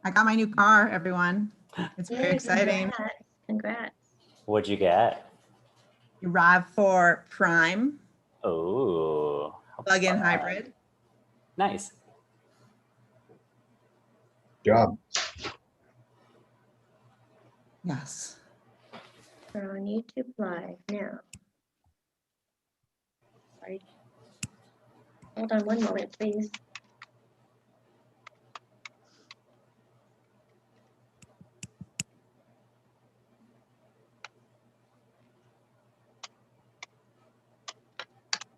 I got my new car, everyone. It's very exciting. Congrats. What'd you get? You RAV4 Prime Oh, plug-in hybrid. Nice. Job. Yes. We're on YouTube Live now. Sorry. Hold on one moment, please.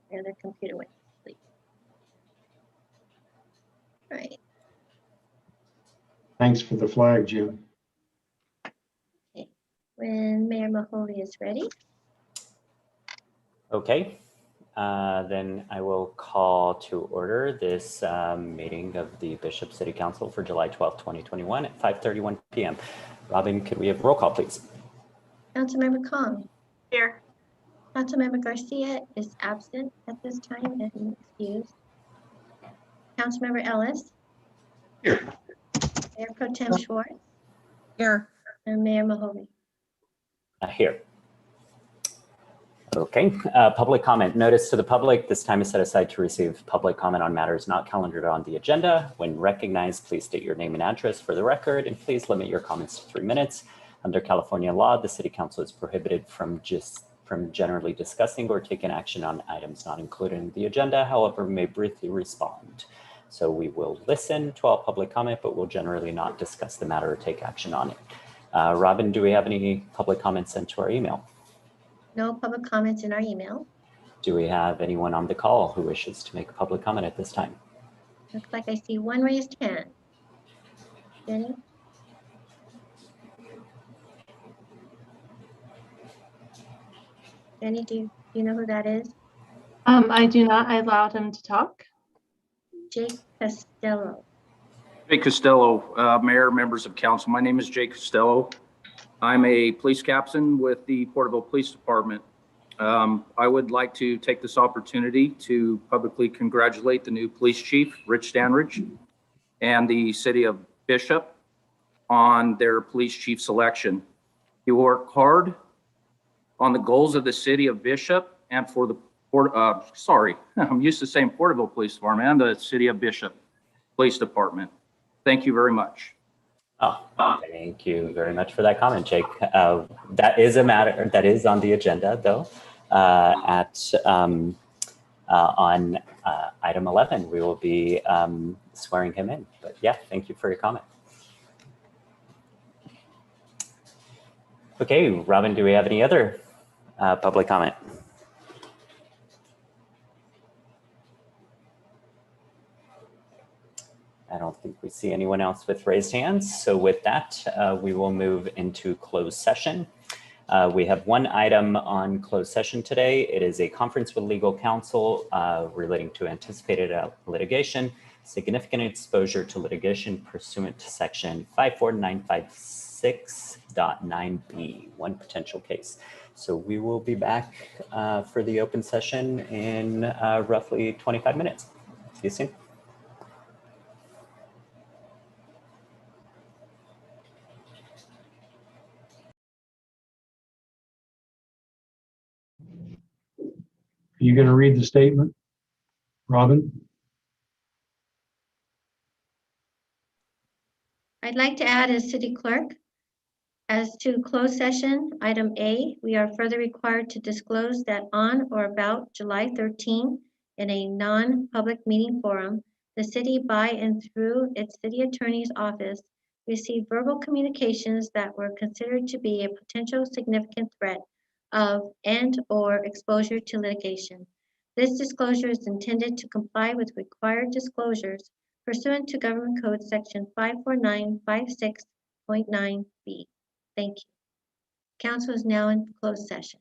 The other computer went to sleep. Right. Thanks for the flag, Jim. Okay. When Mayor Mahoney is ready. Okay. Then I will call to order this meeting of the Bishop City Council for July 12th, 2021 at 5:31 p.m. Robin, could we have roll call, please? Councilmember Kong. Here. Councilmember Garcia is absent at this time and excused. Councilmember Ellis. Here. Mayor Pro Tem Schwartz Here. and Mayor Mahoney. Here. Okay, public comment. Notice to the public, this time is set aside to receive public comment on matters not calendared on the agenda. When recognized, please state your name and address for the record, and please limit your comments to 3 minutes. Under California law, the City Council is prohibited from generally discussing or taking action on items not included in the agenda, however, we may briefly respond. So we will listen to all public comment, but we'll generally not discuss the matter or take action on it. Robin, do we have any public comments sent to our email? No public comments in our email. Do we have anyone on the call who wishes to make a public comment at this time? Looks like I see one raised hand. Jenny? Jenny, do you know who that is? I do not. I allowed him to talk. Jake Costello. Jay Costello, Mayor, members of council. My name is Jay Costello. I'm a police captain with the Porterville Police Department. I would like to take this opportunity to publicly congratulate the new police chief, Rich Standridge, and the city of Bishop on their police chief selection. He worked hard on the goals of the city of Bishop and for the I'm used to saying Porterville Police Department and the city of Bishop Police Department. Thank you very much. Oh, thank you very much for that comment, Jake. That is a matter that is on the agenda, though. On item 11, we will be swearing him in. But yeah, thank you for your comment. Okay, Robin, do we have any other public comment? I don't think we see anyone else with raised hands. So with that, we will move into closed session. We have one item on closed session today. It is a conference with legal counsel relating to anticipated litigation, significant exposure to litigation pursuant to section 54956.9B, one potential case. So we will be back for the open session in roughly 25 minutes. See you soon. Are you going to read the statement, Robin? I'd like to add as city clerk, as to closed session, item A, we are further required to disclose that on or about July 13, in a non-public meeting forum, the city by and through its city attorney's office received verbal communications that were considered to be a potential significant threat of and or exposure to litigation. This disclosure is intended to comply with required disclosures pursuant to Government Code Section 54956.9B. Thank you. Council is now in closed session.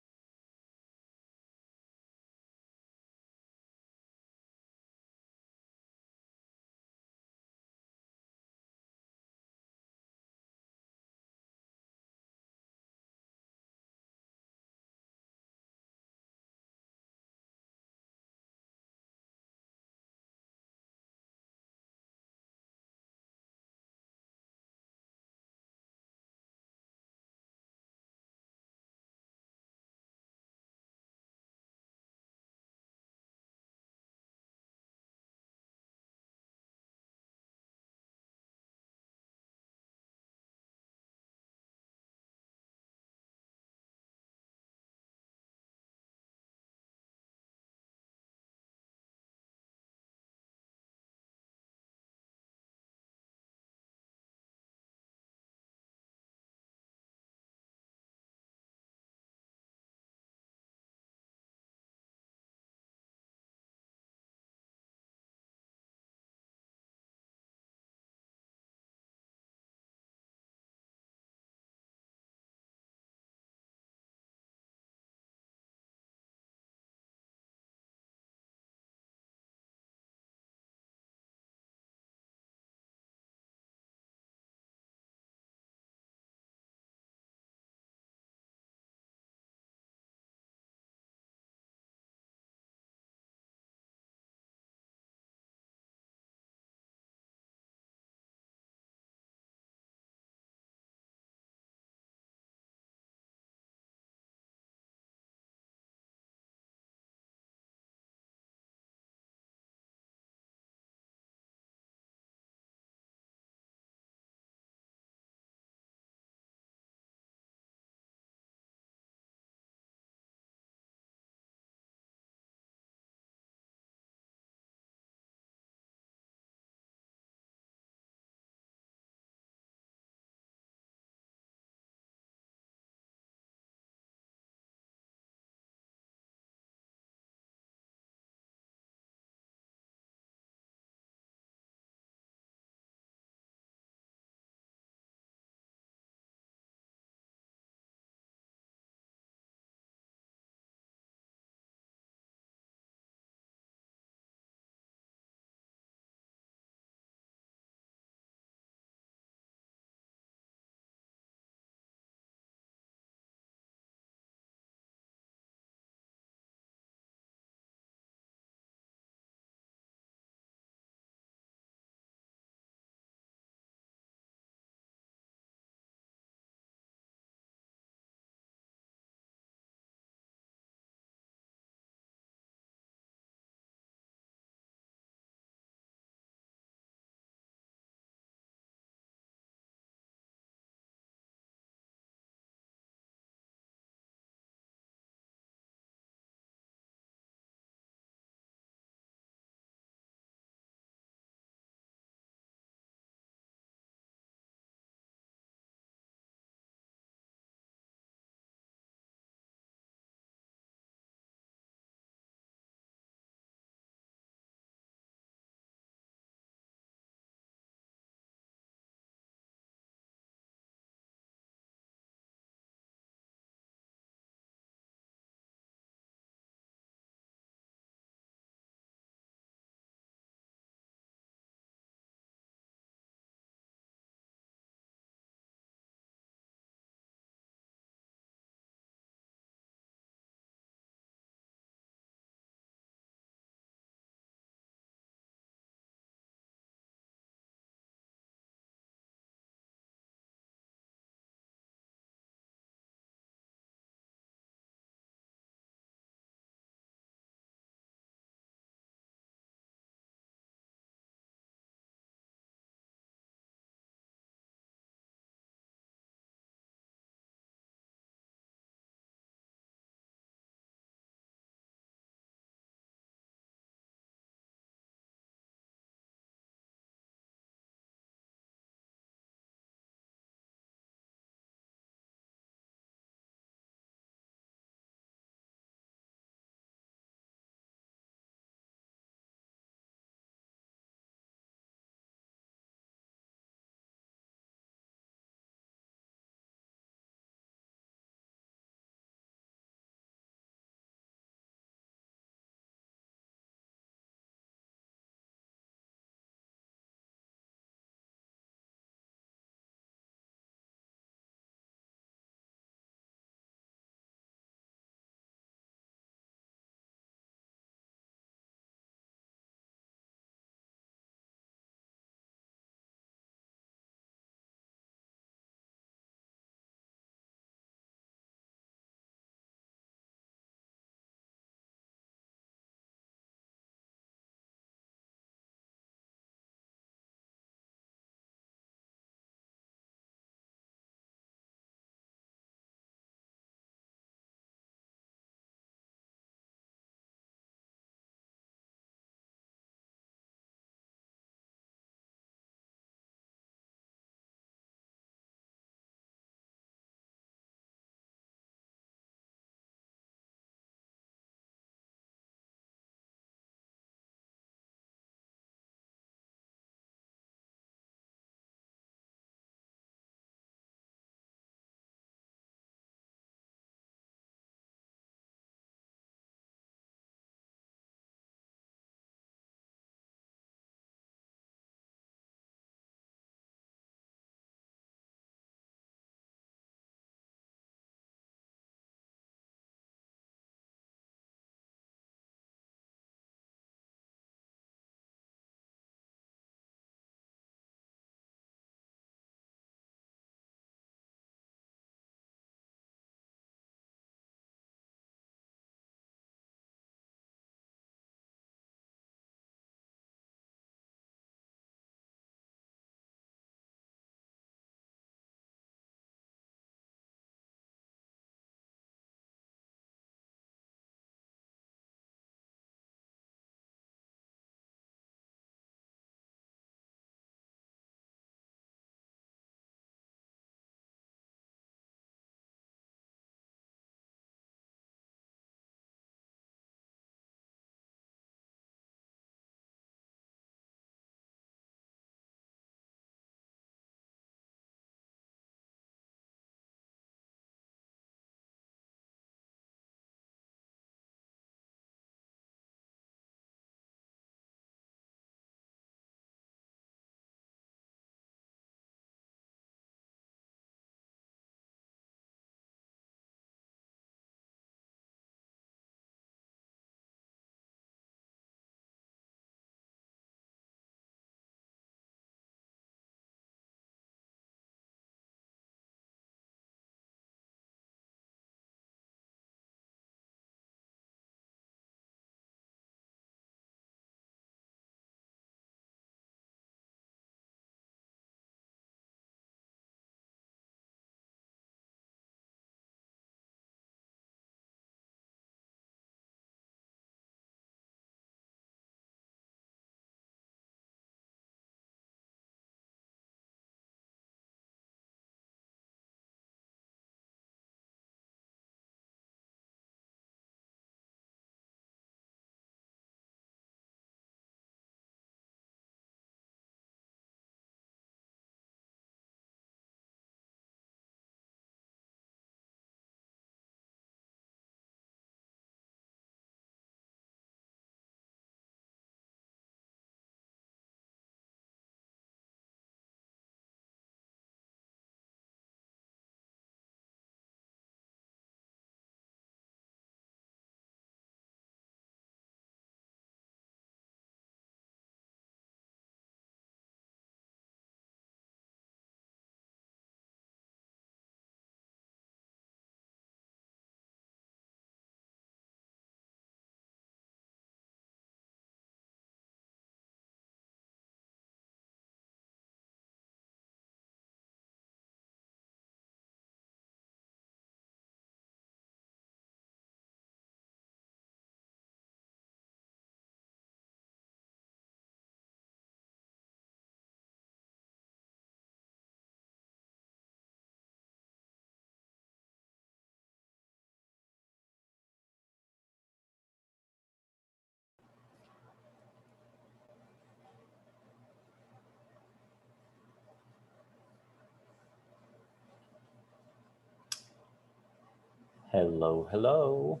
Hello, hello.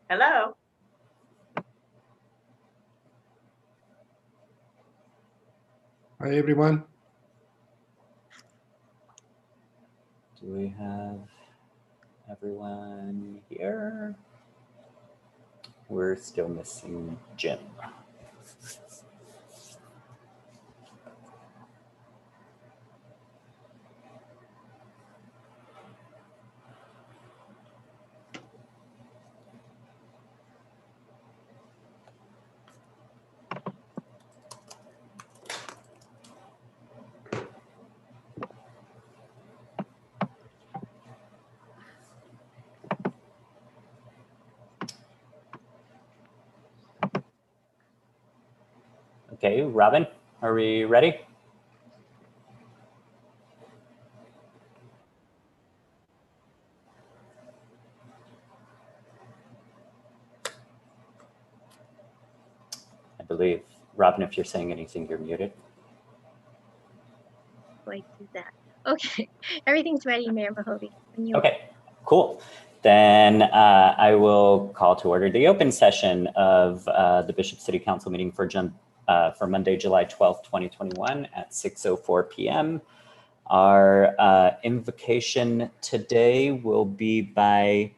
Hello. Hi, everyone. Do we have everyone here? We're still missing Jim. Okay, Robin, are we ready? I believe, Robin, if you're saying anything, you're muted. Like do that. Okay, everything's ready, Mayor Mahoney. When you- Okay, cool. Then I will call to order the open session of the Bishop City Council meeting for Monday, July 12th, 2021 at 6:04 p.m. Our invocation today will be by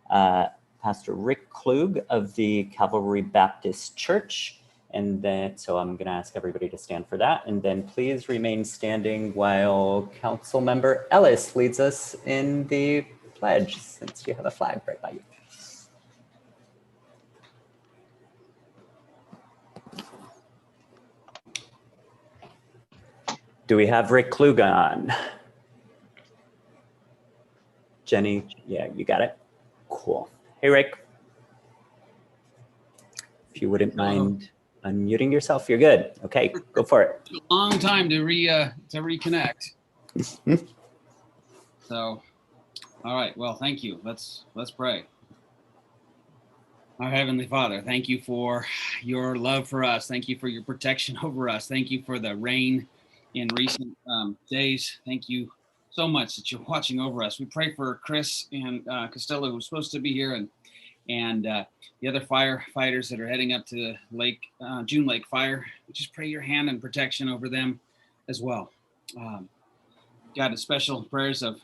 Pastor Rick Klug of the Calvary Baptist Church. And then, so I'm going to ask everybody to stand for that. And then please remain standing while Council Member Ellis leads us in the pledge, since you have a flag right by you. Do we have Rick Klug on? Jenny, yeah, you got it. Cool. Hey, Rick. If you wouldn't mind unmuting yourself, you're good. Okay, go for it. Took a long time to reconnect. So, all right. Well, thank you. Let's pray. Our Heavenly Father, thank you for your love for us. Thank you for your protection over us. Thank you for the rain in recent days. Thank you so much that you're watching over us. We pray for Chris and Costello, who's supposed to be here, and the other firefighters that are heading up to the lake, June Lake fire. We just pray your hand and protection over them as well. God, a special prayers of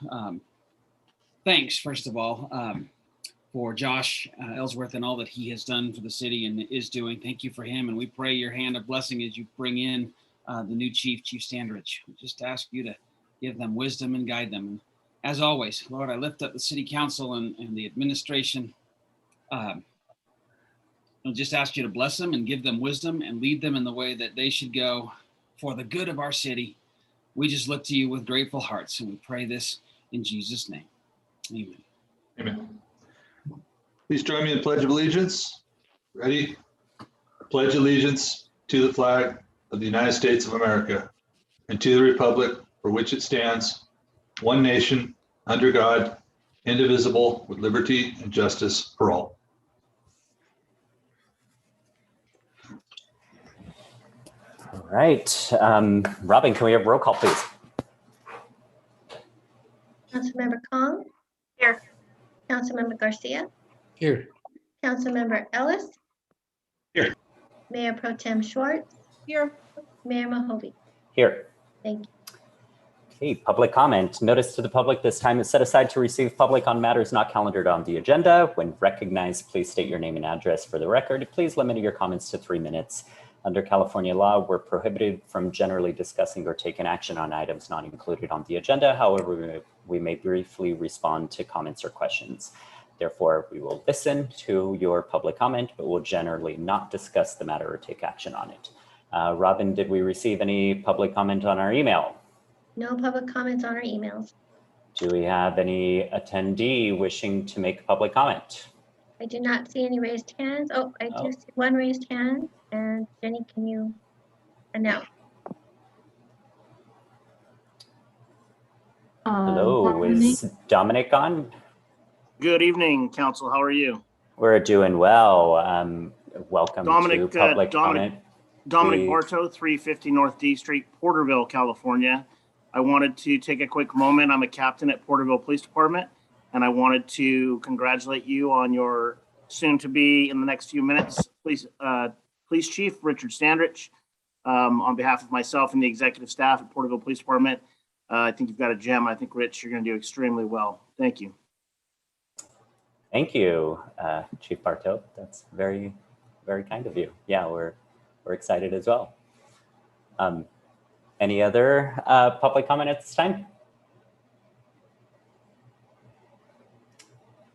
thanks, first of all, for Josh Ellsworth and all that he has done for the city and is doing. Thank you for him. And we pray your hand of blessing as you bring in the new Chief Standridge. We just ask you to give them wisdom and guide them. And as always, Lord, I lift up the city council and the administration. I'll just ask you to bless them and give them wisdom and lead them in the way that they should go for the good of our city. We just look to you with grateful hearts, and we pray this in Jesus' name. Amen. Amen. Please join me in the Pledge of Allegiance. Ready? I pledge allegiance to the flag of the United States of America and to the republic for which it stands, one nation, under God, indivisible, with liberty and justice for all. All right. Robin, can we have roll call, please? Councilmember Kong? Here. Councilmember Garcia? Here. Councilmember Ellis? Here. Mayor Pro Tem Schwartz? Here. Mayor Mahoney? Here. Thank you. Okay, public comment. Notice to the public this time is set aside to receive public on matters not calendared on the agenda. When recognized, please state your name and address for the record. Please limit your comments to 3 minutes. Under California law, we're prohibited from generally discussing or taking action on items not included on the agenda. However, we may briefly respond to comments or questions. Therefore, we will listen to your public comment, but will generally not discuss the matter or take action on it. Robin, did we receive any public comment on our email? No public comments on our emails. Do we have any attendee wishing to make public comment? I do not see any raised hands. Oh, I do see one raised hand. And Jenny, can you announce? Hello, is Dominic on? Good evening, Council. How are you? We're doing well. Welcome to Dominic, public comment. Dominic Please. Bartow, 350 North D Street, Porterville, California. I wanted to take a quick moment. I'm a captain at Porterville Police Department, and I wanted to congratulate you on your soon-to-be, in the next few minutes, Police Chief Richard Standrich. On behalf of myself and the executive staff at Porterville Police Department, I think you've got a gem. I think, Rich, you're going to do extremely well. Thank you. Thank you, Chief Bartow. That's very, very kind of you. Yeah, we're excited as well. Any other public comment at this time?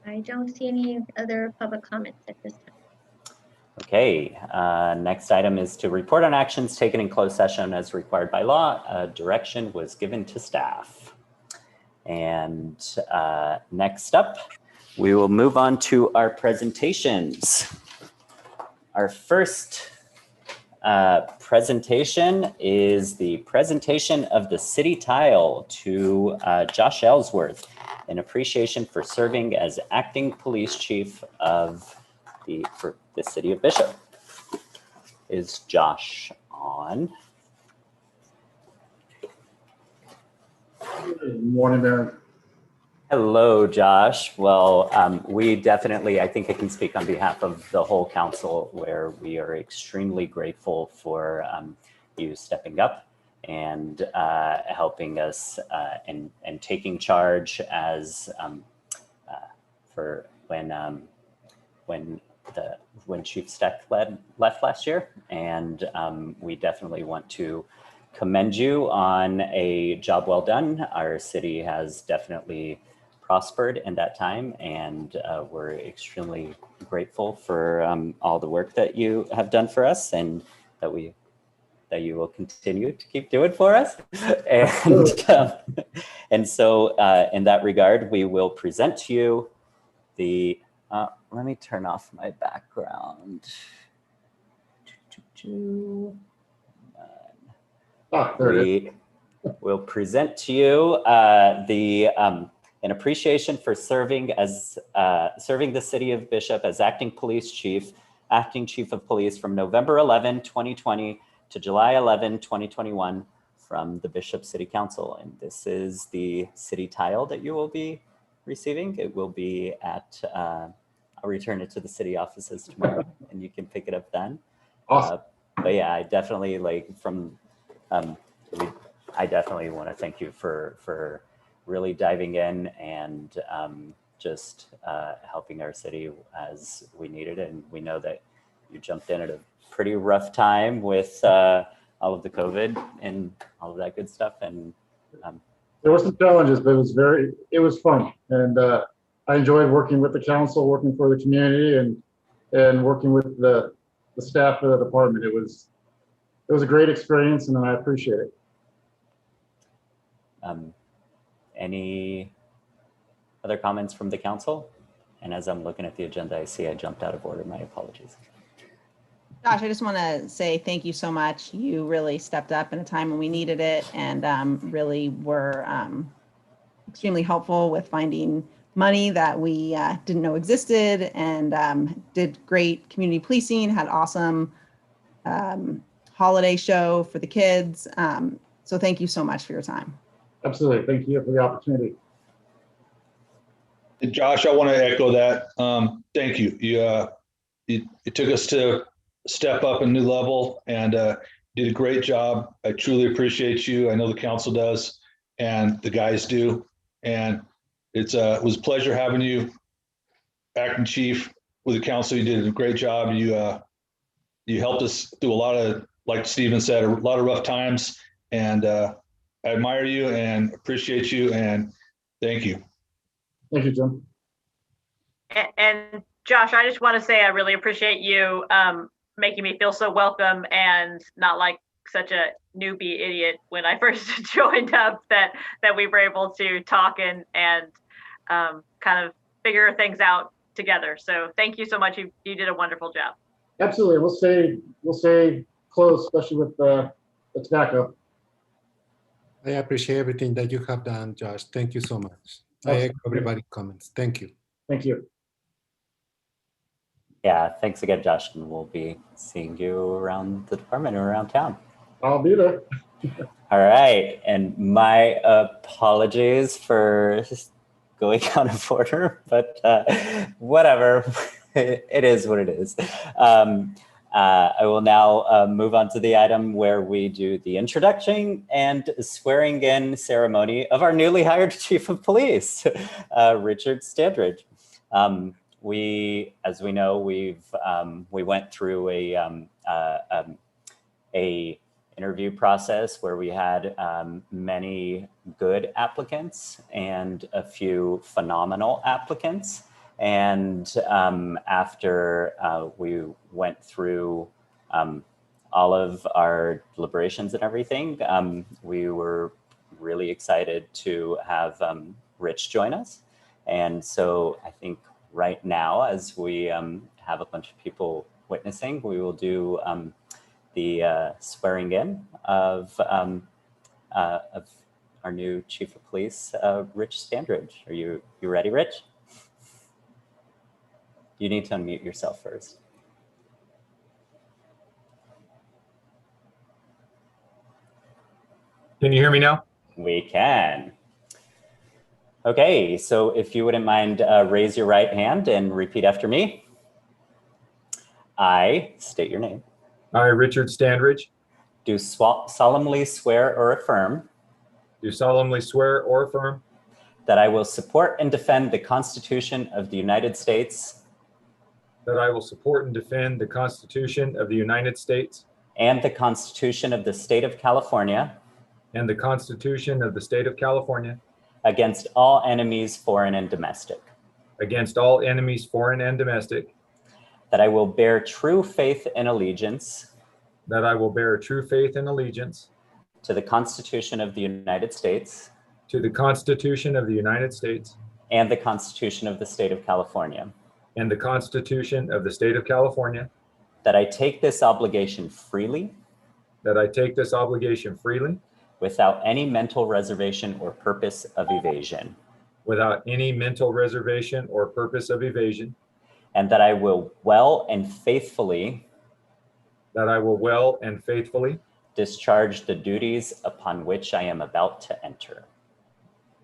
I don't see any other public comments at this time. Okay, next item is to report on actions taken in closed session as required by law. Direction was given to staff. And next up, we will move on to our presentations. Our first presentation is the presentation of the city tile to Josh Ellsworth, in appreciation for serving as acting police chief for the city of Bishop. Is Josh on? Good morning, Mayor. Hello, Josh. Well, we definitely, I think I can speak on behalf of the whole council, where we are extremely grateful for you stepping up and helping us and taking charge as for when Chief Steck left last year. And we definitely want to commend you on a job well done. Our city has definitely prospered in that time, and we're extremely grateful for all the work that you have done for us, and that you will continue to keep doing for us. And so in that regard, we will present to you the, let me turn off my background. There it is. We'll present to you an appreciation for serving the city of Bishop as acting chief of police from November 11, 2020 to July 11, 2021 from the Bishop City Council. And this is the city tile that you will be receiving. It will be at, I'll return it to the city offices tomorrow and you can pick it up then. Awesome. But yeah, I definitely I definitely want to thank you for really diving in and just helping our city as we needed. And we know that you jumped in at a pretty rough time with all of the COVID and all of that good stuff. And there were some challenges, but it was fun. And I enjoyed working with the council, working for the community, and working with the staff of the department. It was a great experience, and I appreciate it. Any other comments from the council? And as I'm looking at the agenda, I see I jumped out of order. My apologies. Josh, I just want to say thank you so much. You really stepped up in a time when we needed it, and really were extremely helpful with finding money that we didn't know existed, and did great community policing, had awesome holiday show for the kids. So thank you so much for your time. Absolutely. Thank you for the opportunity. And Josh, I want to echo that. Thank you. It took us to step up a new level, and did a great job. I truly appreciate you. I know the council does, and the guys do. And it was a pleasure having you acting chief with the council. You did a great job. You helped us through a lot of, like Stephen said, a lot of rough times. And I admire you and appreciate you, and thank you. Thank you, Jim. And Josh, I just want to say I really appreciate you making me feel so welcome and not like such a newbie idiot when I first joined up, that we were able to talk and kind of figure things out together. So thank you so much. You did a wonderful job. Absolutely. We'll stay close, especially with the tobacco. I appreciate everything that you have done, Josh. Thank you so much. I echo everybody's comments. Thank you. Thank you. Yeah, thanks again, Josh. And we'll be seeing you around the department or around town. I'll be there. All right, and my apologies for going out of order, but whatever, it is what it is. I will now move on to the item where we do the introduction and swearing in ceremony of our newly hired Chief of Police, Richard Standridge. As we know, we went through a interview process where we had many good applicants and a few phenomenal applicants. And after we went through all of our deliberations and everything, we were really excited to have Rich join us. And so I think right now, as we have a bunch of people witnessing, we will do the swearing in of our new Chief of Police, Rich Standridge. Are you ready, Rich? You need to unmute yourself first. Can you hear me now? We can. Okay, so if you wouldn't mind, raise your right hand and repeat after me. I state your name. I, Richard Standridge, Do solemnly swear or affirm do solemnly swear or affirm that I will support and defend the Constitution of the United States that I will support and defend the Constitution of the United States and the Constitution of the State of California and the Constitution of the State of California against all enemies, foreign and domestic, against all enemies, foreign and domestic, that I will bear true faith and allegiance that I will bear true faith and allegiance to the Constitution of the United States to the Constitution of the United States and the Constitution of the State of California, and the Constitution of the State of California, that I take this obligation freely that I take this obligation freely without any mental reservation or purpose of evasion, without any mental reservation or purpose of evasion, and that I will well and faithfully that I will well and faithfully discharge the duties upon which I am about to enter.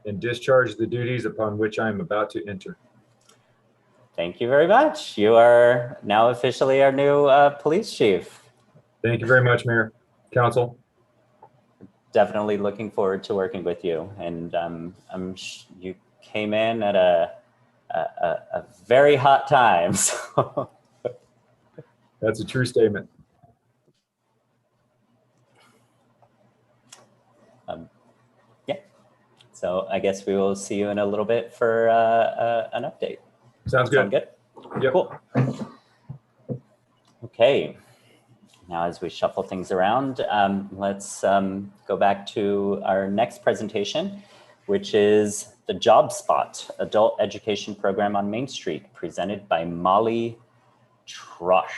and discharge the duties upon which I am about to enter. Thank you very much. You are now officially our new police chief. Thank you very much, Mayor, Council. Definitely looking forward to working with you. And you came in at a very hot time. So. That's a true statement. Yeah. So I guess we will see you in a little bit for an update. Sounds good. Sound good? Yep. Cool. Okay. Now, as we shuffle things around, let's go back to our next presentation, which is the Job Spot Adult Education Program on Main Street, presented by Molly Trosht.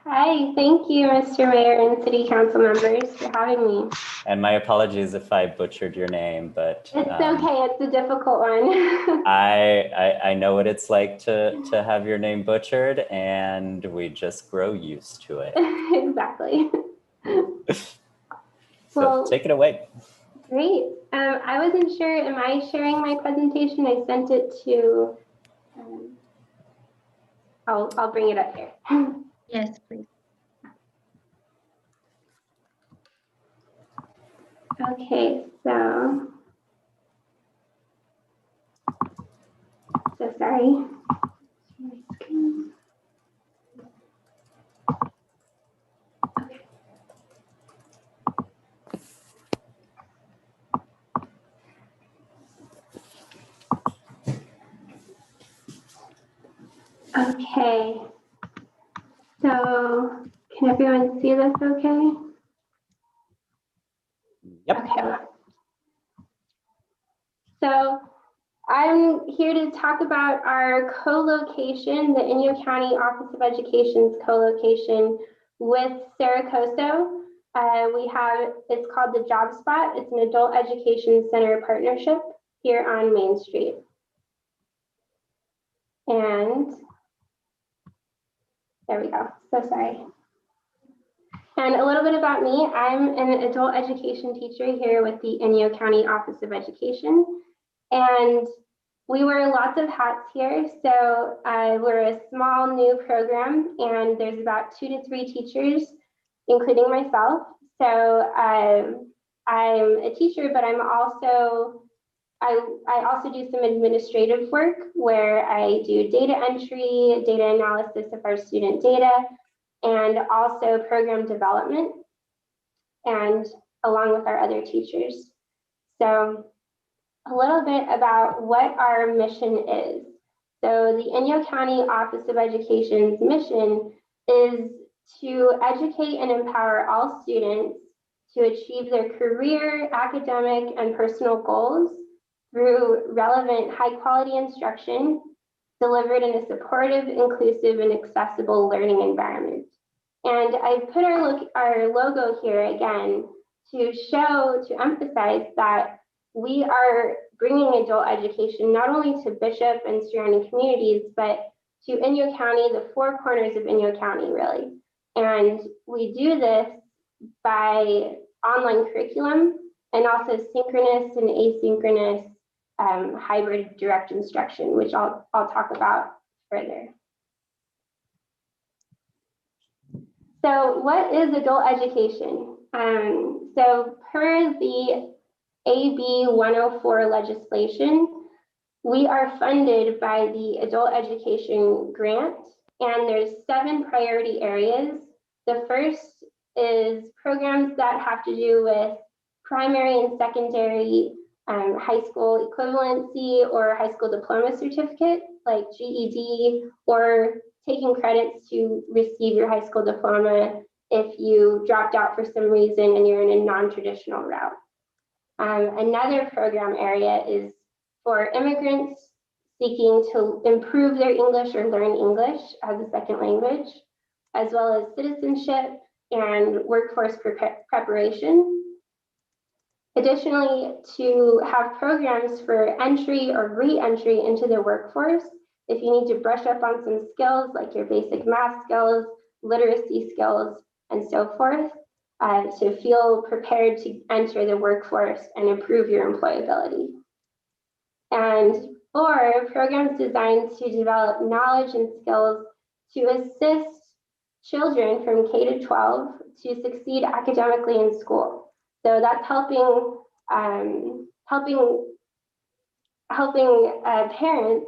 Hi, thank you, Mr. Mayor and City Council members for having me. And my apologies if I butchered your name, but It's okay, it's a difficult one. I know what it's like to have your name butchered, and we just grow used to it. Exactly. So Well, take it away. Great. I wasn't sure, am I sharing my presentation? I sent it to, I'll bring it up here. Yes, please. Okay, so sorry. Okay, so can everyone see this okay? Yep. Okay. So I'm here to talk about our co-location, the Inyo County Office of Education's co-location with Saracoso. It's called the Job Spot. It's an adult education center partnership here on Main Street. And there we go, so sorry. And a little bit about me, I'm an adult education teacher here with the Inyo County Office of Education. And we wear lots of hats here. So we're a small new program and there's about 2 to 3 teachers, including myself. So I'm a teacher, but I also do some administrative work where I do data entry, data analysis of our student data, and also program development, and along with our other teachers. So a little bit about what our mission is. So the Inyo County Office of Education's mission is to educate and empower all students to achieve their career, academic, and personal goals through relevant, high-quality instruction delivered in a supportive, inclusive, and accessible learning environment. And I put our logo here again to emphasize that we are bringing adult education not only to Bishop and surrounding communities, but to Inyo County, the 4 corners of Inyo County, really. And we do this by online curriculum and also synchronous and asynchronous hybrid direct instruction, which I'll talk about further. So what is adult education? So per the AB 104 legislation, we are funded by the Adult Education Grant, and there's 7 priority areas. The first is programs that have to do with primary and secondary high school equivalency or high school diploma certificate, like GED, or taking credits to receive your high school diploma if you dropped out for some reason and you're in a non-traditional route. Another program area is for immigrants seeking to improve their English or learn English as a second language, as well as citizenship and workforce preparation. Additionally, to have programs for entry or re-entry into the workforce, if you need to brush up on some skills like your basic math skills, literacy skills, and so forth, to feel prepared to enter the workforce and improve your employability. And or programs designed to develop knowledge and skills to assist children from K to 12 to succeed academically in school. So that's helping parents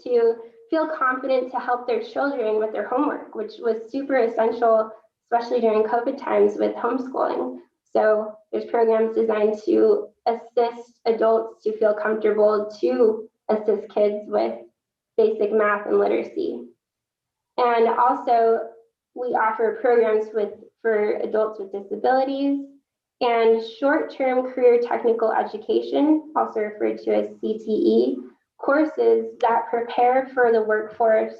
to feel confident to help their children with their homework, which was super essential, especially during COVID times with homeschooling. So there's programs designed to assist adults to feel comfortable to assist kids with basic math and literacy. And also we offer programs for adults with disabilities and short-term career technical education, also referred to as CTE, courses that prepare for the workforce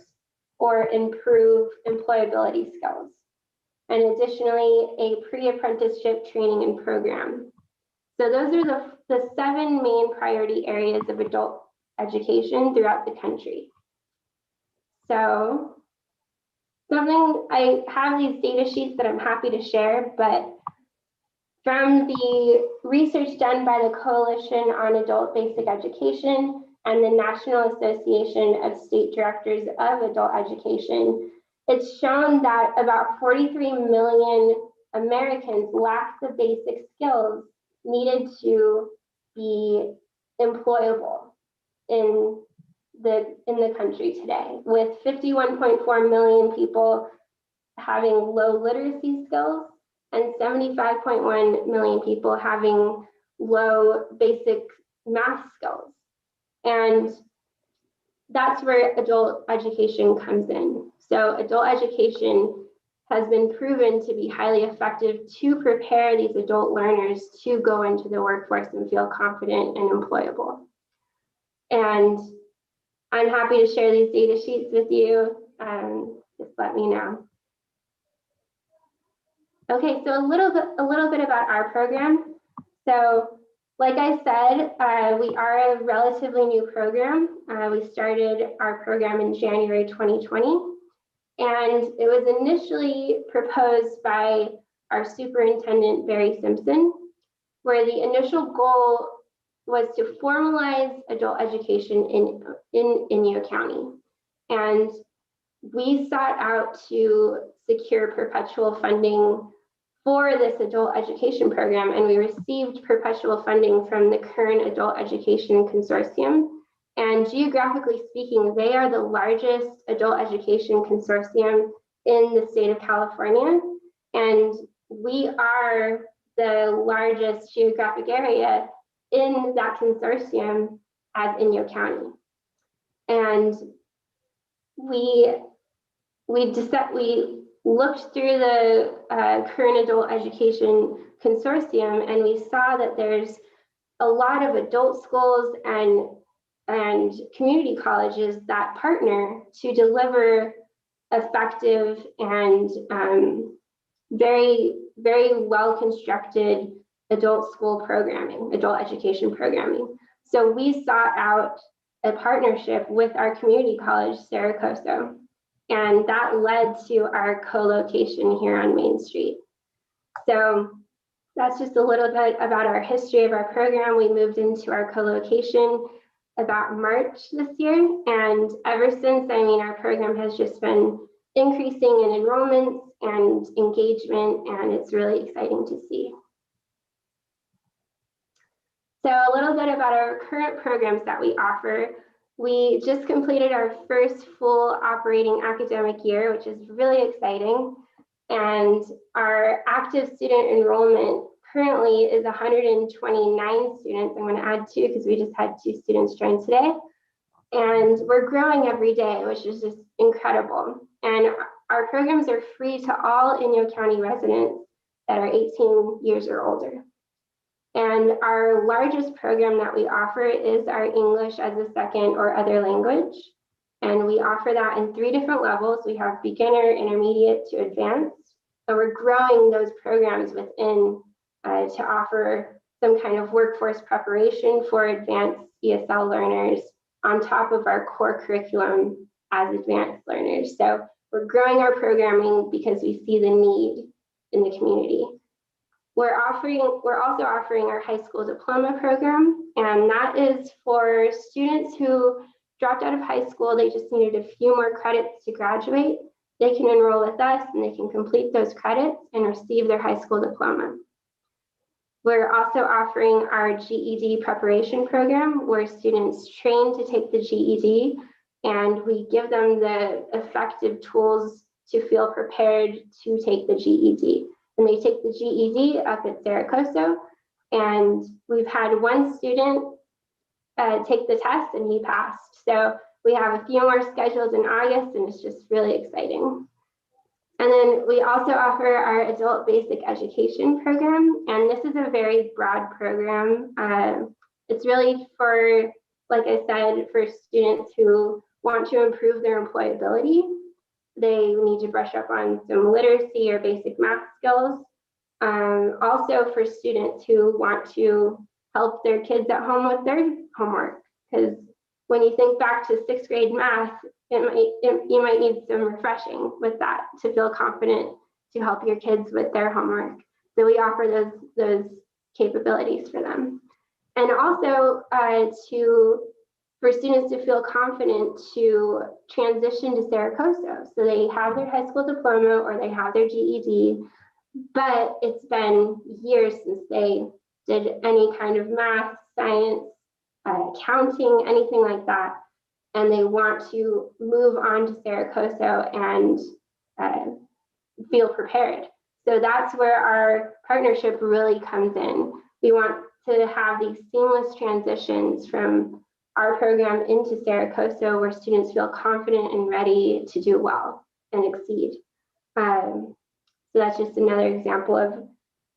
or improve employability skills. And additionally, a pre-apprenticeship training and program. So those are the 7 main priority areas of adult education throughout the country. So I have these data sheets that I'm happy to share, but from the research done by the Coalition on Adult Basic Education and the National Association of State Directors of Adult Education, it's shown that about 43 million Americans lack the basic skills needed to be employable in the country today, with 51.4 million people having low literacy skills and 75.1 million people having low basic math skills. And that's where adult education comes in. So adult education has been proven to be highly effective to prepare these adult learners to go into the workforce and feel confident and employable. And I'm happy to share these data sheets with you. Just let me know. Okay, so a little bit about our program. So like I said, we are a relatively new program. We started our program in January 2020. And it was initially proposed by our superintendent, Barry Simpson, where the initial goal was to formalize adult education in Inyo County. And we sought out to secure perpetual funding for this adult education program, and we received perpetual funding from the Kern Adult Education Consortium. And geographically speaking, they are the largest adult education consortium in the state of California. And we are the largest geographic area in that consortium as Inyo County. And we looked through the Kern Adult Education Consortium, and we saw that there's a lot of adult schools and community colleges that partner to deliver effective and very, very well constructed adult school programming, adult education programming. So we sought out a partnership with our community college, Saracoso, and that led to our co-location here on Main Street. So that's just a little bit about our history of our program. We moved into our co-location about March this year, and ever since, I mean, our program has just been increasing in enrollments and engagement, and it's really exciting to see. So a little bit about our current programs that we offer. We just completed our first full operating academic year, which is really exciting. And our active student enrollment currently is 129 students. I'm going to add 2 because we just had 2 students join today. And we're growing every day, which is just incredible. And our programs are free to all Inyo County residents that are 18 years or older. And our largest program that we offer is our English as a second or other language. And we offer that in 3 different levels. We have beginner, intermediate to advanced. And we're growing those programs within to offer some kind of workforce preparation for advanced ESL learners on top of our core curriculum as advanced learners. So we're growing our programming because we see the need in the community. We're also offering our high school diploma program, and that is for students who dropped out of high school. They just needed a few more credits to graduate. They can enroll with us and they can complete those credits and receive their high school diploma. We're also offering our GED preparation program where students train to take the GED, and we give them the effective tools to feel prepared to take the GED. And they take the GED up at Saracoso, and we've had 1 student take the test and he passed. So we have a few more scheduled in August, and it's just really exciting. And then we also offer our adult basic education program, and this is a very broad program. It's really for, like I said, for students who want to improve their employability. They need to brush up on some literacy or basic math skills. Also for students who want to help their kids at home with their homework, because when you think back to 6th grade math, you might need some refreshing with that to feel confident to help your kids with their homework. So we offer those capabilities for them. And also for students to feel confident to transition to Saracoso. So they have their high school diploma or they have their GED, but it's been years since they did any kind of math, science, counting, anything like that. And they want to move on to Saracoso and feel prepared. So that's where our partnership really comes in. We want to have these seamless transitions from our program into Saracoso where students feel confident and ready to do well and exceed. So that's just another example of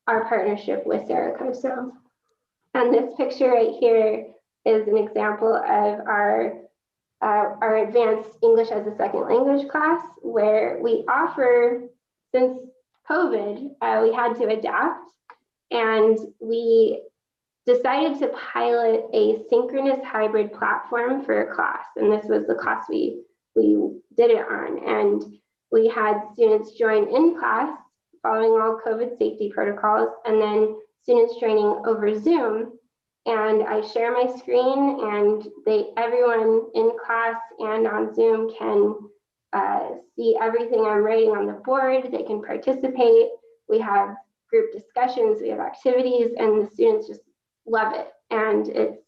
our partnership with Saracoso. And this picture right here is an example of our advanced English as a second language class, where we offer, since COVID, we had to adapt, and we decided to pilot a synchronous hybrid platform for a class. And this was the class we did it on. And we had students join in class following all COVID safety protocols, and then students joining over Zoom. And I share my screen, and everyone in class and on Zoom can see everything I'm writing on the board. They can participate. We have group discussions, we have activities, and the students just love it. And it's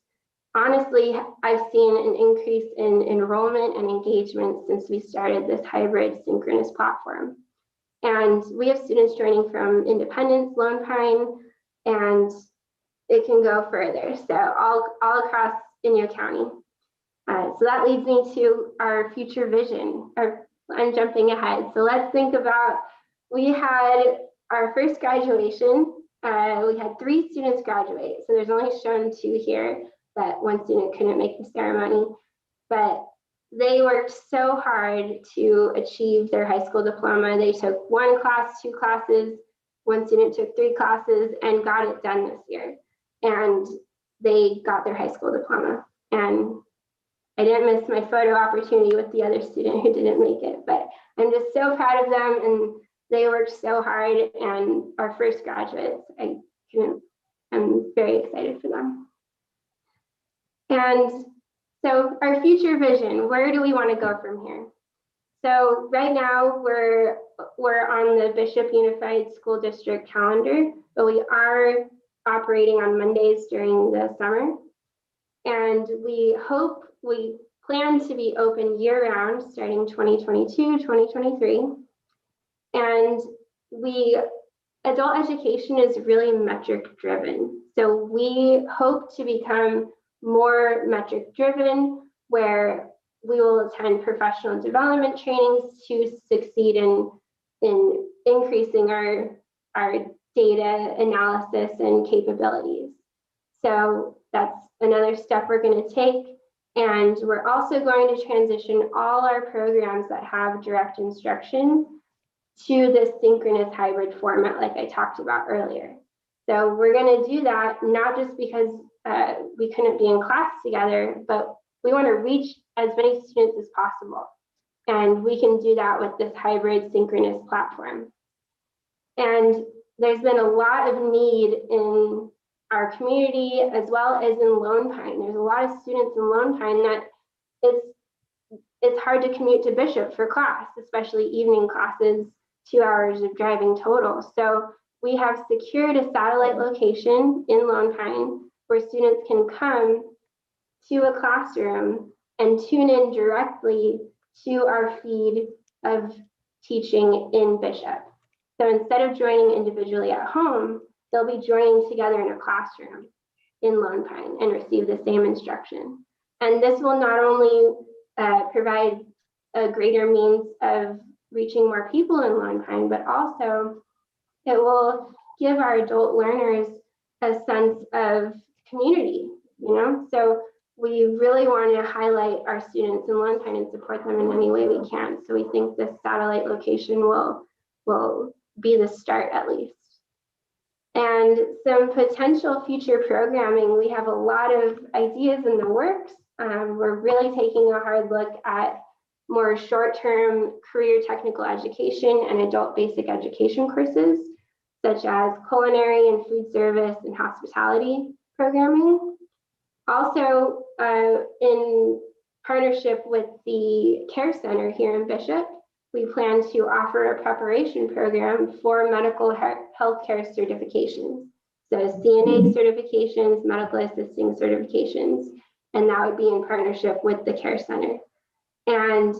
honestly, I've seen an increase in enrollment and engagement since we started this hybrid synchronous platform. And we have students joining from Independence, Lone Pine, and it can go further. So all across Inyo County. So that leads me to our future vision. I'm jumping ahead. So let's think about, we had our first graduation. We had 3 students graduate. So there's only shown 2 here, but 1 student couldn't make the ceremony. But they worked so hard to achieve their high school diploma. They took 1 class, 2 classes, 1 student took 3 classes and got it done this year. And they got their high school diploma. And I didn't miss my photo opportunity with the other student who didn't make it, but I'm just so proud of them, and they worked so hard, and our first graduates, I'm very excited for them. And so our future vision, where do we want to go from here? So right now we're on the Bishop Unified School District calendar, but we are operating on Mondays during the summer. And we plan to be open year-round starting 2022, 2023. And adult education is really metric driven. So we hope to become more metric driven, where we will attend professional development trainings to succeed in increasing our data analysis and capabilities. So that's another step we're going to take. And we're also going to transition all our programs that have direct instruction to this synchronous hybrid format like I talked about earlier. So we're going to do that not just because we couldn't be in class together, but we want to reach as many students as possible. And we can do that with this hybrid synchronous platform. And there's been a lot of need in our community as well as in Lone Pine. There's a lot of students in Lone Pine that it's hard to commute to Bishop for class, especially evening classes, 2 hours of driving total. So we have secured a satellite location in Lone Pine where students can come to a classroom and tune in directly to our feed of teaching in Bishop. So instead of joining individually at home, they'll be joining together in a classroom in Lone Pine and receive the same instruction. And this will not only provide a greater means of reaching more people in Lone Pine, but also it will give our adult learners a sense of community, So we really want to highlight our students in Lone Pine and support them in any way we can. So we think this satellite location will be the start at least. And some potential future programming, we have a lot of ideas in the works. We're really taking a hard look at more short-term career technical education and adult basic education courses, such as culinary and food service and hospitality programming. Also, in partnership with the Care Center here in Bishop, we plan to offer a preparation program for medical healthcare certifications. So CNA certifications, medical assisting certifications, and that would be in partnership with the Care Center. And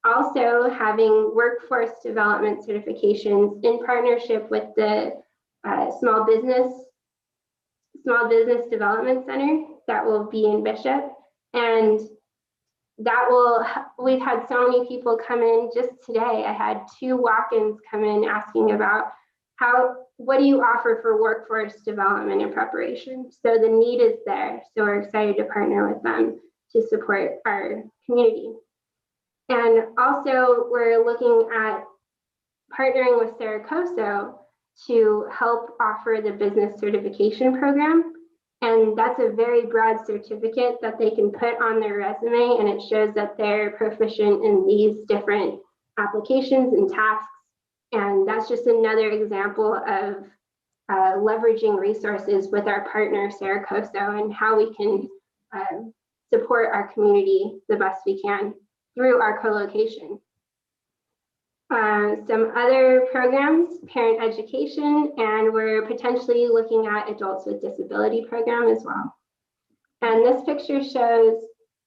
also having workforce development certifications in partnership with the Small Business Development Center that will be in Bishop. And we've had so many people come in just today. I had 2 walk-ins come in asking about what do you offer for workforce development and preparation? So the need is there. So we're excited to partner with them to support our community. And also we're looking at partnering with Saracoso to help offer the business certification program. And that's a very broad certificate that they can put on their resume, and it shows that they're proficient in these different applications and tasks. And that's just another example of leveraging resources with our partner, Saracoso, and how we can support our community the best we can through our co-location. Some other programs, parent education, and we're potentially looking at adults with disability program as well. And this picture shows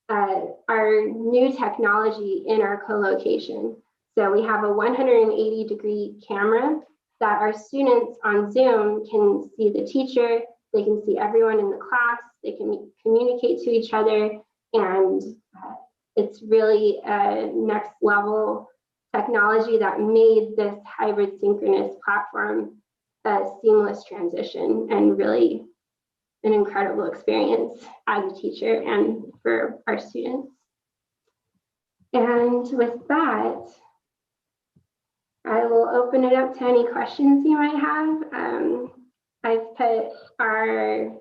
our new technology in our co-location. So we have a 180-degree camera that our students on Zoom can see the teacher, they can see everyone in the class, they can communicate to each other, and it's really a next level technology that made this hybrid synchronous platform a seamless transition and really an incredible experience as a teacher and for our students. And with that, I will open it up to any questions you might have. I've put our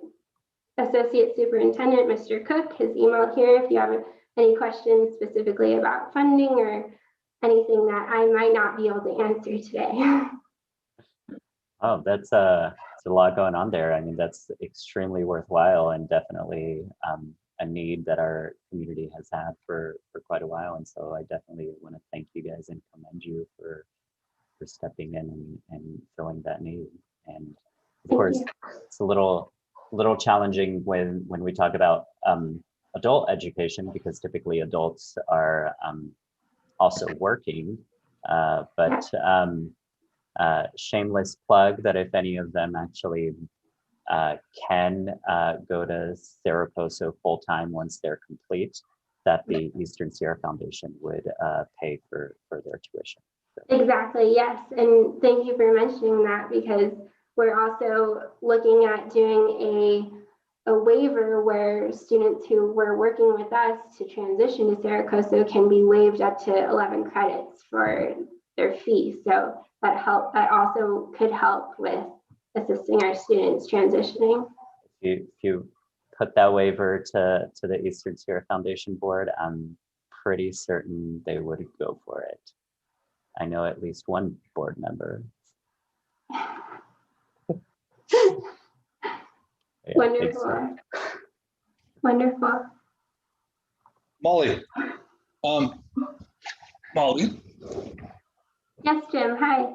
Associate Superintendent, Mr. Cook, his email here if you have any questions specifically about funding or anything that I might not be able to answer today. Oh, that's a lot going on there. I mean, that's extremely worthwhile and definitely a need that our community has had for quite a while. And so I definitely want to thank you guys and commend you for stepping in and filling that need. And of course, it's a little challenging when we talk about adult education, because typically adults are also working, but shameless plug that if any of them actually can go to Saracoso full-time once they're complete, that the Eastern Sierra Foundation would pay for their tuition. So. Exactly, yes, and thank you for mentioning that, because we're also looking at doing a waiver where students who were working with us to transition to Saracoso can be waived up to 11 credits for their fee. So that also could help with assisting our students transitioning. If you put that waiver to the Eastern Sierra Foundation Board, I'm pretty certain they would go for it. I know at least one board member. Yeah, wonderful. Wonderful. Molly. Molly. Yes, Jim. Hi.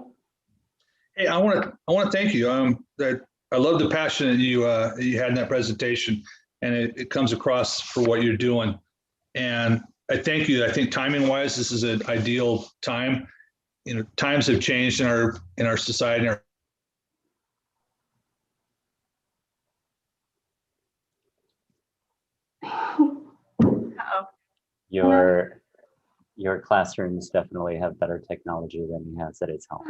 Hey, I want to thank you. I love the passion that you had in that presentation, and it comes across for what you're doing. And I thank you. I think timing wise, this is an ideal time. You know, times have changed in our society. Your classrooms definitely have better technology than he has at his home.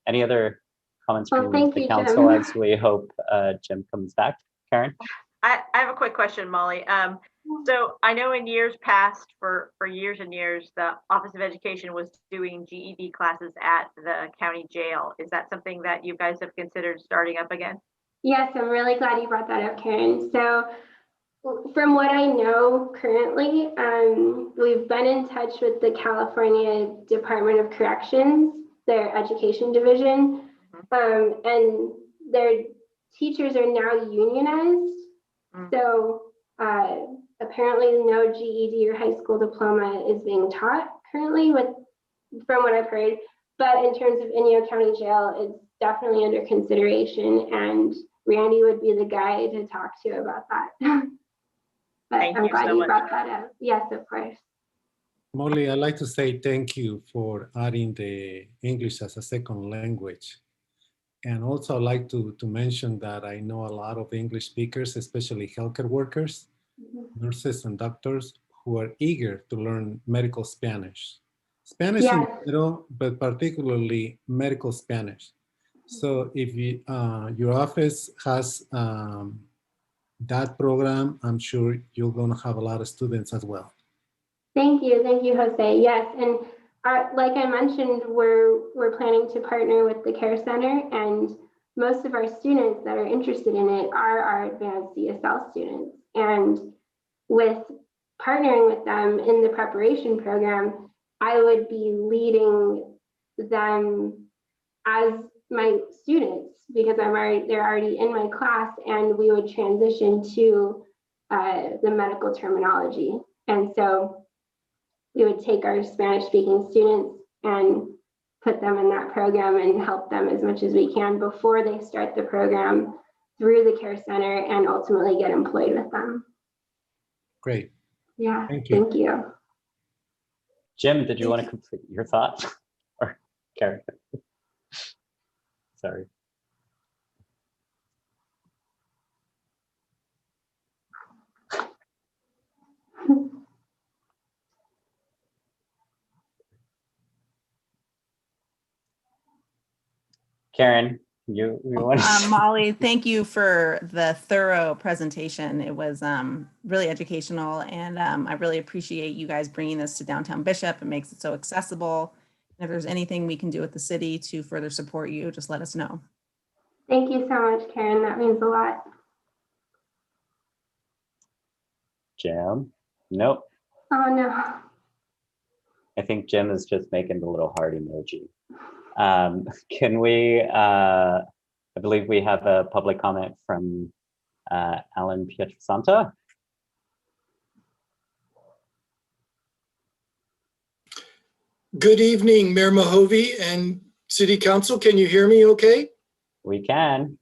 Any other comments from the council as we hope Jim comes back? Karen? I have a quick question, Molly. So I know in years past, for years and years, the Office of Education was doing GED classes at the county jail. Is that something that you guys have considered starting up again? Yes, I'm really glad you brought that up, Karen. So from what I know currently, we've been in touch with the California Department of Corrections, their education division, and their teachers are now unionized. So apparently no GED or high school diploma is being taught currently, from what I've heard. But in terms of Inyo County Jail, it's definitely under consideration, and Randy would be the guy to talk to about that. But I'm glad you brought that up. Yes, of course. Molly, I'd like to say thank you for adding the English as a second language. And also I'd like to mention that I know a lot of English speakers, especially healthcare workers, nurses and doctors, who are eager to learn medical Spanish. Spanish in general, but particularly medical Spanish. So if your office has that program, I'm sure you're going to have a lot of students as well. Thank you, Jose. Yes, and like I mentioned, we're planning to partner with the Care Center, and most of our students that are interested in it are our advanced ESL students. And with partnering with them in the preparation program, I would be leading them as my students because they're already in my class, and we would transition to the medical terminology. And so we would take our Spanish speaking students and put them in that program and help them as much as we can before they start the program through the care center and ultimately get employed with them. Great. Yeah, Thank you. thank you. Jim, did you want to complete your thought? Or Karen? Sorry. Karen, you want to? Molly, thank you for the thorough presentation. It was really educational, and I really appreciate you guys bringing this to downtown Bishop. It makes it so accessible. And if there's anything we can do with the city to further support you, just let us know. Thank you so much, Karen. That means a lot. Jim? Nope. Oh, no. I think Jim is just making the little heart emoji. Can we, I believe we have a public comment from Alan Pietrasanta. Good evening, Mayor Mahovey and City Council. Can you hear me okay? We can.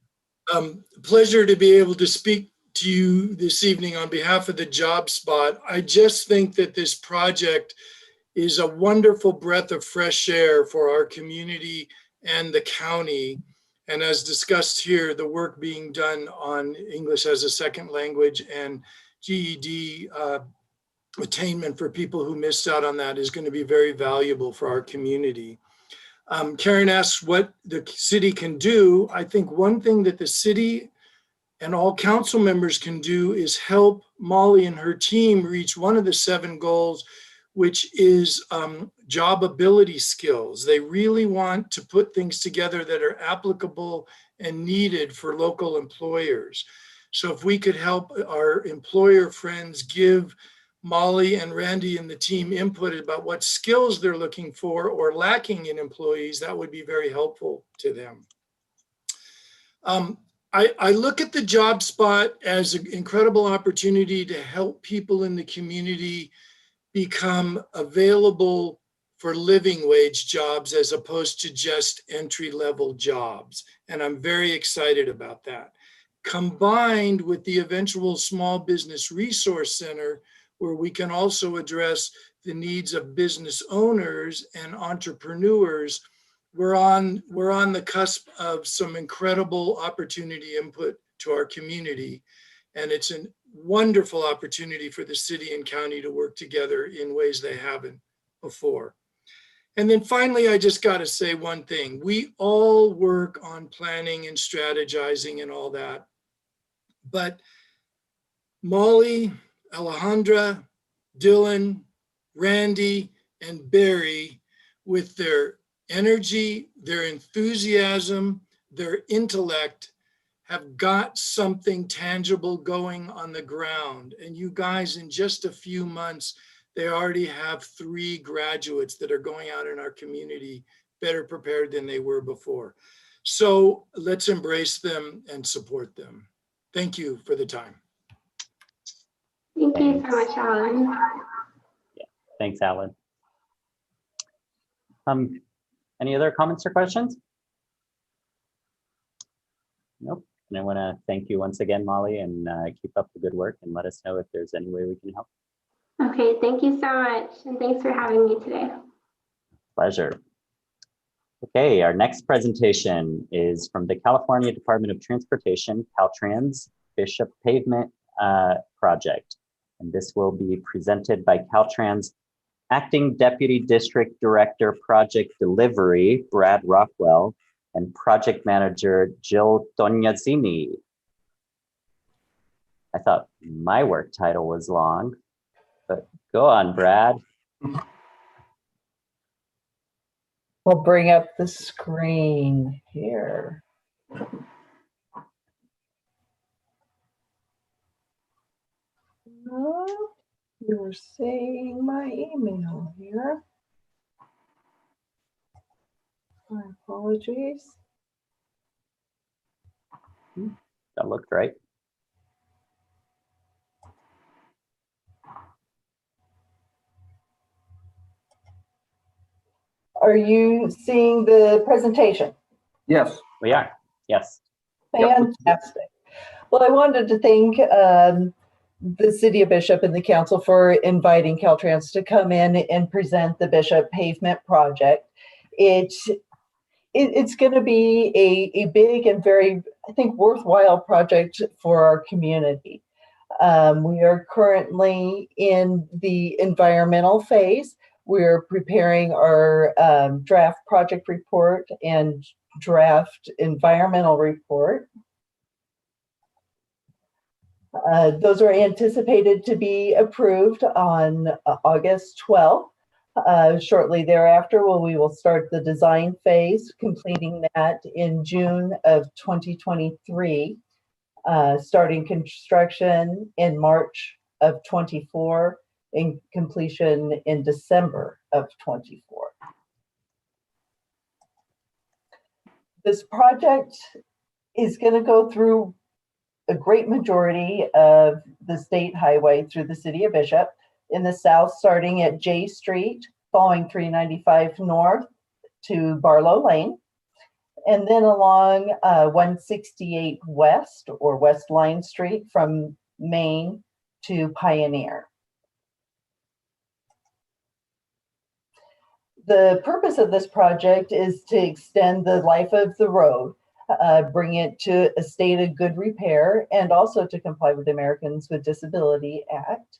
Pleasure to be able to speak to you this evening on behalf of the Job Spot. I just think that this project is a wonderful breath of fresh air for our community and the county. And as discussed here, the work being done on English as a second language and GED attainment for people who missed out on that is going to be very valuable for our community. Karen asks what the city can do. I think one thing that the city and all council members can do is help Molly and her team reach one of the 7 goals, which is job ability skills. They really want to put things together that are applicable and needed for local employers. So if we could help our employer friends give Molly and Randy and the team input about what skills they're looking for or lacking in employees, that would be very helpful to them. I look at the Job Spot as an incredible opportunity to help people in the community become available for living wage jobs as opposed to just entry-level jobs. And I'm very excited about that. Combined with the eventual Small Business Resource Center, where we can also address the needs of business owners and entrepreneurs, we're on the cusp of some incredible opportunity input to our community. And it's a wonderful opportunity for the city and county to work together in ways they haven't before. And then finally, I just got to say one thing. We all work on planning and strategizing and all that. But Molly, Alejandra, Dylan, Randy, and Barry, with their energy, their enthusiasm, their intellect, have got something tangible going on the ground. And you guys, in just a few months, they already have 3 graduates that are going out in our community better prepared than they were before. So let's embrace them and support them. Thank you for the time. Thank you so much, Alan. Yeah, thanks, Alan. Any other comments or questions? Nope. And I want to thank you once again, Molly, and keep up the good work and let us know if there's any way we can help. Okay, thank you so much. And thanks for having me today. Pleasure. Okay, our next presentation is from the California Department of Transportation, Caltrans Bishop Pavement Project. And this will be presented by Caltrans Acting Deputy District Director Project Delivery, Brad Rockwell, and Project Manager Jill Tognazini. I thought my work title was long, but go on, Brad. We'll bring up the screen here. You were saying my email here. My apologies. That looked right. Are you seeing the presentation? Yes. We are. Yes. Yep. Fantastic. Well, I wanted to thank the City of Bishop and the council for inviting Caltrans to come in and present the Bishop Pavement Project. It's going to be a big and very, I think, worthwhile project for our community. We are currently in the environmental phase. We're preparing our draft project report and draft environmental report. Those are anticipated to be approved on August 12th. Shortly thereafter, we will start the design phase, completing that in June of 2023, starting construction in March of 24, and completion in December of 24. This project is going to go through a great majority of the state highway through the City of Bishop. In the south, starting at J Street, following 395 north to Barlow Lane, and then along 168 west, or West Line Street, from Main to Pioneer. The purpose of this project is to extend the life of the road, bring it to a state of good repair, and also to comply with the Americans with Disability Act.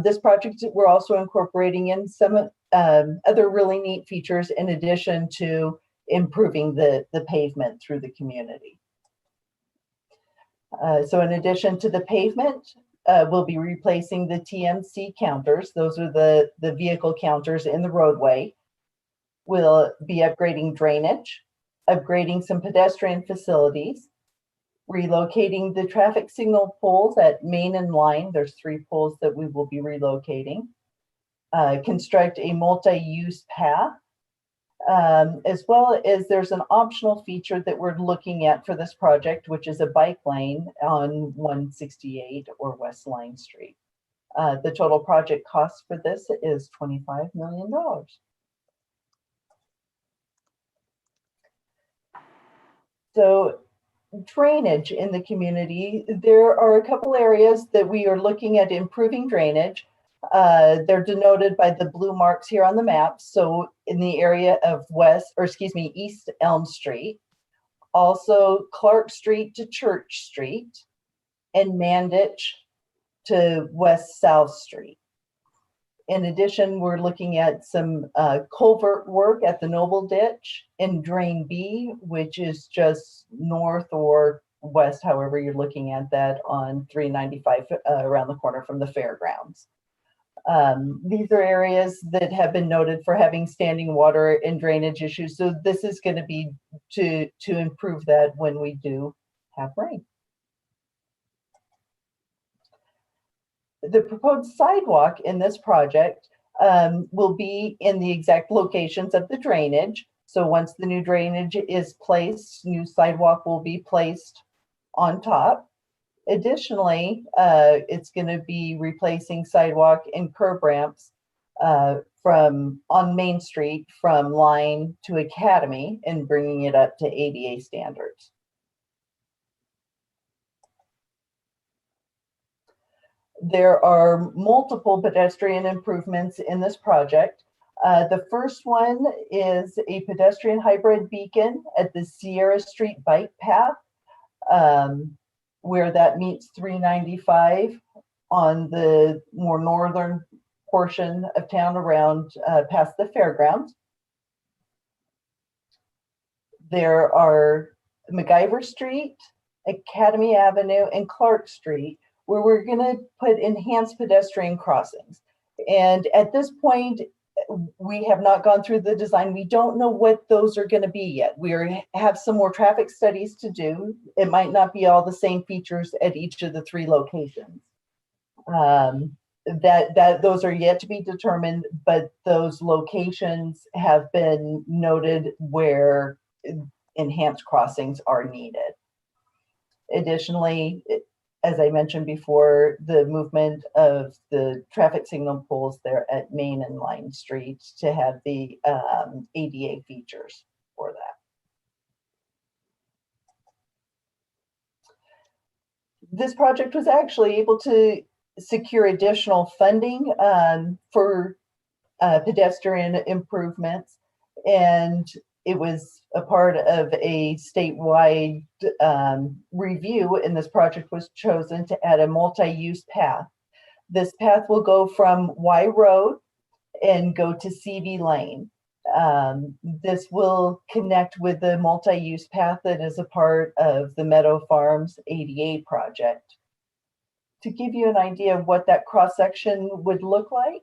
This project, we're also incorporating in some other really neat features in addition to improving the pavement through the community. So in addition to the pavement, we'll be replacing the TMC counters. Those are the vehicle counters in the roadway. We'll be upgrading drainage, upgrading some pedestrian facilities, relocating the traffic signal poles at Main and Line. There's 3 poles that we will be relocating. Construct a multi-use path, as well as there's an optional feature that we're looking at for this project, which is a bike lane on 168 or West Line Street. The total project cost for this is $25 million. So drainage in the community, there are a couple areas that we are looking at improving drainage. They're denoted by the blue marks here on the map. So in the area of East Elm Street, also Clark Street to Church Street, and Manditch to West South Street. In addition, we're looking at some culvert work at the Noble Ditch and Drain B, which is just north or west, however you're looking at that, on 395 around the corner from the fairgrounds. These are areas that have been noted for having standing water and drainage issues. So this is going to be to improve that when we do have rain. The proposed sidewalk in this project will be in the exact locations of the drainage. So once the new drainage is placed, new sidewalk will be placed on top. Additionally, it's going to be replacing sidewalk and curb ramps on Main Street from Line to Academy and bringing it up to ADA standards. There are multiple pedestrian improvements in this project. The first one is a pedestrian hybrid beacon at the Sierra Street bike path, where that meets 395 on the more northern portion of town around past the fairgrounds. There are MacIver Street, Academy Avenue, and Clark Street, where we're going to put enhanced pedestrian crossings. And at this point, we have not gone through the design. We don't know what those are going to be yet. We have some more traffic studies to do. It might not be all the same features at each of the 3 locations. Those are yet to be determined, but those locations have been noted where enhanced crossings are needed. Additionally, as I mentioned before, the movement of the traffic signal poles there at Main and Line Street to have the ADA features for that. This project was actually able to secure additional funding for pedestrian improvements, and it was a part of a statewide review, and this project was chosen to add a multi-use path. This path will go from Y Road and go to CV Lane. This will connect with the multi-use path that is a part of the Meadow Farms ADA project. To give you an idea of what that cross-section would look like,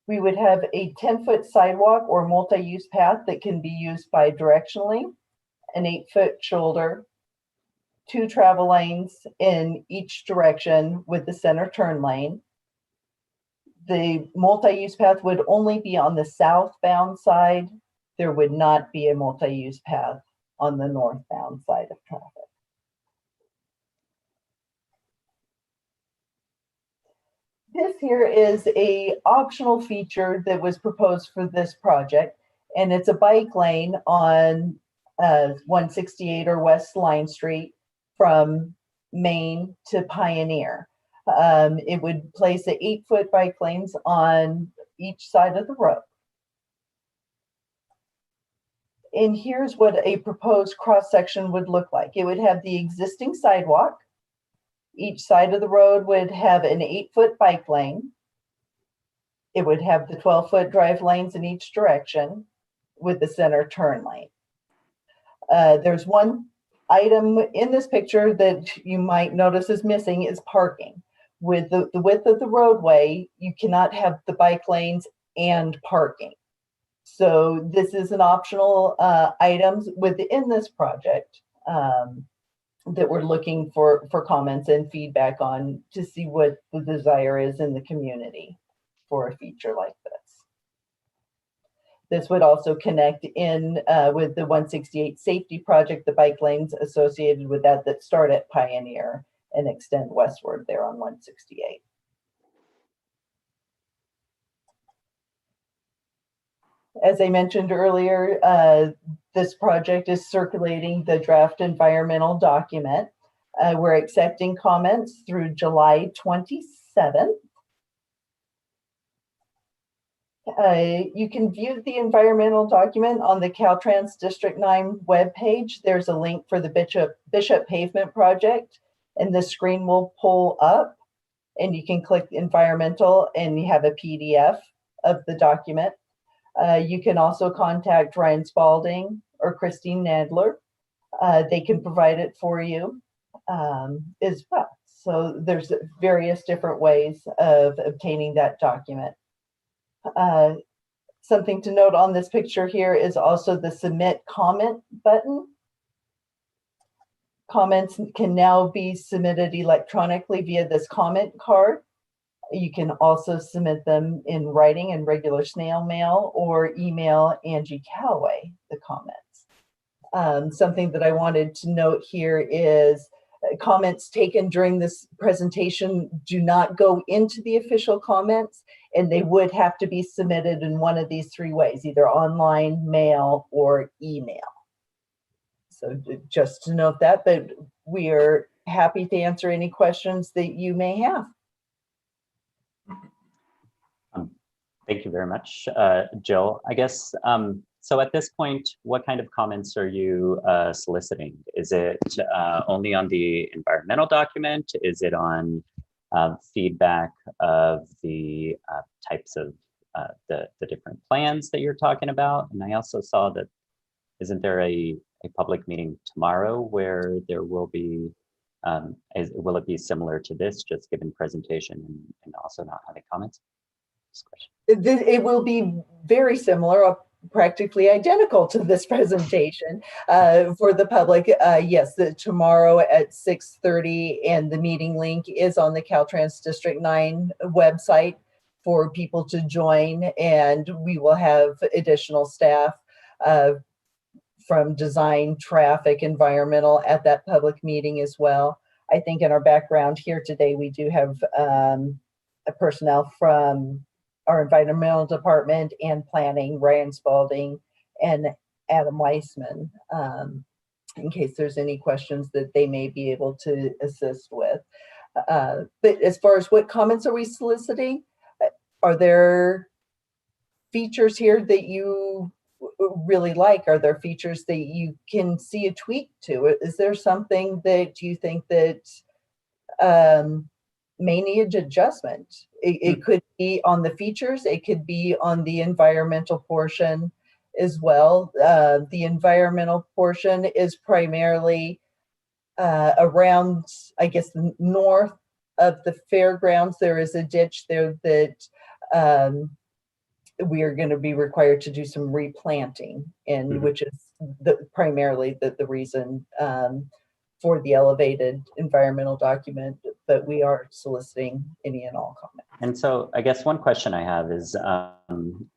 we would have a 10-foot sidewalk or multi-use path that can be used bidirectionally, an 8-foot shoulder, 2 travel lanes in each direction with the center turn lane. The multi-use path would only be on the southbound side. There would not be a multi-use path on the northbound side of traffic. This here is a optional feature that was proposed for this project, and it's a bike lane on 168 or West Line Street from Main to Pioneer. It would place the 8-foot bike lanes on each side of the road. And here's what a proposed cross-section would look like. It would have the existing sidewalk. Each side of the road would have an 8-foot bike lane. It would have the 12-foot drive lanes in each direction with the center turn lane. There's one item in this picture that you might notice is missing is parking. With the width of the roadway, you cannot have the bike lanes and parking. So this is an optional items within this project that we're looking for comments and feedback on to see what the desire is in the community for a feature like this. This would also connect in with the 168 safety project, the bike lanes associated with that start at Pioneer and extend westward there on 168. As I mentioned earlier, this project is circulating the draft environmental document. We're accepting comments through July 27th. You can view the environmental document on the Caltrans District 9 webpage. There's a link for the Bishop Pavement Project, and the screen will pull up, and you can click environmental, and you have a PDF of the document. You can also contact Ryan Spalding or Christine Nadler. They can provide it for you as well. So there's various different ways of obtaining that document. Something to note on this picture here is also the submit comment button. Comments can now be submitted electronically via this comment card. You can also submit them in writing and regular snail mail or email Angie Calloway the comments. Something that I wanted to note here is comments taken during this presentation do not go into the official comments, and they would have to be submitted in one of these 3 ways, either online, mail, or email. So just to note that, but we are happy to answer any questions that you may have. Thank you very much, Jill. I guess, so at this point, what kind of comments are you soliciting? Is it only on the environmental document? Is it on feedback of the types of the different plans that you're talking about? And I also saw that, isn't there a public meeting tomorrow where there will be, will it be similar to this, just given presentation and also not having comments? It will be very similar. practically identical to this presentation for the public. Yes, tomorrow at 6:30, and the meeting link is on the Caltrans District 9 website for people to join, and we will have additional staff from design, traffic, environmental at that public meeting as well. I think in our background here today, we do have a personnel from our environmental department and planning, Ryan Spalding and Adam Weissman, in case there's any questions that they may be able to assist with. But as far as what comments are we soliciting, are there features here that you really like? Are there features that you can see a tweak to? Is there something that you think that may need adjustment? It could be on the features, it could be on the environmental portion as well. The environmental portion is primarily around, I guess, north of the fairgrounds. There is a ditch there that we are going to be required to do some replanting in, which is primarily the reason for the elevated environmental document, but we are soliciting any and all comments. And so I guess one question I have is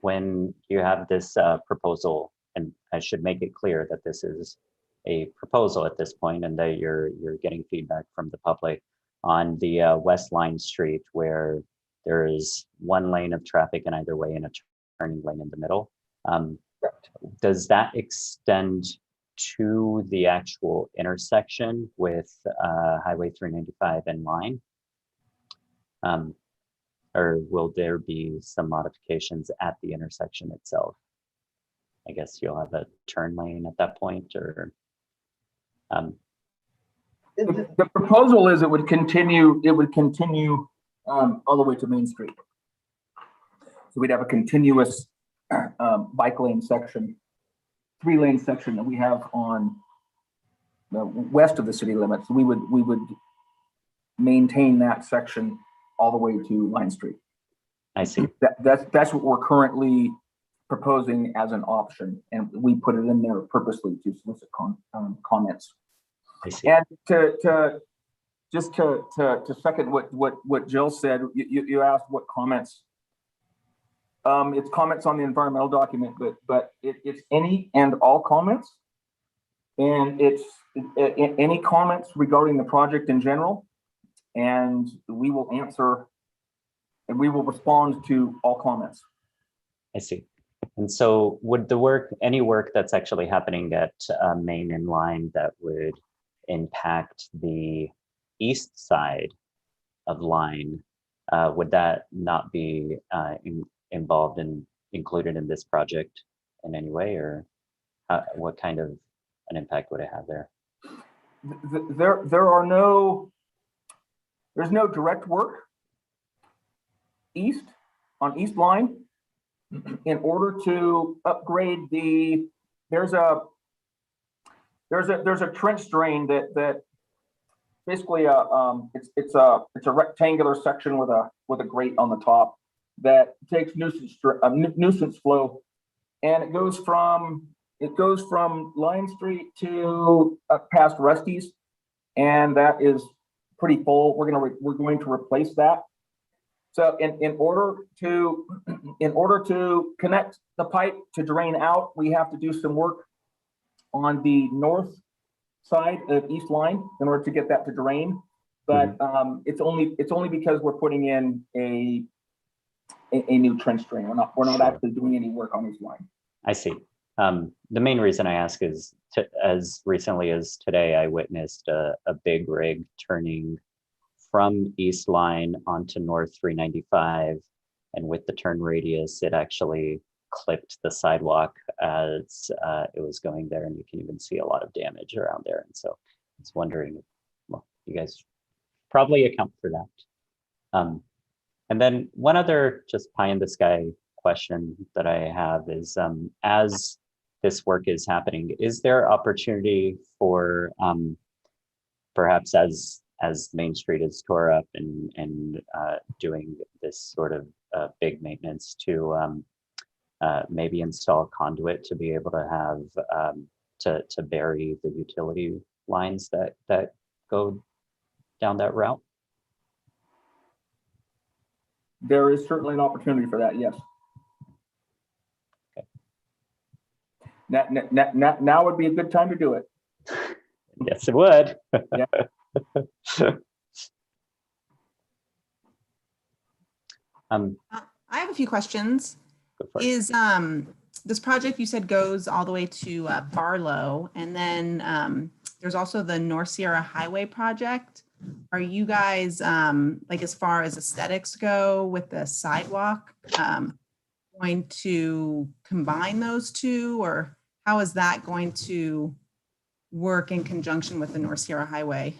when you have this proposal, and I should make it clear that this is a proposal at this point and that you're getting feedback from the public on the West Line Street, where there is one lane of traffic in either way and a turning lane in the middle. Does that extend to the actual intersection with Highway 395 and Line? Or will there be some modifications at the intersection itself? I guess you'll have a turn lane at that point, or? The proposal is it would continue all the way to Main Street. So we'd have a continuous bike lane section, 3-lane section that we have on the west of the city limits. We would maintain that section all the way to Line Street. I see. That's what we're currently proposing as an option, and we put it in there purposely to solicit comments. I see. And to second what Jill said, you asked what comments. It's comments on the environmental document, but it's any and all comments, and it's any comments regarding the project in general, and we will answer and we will respond to all comments. I see. And so would any work that's actually happening at Main and Line that would impact the east side of Line, would that not be involved and included in this project in any way, or what kind of an impact would it have there? There's no direct work east on East Line in order to upgrade there's a trench drain that basically it's a rectangular section with a grate on the top that takes nuisance flow, and it goes from Line Street to past Rusty's, and that is pretty full. We're going to replace that. So in order to connect the pipe to drain out, we have to do some work on the north side of East Line in order to get that to drain. But it's only because we're putting in a new trench drain. We're not actually doing any work on East Line. I see. The main reason I ask is as recently as today, I witnessed a big rig turning from East Line onto North 395, and with the turn radius, it actually clipped the sidewalk as it was going there, and you can even see a lot of damage around there. And so I was wondering, well, you guys probably account for that. And then one other just pie in the sky question that I have is, as this work is happening, is there opportunity for perhaps as Main Street is tore up and doing this sort of big maintenance to maybe install a conduit to be able to have to bury the utility lines that go down that route? There is certainly an opportunity for that, yes. Now would be a good time to do it. Yes, it would. Yeah. I have a few questions. Is this project you said goes all the way to Barlow, and then there's also the North Sierra Highway project. Are you guys like, as far as aesthetics go with the sidewalk, going to combine those two, or how is that going to work in conjunction with the North Sierra Highway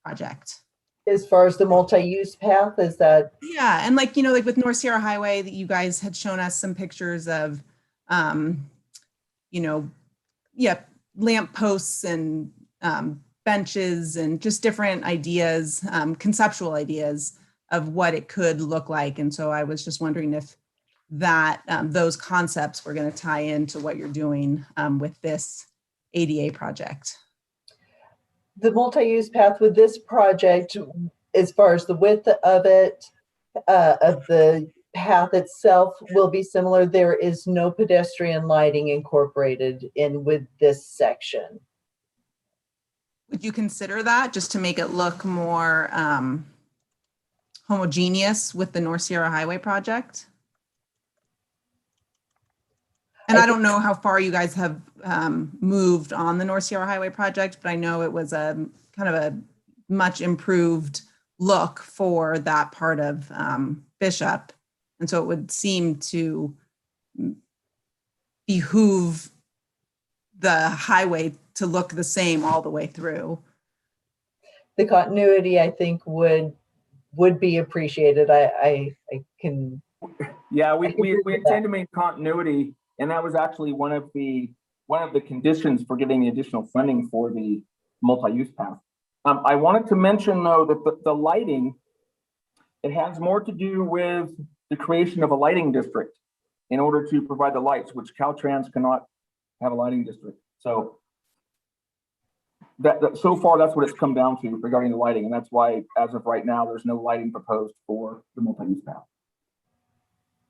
project? As far as the multi-use path, is that? Yeah, and like, you know, like with North Sierra Highway, that you guys had shown us some pictures of, you know, yeah, lamp posts and benches and just different ideas, conceptual ideas of what it could look like. And so I was just wondering if that those concepts were going to tie into what you're doing with this ADA project. The multi-use path with this project, as far as the width of it, of the path itself, will be similar. There is no pedestrian lighting incorporated in with this section. Would you consider that, just to make it look more homogeneous with the North Sierra Highway project? And I don't know how far you guys have moved on the North Sierra Highway project, but I know it was a kind of a much improved look for that part of Bishop. And so it would seem to behoove the highway to look the same all the way through. The continuity, I think, would be appreciated. I can. Yeah, we intend to maintain continuity. And that was actually one of the conditions for getting the additional funding for the multi-use path. I wanted to mention, though, that the lighting, it has more to do with the creation of a lighting district in order to provide the lights, which Caltrans cannot have a lighting district. So that so far, that's what it's come down to regarding the lighting. And that's why, as of right now, there's no lighting proposed for the multi-use path.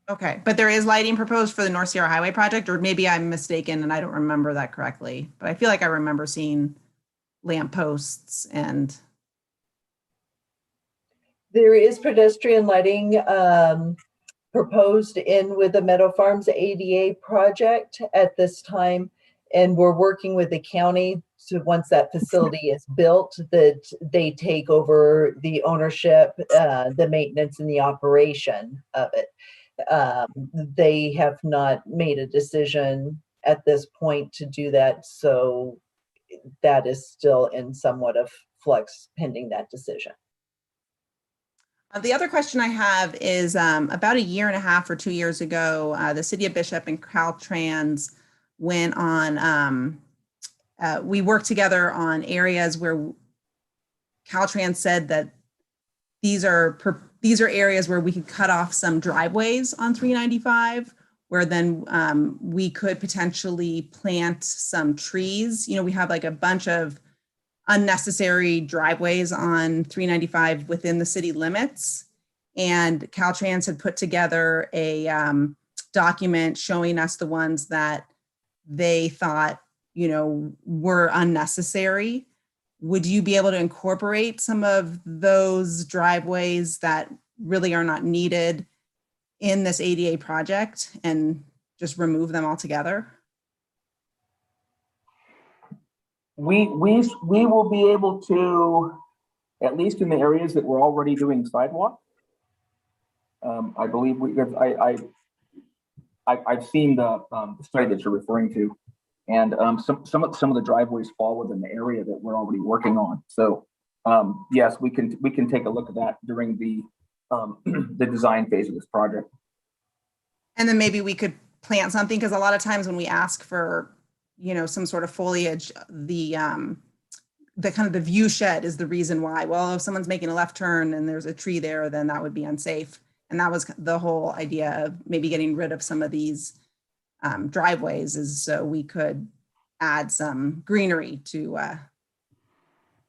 Okay, but there is lighting proposed for the North Sierra Highway project, or maybe I'm mistaken and I don't remember that correctly, but I feel like I remember seeing lamp posts and. There is pedestrian lighting proposed in with the Meadow Farms ADA project at this time. And we're working with the county, so once that facility is built, that they take over the ownership, the maintenance and the operation of it. They have not made a decision at this point to do that, so that is still in somewhat of flux pending that decision. The other question I have is about 1.5 years or 2 years ago, the City of Bishop and Caltrans went on, we worked together on areas where Caltrans said that these are areas where we could cut off some driveways on 395, where then we could potentially plant some trees. You know, we have like a bunch of unnecessary driveways on 395 within the city limits. And Caltrans had put together a document showing us the ones that they thought, you know, were unnecessary. Would you be able to incorporate some of those driveways that really are not needed in this ADA project and just remove them altogether? We will be able to, at least in the areas that we're already doing sidewalk. I believe I've seen the study that you're referring to, and some of the driveways fall within the area that we're already working on. So yes, we can take a look at that during the design phase of this project. And then maybe we could plant something, because a lot of times when we ask for, you know, some sort of foliage, the kind of the view shed is the reason why. Well, if someone's making a left turn and there's a tree there, then that would be unsafe. And that was the whole idea of maybe getting rid of some of these driveways, is so we could add some greenery to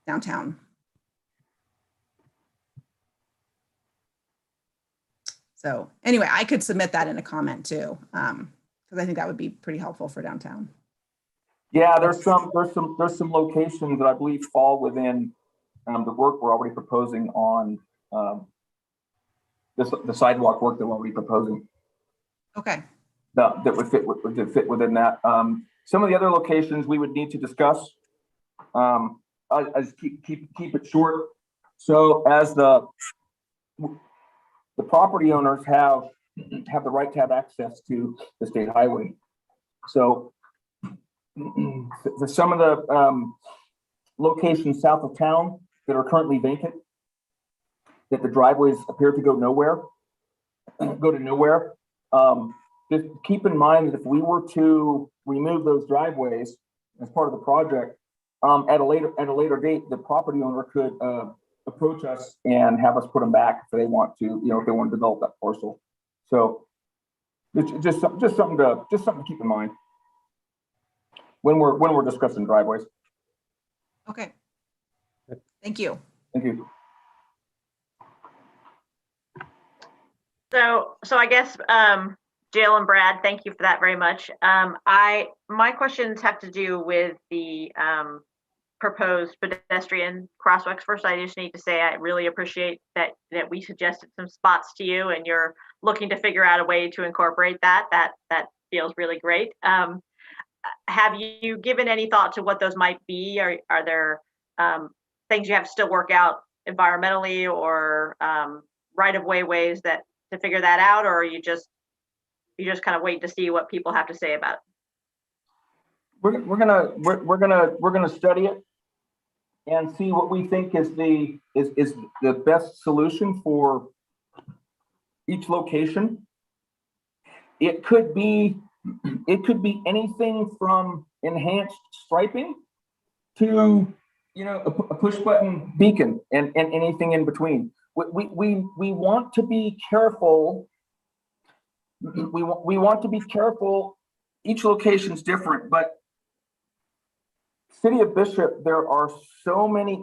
downtown. So anyway, I could submit that in a comment too, because I think that would be pretty helpful for downtown. Yeah, there's some locations that I believe fall within the work we're already proposing on the sidewalk work that we're already proposing. Okay. That would fit within that. Some of the other locations we would need to discuss. I'll just keep it short. So as the property owners have the right to have access to the state highway. So some of the locations south of town that are currently vacant, that the driveways appear to go to nowhere. Just keep in mind that if we were to remove those driveways as part of the project, at a later date, the property owner could approach us and have us put them back if they want to, if they want to develop that parcel. So it's just something to keep in mind when we're discussing driveways. Okay. Thank you. Thank you. So I guess, Jill and Brad, thank you for that very much. My questions have to do with the proposed pedestrian crosswalks. First, I just need to say I really appreciate that we suggested some spots to you, and you're looking to figure out a way to incorporate that. That feels really great. Have you given any thought to what those might be? Are there things you have to still work out environmentally, or right-of-way ways that to figure that out, or are you just kind of wait to see what people have to say about it? We're gonna study it and see what we think is the best solution for each location. It could be anything from enhanced striping to a push button beacon and anything in between. We want to be careful. We want to be careful. Each location's different, but City of Bishop, there's so many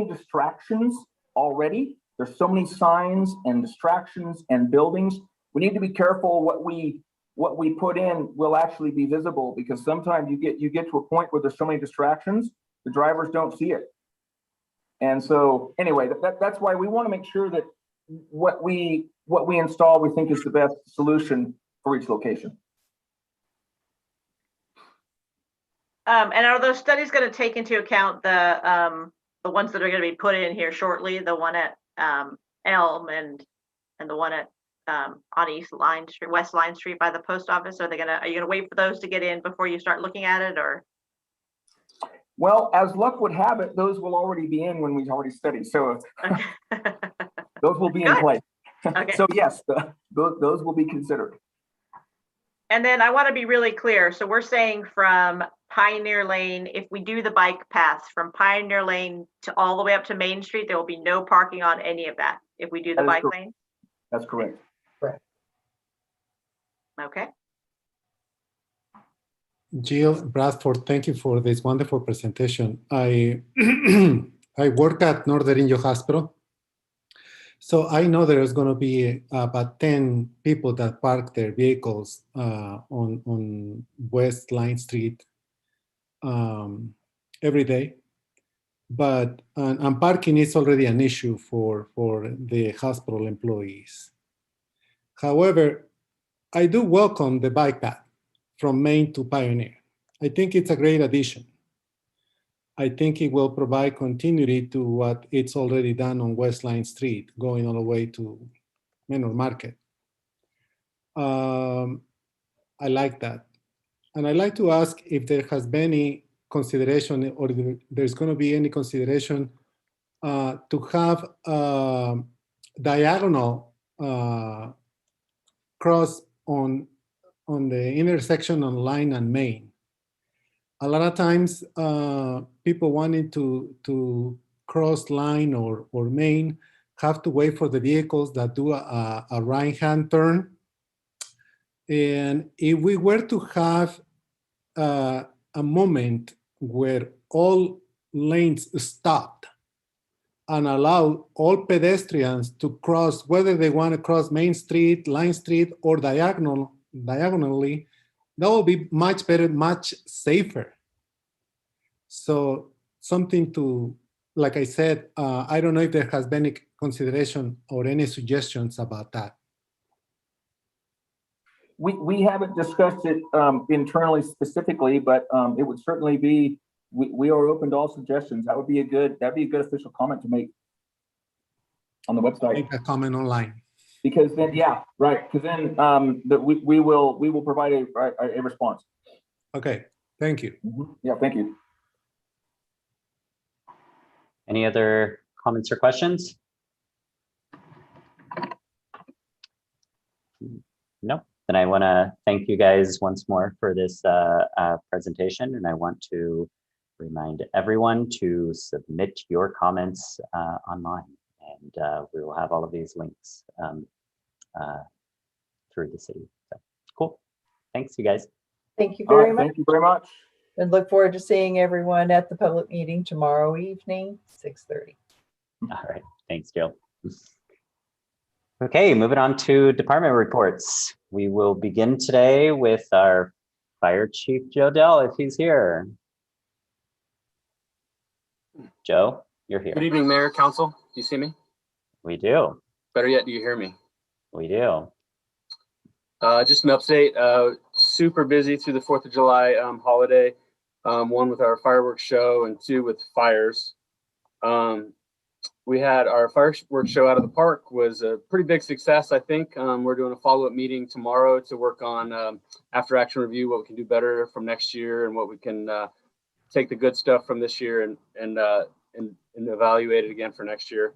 distractions already. There's so many signs and distractions and buildings. We need to be careful what we put in will actually be visible, because sometimes you get to a point where there's so many distractions, the drivers don't see it. And so anyway, that's why we want to make sure that what we install, we think is the best solution for each location. And are those studies going to take into account the ones that are going to be put in here shortly, the one at Elm and the one at on West Line Street by the post office? Are you gonna wait for those to get in before you start looking at it, or? Well, as luck would have it, those will already be in when we've already studied. So those will be in place. Okay. So yes, those will be considered. And then I want to be really clear. So we're saying from Pioneer Lane, if we do the bike paths from Pioneer Lane to all the way up to Main Street, there will be no parking on any of that if we do the bike lane? That's correct. Okay. Jill, Bradford, thank you for this wonderful presentation. I work at Northern Indio Hospital. So I know there's going to be about 10 people that park their vehicles on West Line Street every day. But and parking is already an issue for the hospital employees. However, I do welcome the bike path from Main to Pioneer. I think it's a great addition. I think it will provide continuity to what it's already done on West Line Street, going all the way to Menor Market. I like that. And I'd like to ask if there has been any consideration, or there's going to be any consideration to have diagonal cross on the intersection on Line and Main. A lot of times people wanting to cross Line or Main have to wait for the vehicles that do a right-hand turn. And if we were to have a moment where all lanes stopped and allow all pedestrians to cross, whether they want to cross Main Street, Line Street, or diagonally, that will be much better, much safer. So something to, like I said, I don't know if there has been any consideration or any suggestions about that. We haven't discussed it internally specifically, but it would certainly be, we are open to all suggestions. That'd be a good official comment to make on the website. Make a comment online. Because then, yeah, right. Because then we will provide a response. Okay, thank you. Yeah, thank you. Any other comments or questions? No. Then I want to thank you guys once more for this presentation, and I want to remind everyone to submit your comments online, and we will have all of these links through the city. So, cool. Thanks, you guys. Thank you very much. Thank you very much. And look forward to seeing everyone at the public meeting tomorrow evening, 6:30. All right. Thanks, Jill. Okay, moving on to department reports. We will begin today with our Fire Chief Joe Dell, if he's here. Joe, you're here. Good evening, Mayor, Council. Do you see me? We do. Better yet, do you hear me? We do. Just an update. Super busy through the 4th of July holiday. One with our fireworks show and two with fires. We had our fireworks show out of the park, was a pretty big success, I think. We're doing a follow-up meeting tomorrow to work on after action review, what we can do better from next year and what we can take the good stuff from this year and evaluate it again for next year.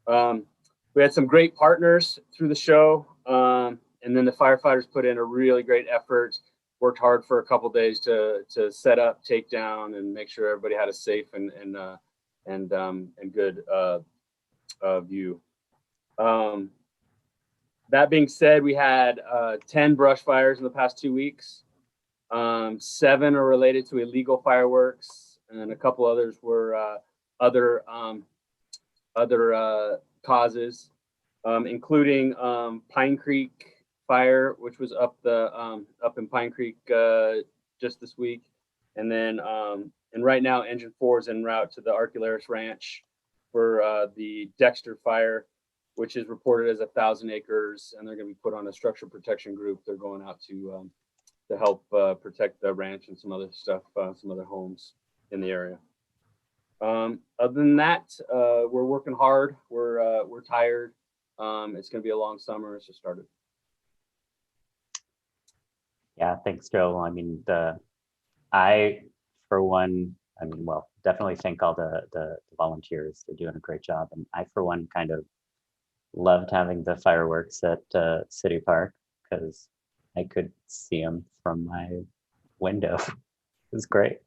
We had some great partners through the show, and then the firefighters put in a really great effort, worked hard for a couple days to set up, take down, and make sure everybody had a safe and good view. That being said, we had 10 brush fires in the past 2 weeks. 7 are related to illegal fireworks, and a couple others were other causes, including Pine Creek fire, which was up in Pine Creek just this week, and then and right now Engine 4 is en route to the Arcularis Ranch for the Dexter fire, which is reported as 1,000 acres, and they're going to be put on a structure protection group. They're going out to help protect the ranch and some other stuff, some other homes in the area. Other than that, we're working hard. We're tired. It's going to be a long summer. It's just started. Yeah, thanks, Joe. I mean, I, for one, well, definitely thank all the volunteers. They're doing a great job. And I, for one, kind of loved having the fireworks at City Park because I could see them from my window. It was great.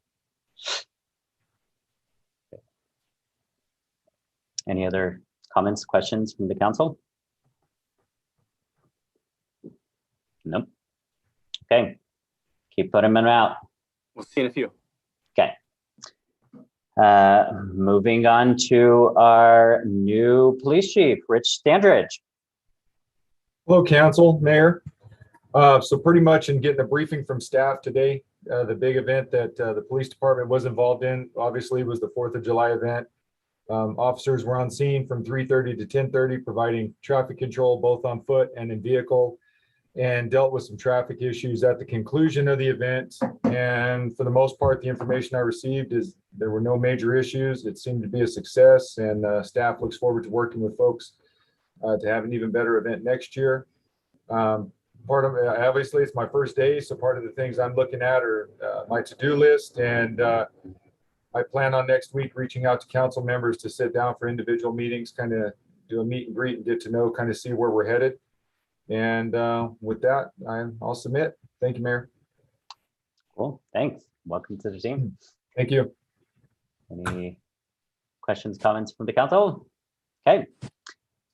Any other comments, questions from the council? Nope. Okay. Keep putting them out. We'll see in a few. Okay. Moving on to our new police chief, Rich Standridge. Hello, council, mayor. So pretty much in getting a briefing from staff today, the big event that the police department was involved in, obviously, was the 4th of July event. Officers were on scene from 3:30 to 10:30, providing traffic control both on foot and in vehicle, and dealt with some traffic issues at the conclusion of the event. And for the most part, the information I received is there were no major issues. It seemed to be a success, and staff looks forward to working with folks to have an even better event next year. Part of it, obviously, it's my first day, so part of the things I'm looking at are my to-do list, and I plan on next week reaching out to council members to sit down for individual meetings, kind of do a meet and greet and get to know, kind of see where we're headed. And with that, I'll submit. Thank you, Mayor. Cool, thanks. Welcome to the team. Thank you. Any questions, comments from the council? Okay.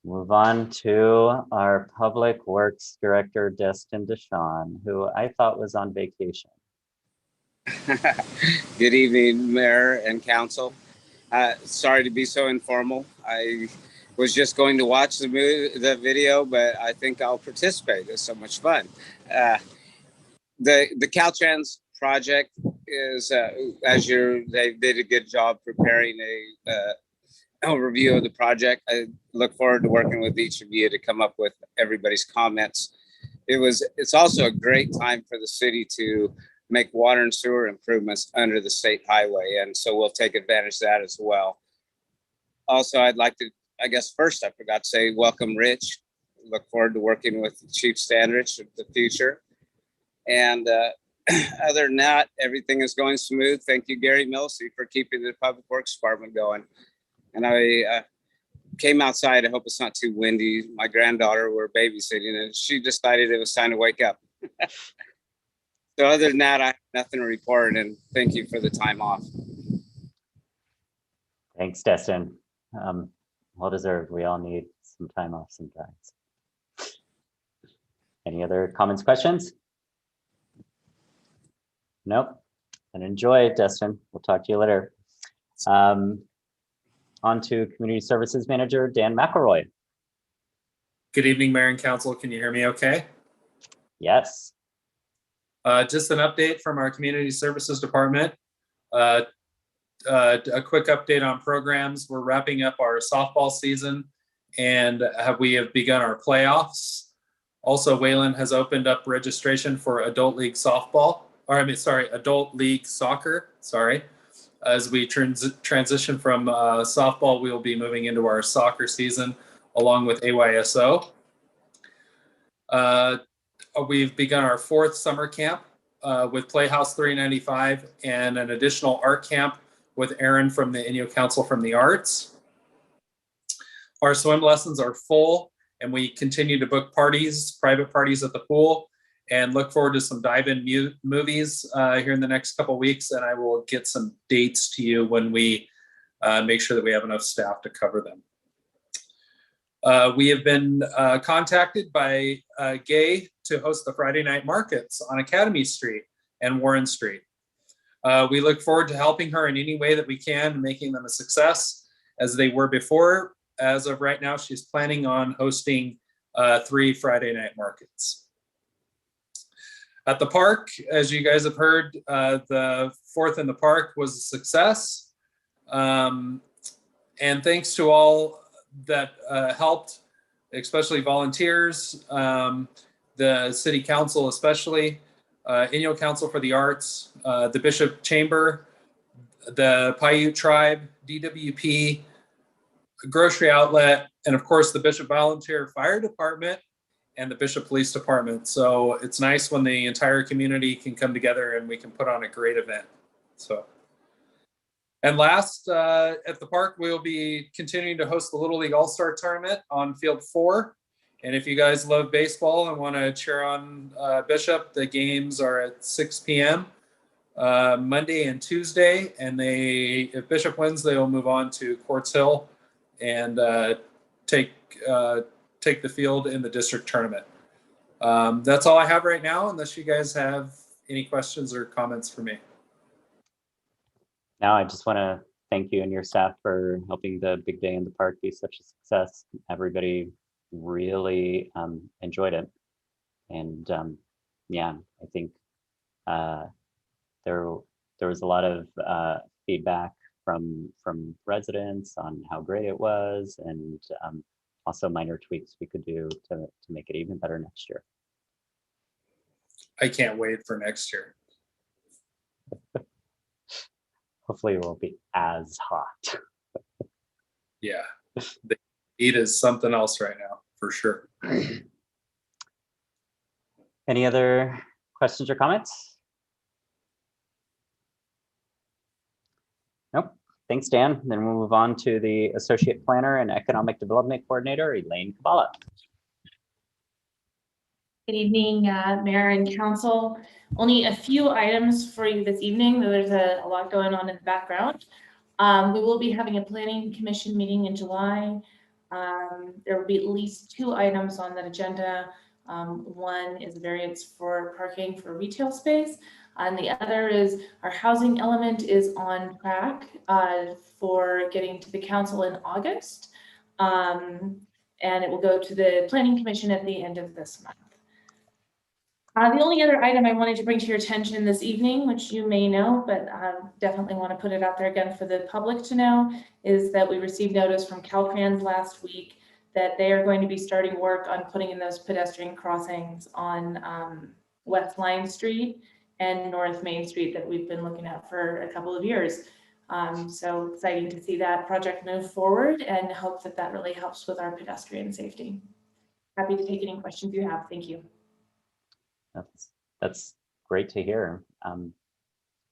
Move on to our Public Works Director, Destin Deshawn, who I thought was on vacation. Good evening, Mayor and Council. Sorry to be so informal. I was just going to watch the video, but I think I'll participate. It's so much fun. The Caltrans project is, they did a good job preparing a overview of the project. I look forward to working with each of you to come up with everybody's comments. It's also a great time for the city to make water and sewer improvements under the state highway. And so we'll take advantage of that as well. Also, I'd like to, I guess first I forgot to say, welcome Rich. Look forward to working with Chief Standrich in the future. And other than that, everything is going smooth. Thank you, Gary Millsy, for keeping the Public Works Department going. And I came outside. I hope it's not too windy. My granddaughter were babysitting and she decided it was time to wake up. So other than that, I have nothing to report, and thank you for the time off. Thanks, Destin. Well deserved. We all need some time off sometimes. Any other comments, questions? Nope. And enjoy, Destin. We'll talk to you later. On to Community Services Manager, Dan McElroy. Good evening, Mayor and Council. Can you hear me okay? Yes. Just an update from our Community Services Department. A quick update on programs. We're wrapping up our softball season and we have begun our playoffs. Also, Wayland has opened up registration for Adult League Softball, or Adult League Soccer, As we transition from softball, we will be moving into our soccer season along with AYSO. We've begun our 4th summer camp with Playhouse 395 and an additional art camp with Aaron from the Inyo Council from the Arts. Our swim lessons are full and we continue to book parties, private parties at the pool, and look forward to some dive-in movies here in the next couple weeks. And I will get some dates to you when we make sure that we have enough staff to cover them. We have been contacted by Gay to host the Friday night markets on Academy Street and Warren Street. We look forward to helping her in any way that we can and making them a success as they were before. As of right now, she's planning on hosting 3 Friday night markets. At the park, as you guys have heard, the 4th in the park was a success. And thanks to all that helped, especially volunteers, the city council, especially Inyo Council for the Arts, the Bishop Chamber, the Paiute Tribe, DWP, Grocery Outlet, and of course the Bishop Volunteer Fire Department and the Bishop Police Department. So it's nice when the entire community can come together and we can put on a great event. And last, at the park, we'll be continuing to host the Little League All-Star Tournament on Field 4. And if you guys love baseball and want to cheer on Bishop, the games are at 6 p.m. Monday and Tuesday. And if Bishop wins, they will move on to Quartz Hill and take the field in the district tournament. That's all I have right now, unless you guys have any questions or comments for me. Now, I just want to thank you and your staff for helping the big day in the park be such a success. Everybody really enjoyed it. And yeah, I think there was a lot of feedback from residents on how great it was, and also minor tweaks we could do to make it even better next year. I can't wait for next year. Hopefully it won't be as hot. Yeah, the heat is something else right now, for sure. Any other questions or comments? Nope. Thanks, Dan. Then we'll move on to the Associate Planner and Economic Development Coordinator, Elaine Kabala. Good evening, Mayor and Council. Only a few items for you this evening, though there's a lot going on in the background. We will be having a Planning Commission meeting in July. There will be at least 2 items on that agenda. One is a variance for parking for retail space, and the other is our housing element is on track for getting to the council in August. And it will go to the Planning Commission at the end of this month. The only other item I wanted to bring to your attention this evening, which you may know, but definitely want to put it out there again for the public to know, is that we received notice from Caltrans last week that they are going to be starting work on putting in those pedestrian crossings on West Line Street and North Main Street that we've been looking at for a couple of years. So exciting to see that project move forward and hope that that really helps with our pedestrian safety. Happy to take any questions you have. Thank you. That's great to hear.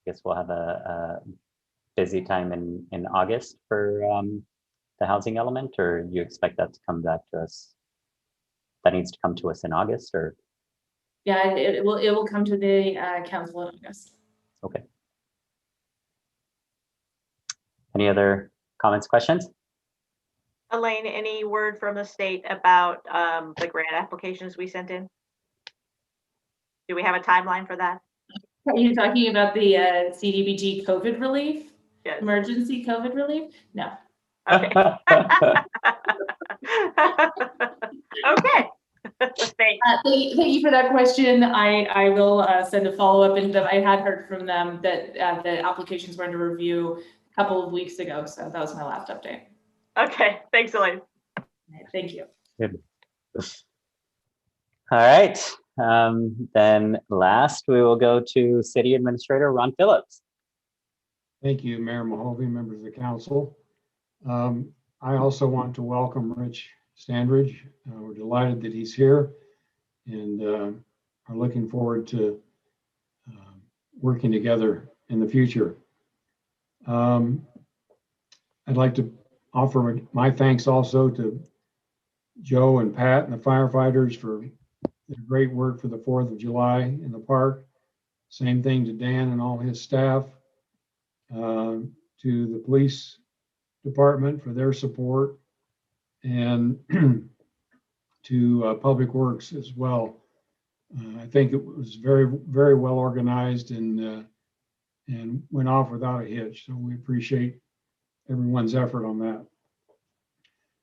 Guess we'll have a busy time in August for the housing element, or you expect that to come back to us? That needs to come to us in August, or? Yeah, it will come to the council in August. Okay. Any other comments, questions? Elaine, any word from the state about the grant applications we sent in? Do we have a timeline for that? Are you talking about the CDBG COVID relief? Yes. Emergency COVID relief? No. Okay. Okay. Thanks. Thank you for that question. I will send a follow-up, and I had heard from them that the applications were under review a couple of weeks ago. So that was my last update. Okay. Thanks, Elaine. Thank you. Good. All right. Then last, we will go to City Administrator Ron Phillips. Thank you, Mayor Mahovey, members of the council. I also want to welcome Rich Standridge. We're delighted that he's here and are looking forward to working together in the future. I'd like to offer my thanks also to Joe and Pat and the firefighters for their great work for the 4th of July in the park. Same thing to Dan and all his staff, to the police department for their support, and to Public Works as well. I think it was very, very well organized and went off without a hitch. So we appreciate everyone's effort on that.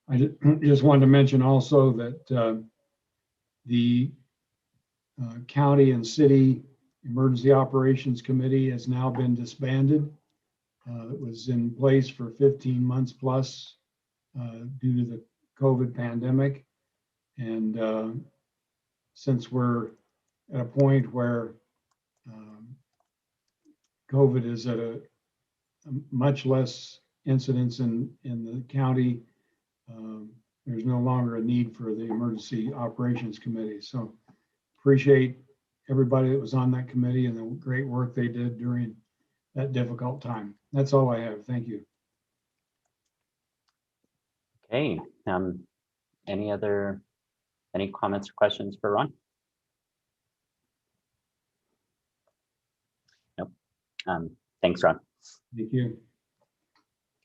I just wanted to mention also that the County and City Emergency Operations Committee has now been disbanded. It was in place for 15 months plus due to the COVID pandemic. And since we're at a point where COVID is at a much less incidence in the county, there's no longer a need for the Emergency Operations Committee. So appreciate everybody that was on that committee and the great work they did during that difficult time. That's all I have. Thank you. Okay. Any comments or questions for Ron? Nope. Thanks, Ron. Thank you.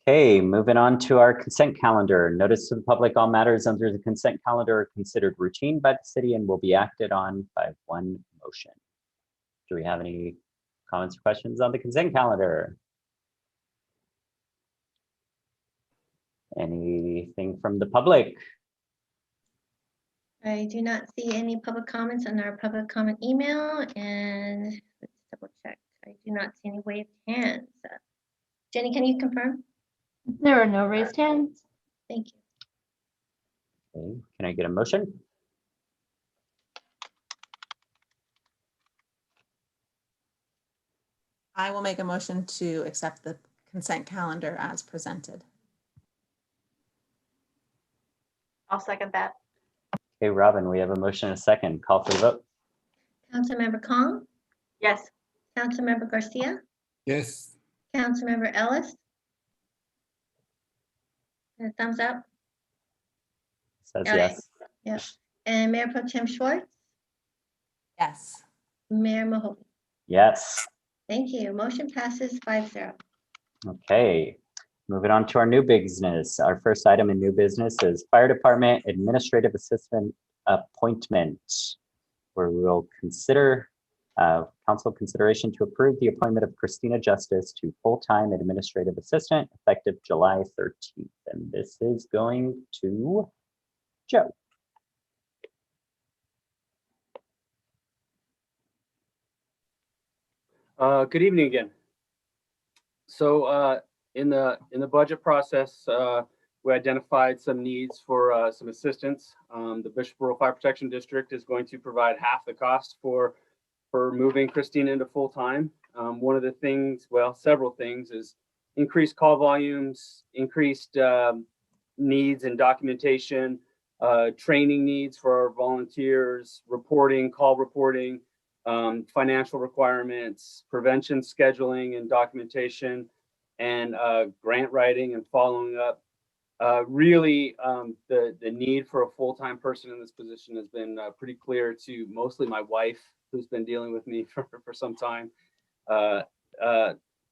Okay, moving on to our consent calendar. Notice to the public, all matters under the consent calendar are considered routine by the city and will be acted on by one motion. Do we have any comments or questions on the consent calendar? Anything from the public? I do not see any public comments on our public comment email, and let's double check. I do not see any waved hands. Jenny, can you confirm? There are no raised hands. Thank you. Okay, can I get a motion? I will make a motion to accept the consent calendar as presented. I'll second that. Okay, Robin, we have a motion and a second. Call for the vote. Councilmember Kong, Yes. Councilmember Garcia, Yes. Councilmember Ellis. And a thumbs up. Says All right. yes. Yep. And Mayor Pro Tem Schwartz, Yes. Mayor Mahovey. Yes. Thank you. Motion passes 5-0. Okay. Moving on to our new business. Our first item in new business is Fire Department Administrative Assistant appointment, where we will consider council consideration to approve the appointment of Christina Justice to full-time administrative assistant effective July 13th. And this is going to Joe. Good evening again. So in the budget process, we identified some needs for some assistance. The Bishop Rural Fire Protection District is going to provide half the cost for moving Christina into full time. One of the things, well, several things, is increased call volumes, increased needs and documentation, training needs for our volunteers, reporting, call reporting, financial requirements, prevention, scheduling, and documentation, and grant writing and following up. Really, the need for a full-time person in this position has been pretty clear to mostly my wife, who's been dealing with me for some time.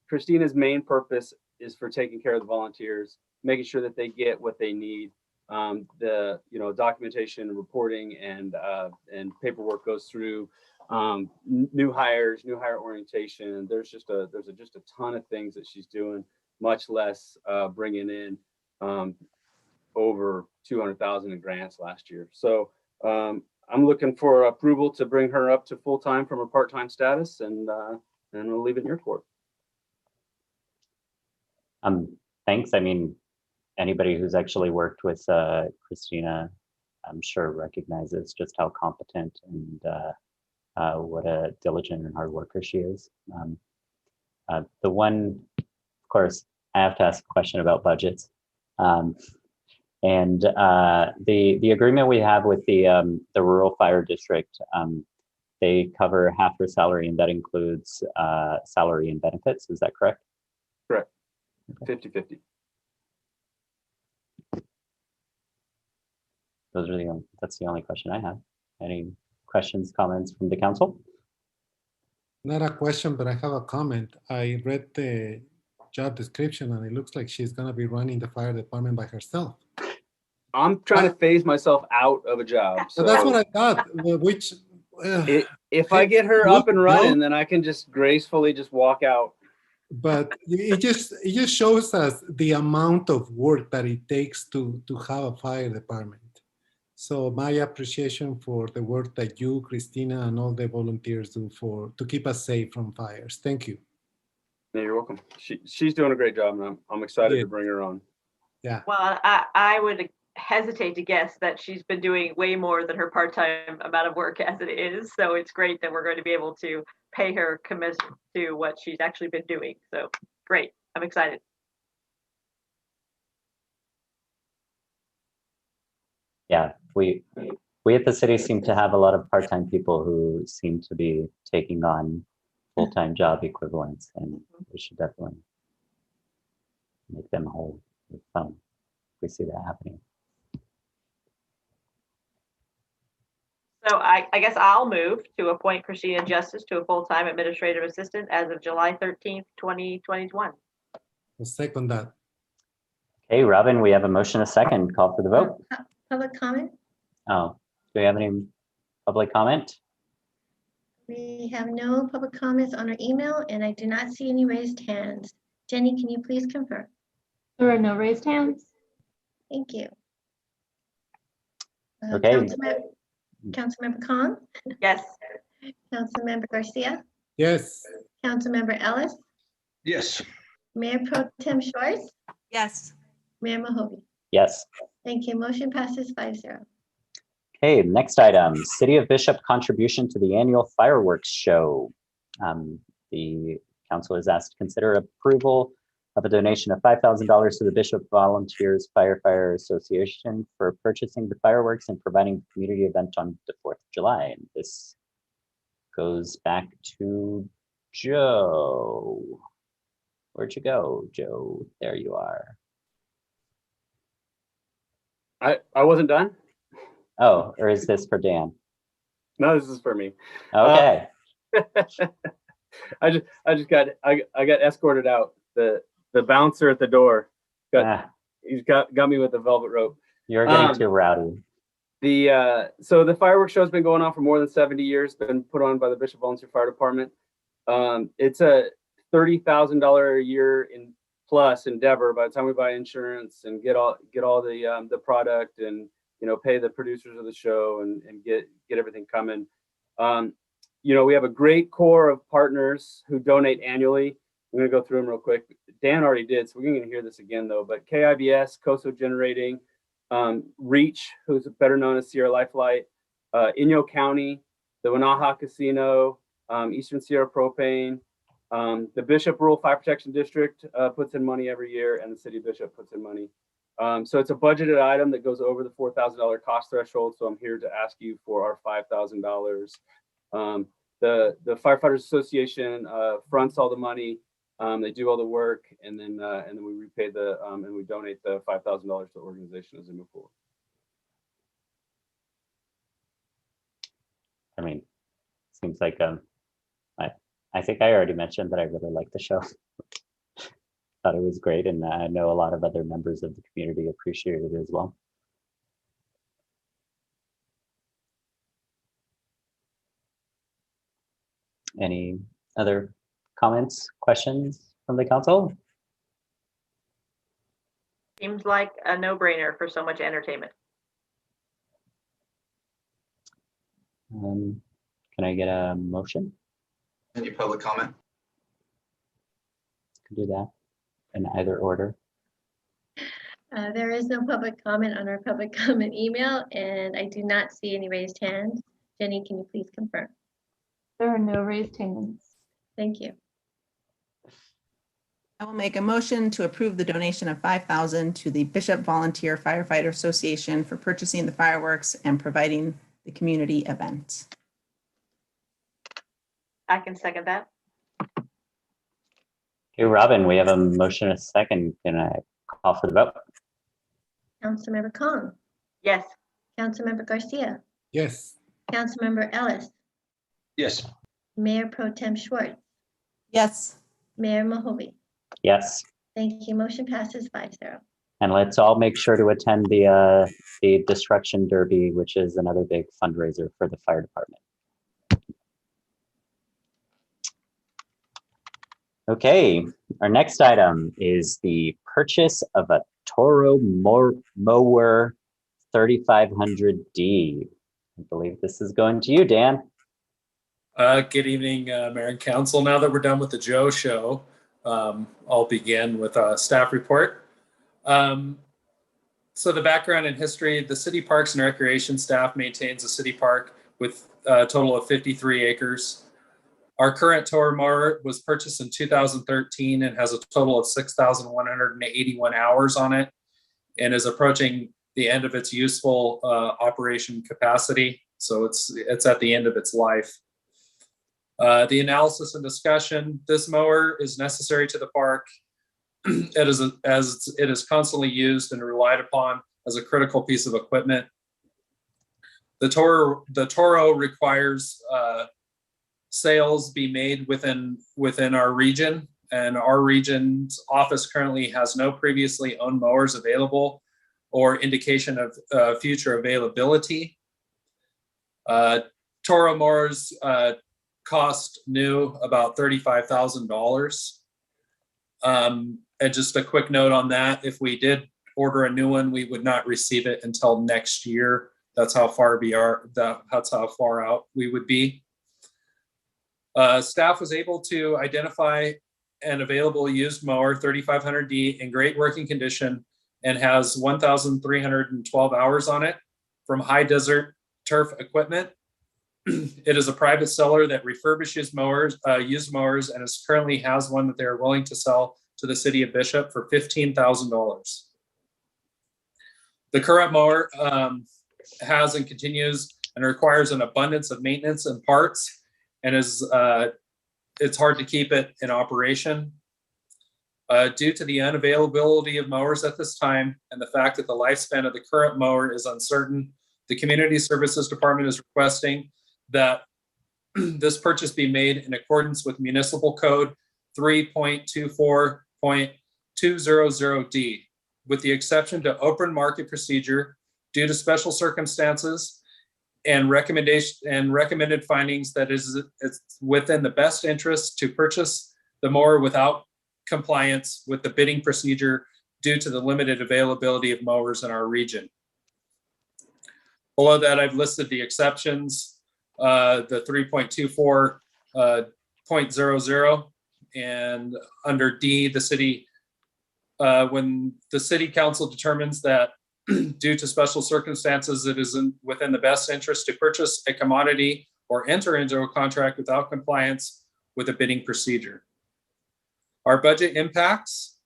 Christina's main purpose is for taking care of the volunteers, making sure that they get what they need. The documentation, reporting, and paperwork goes through. New hire orientation. There's just a ton of things that she's doing, much less bringing in over 200,000 in grants last year. So I'm looking for approval to bring her up to full time from her part-time status, and we'll leave it in your court. Thanks. I mean, anybody who's actually worked with Christina, I'm sure recognizes just how competent and what a diligent and hard worker she is. The one, of course, I have to ask a question about budgets. And the agreement we have with the rural fire district, they cover half her salary, and that includes salary and benefits. Is that correct? Correct. 50-50. That's the only question I have. Any questions, comments from the council? Not a question, but I have a comment. I read the job description and it looks like she's going to be running the fire department by herself. I'm trying to phase myself out of a job. So that's what I thought, which... if I get her up and running, then I can just gracefully just walk out. But it just shows us the amount of work that it takes to have a fire department. So my appreciation for the work that you, Christina, and all the volunteers do to keep us safe from fires. Thank you. Yeah, you're welcome. She's doing a great job, and I'm excited to bring her on. Yeah. Well, I would hesitate to guess that she's been doing way more than her part-time amount of work as it is. So it's great that we're going to be able to pay her commensurate to what she's actually been doing. So great. I'm excited. Yeah, we at the city seem to have a lot of part-time people who seem to be taking on full-time job equivalents, and we should definitely make them whole with fun. We see that happening. So I guess I'll move to appoint Christina Justice to a full-time administrative assistant as of July 13th, 2021. I'll second that. Okay, Robin, we have a motion, a second. Call for the vote. Public comment? Oh, do we have any public comment? We have no public comments on our email, and I do not see any raised hands. Jenny, can you please confirm? There are no raised hands. Thank you. Okay. Councilmember Khan? Yes. Councilmember Garcia? Yes. Councilmember Ellis? Yes. Mayor Pro Tem Shores? Yes. Mayor Mahovey? Yes. Thank you. Motion passes 5-0. Okay, next item, City of Bishop contribution to the annual fireworks show. The council is asked to consider approval of a donation of $5,000 to the Bishop Volunteers Firefighter Association for purchasing the fireworks and providing the community event on the 4th of July. And this goes back to Joe. Where'd you go, Joe? There you are. I wasn't done. Oh, or is this for Dan? No, this is for me. Okay. I got escorted out. The bouncer at the door He's got me with the velvet rope. You're getting too rowdy. So the fireworks show has been going on for more than 70 years, been put on by the Bishop Volunteer Fire Department. It's a $30,000 a year plus endeavor by the time we buy insurance and get all the product and, you know, pay the producers of the show and get everything coming. You know, we have a great core of partners who donate annually. I'm going to go through them real quick. Dan already did, so we're going to hear this again though, but KIBS, COSO Generating, Reach, who's better known as Sierra Lifelight, Inyo County, the Wanaha Casino, Eastern Sierra Propane, the Bishop Rural Fire Protection District puts in money every year, and the City of Bishop puts in money. So it's a budgeted item that goes over the $4,000 cost threshold. So I'm here to ask you for our $5,000. The Firefighters Association fronts all the money. They do all the work, and then we repay and we donate the $5,000 to the organization as we move forward. I mean, seems like I think I already mentioned that I really like the show. Thought it was great, and I know a lot of other members of the community appreciated it as well. Any other comments, questions from the council? Seems like a no-brainer for so much entertainment. Can I get a motion? Any public comment? Can do that in either order. There is no public comment on our public comment email, and I do not see any raised hands. Jenny, can you please confirm? There are no raised hands. Thank you. I will make a motion to approve the donation of $5,000 to the Bishop Volunteer Firefighter Association for purchasing the fireworks and providing the community event. I can second that. Okay, Robin, we have a motion and a second. Can I call for the vote? Councilmember Kong, Yes. Councilmember Garcia, Yes. Councilmember Ellis, Yes. Mayor Pro Tem Schwartz, Yes. Mayor Mahovey. Yes. Thank you. Motion passes 5-0. And let's all make sure to attend the Destruction Derby, which is another big fundraiser for the fire department. Okay, our next item is the purchase of a Toro Mower 3500D. I believe this is going to you, Dan. Good evening, Mayor and Council. Now that we're done with the Joe Show, I'll begin with a staff report. So the background and history, the City Parks and Recreation staff maintains a city park with a total of 53 acres. Our current Toro Mower was purchased in 2013 and has a total of 6,181 hours on it and is approaching the end of its useful operation capacity. So it's at the end of its life. The analysis and discussion, this mower is necessary to the park. As it is constantly used and relied upon as a critical piece of equipment. The Toro requires sales be made within our region, and our region's office currently has no previously owned mowers available or indication of future availability. Toro mowers cost new about $35,000. And just a quick note on that, if we did order a new one, we would not receive it until next year. That's how far that's how far out we would be. Staff was able to identify an available used mower 3500D in great working condition and has 1,312 hours on it from High Desert Turf Equipment. It is a private seller that refurbishes mowers, used mowers, and currently has one that they're willing to sell to the City of Bishop for $15,000. The current mower has and continues and requires an abundance of maintenance and parts, and it's hard to keep it in operation. Due to the unavailability of mowers at this time and the fact that the lifespan of the current mower is uncertain, the Community Services Department is requesting that this purchase be made in accordance with Municipal Code 3.24.200D. with the exception to open market procedure due to special circumstances and recommended findings that it's within the best interest to purchase the mower without compliance with the bidding procedure due to the limited availability of mowers in our region. Below that, I've listed the exceptions, the 3.24.00, and under D, the city, when the city council determines that due to special circumstances, it is within the best interest to purchase a commodity or enter into a contract without compliance with a bidding procedure. Our budget impacts.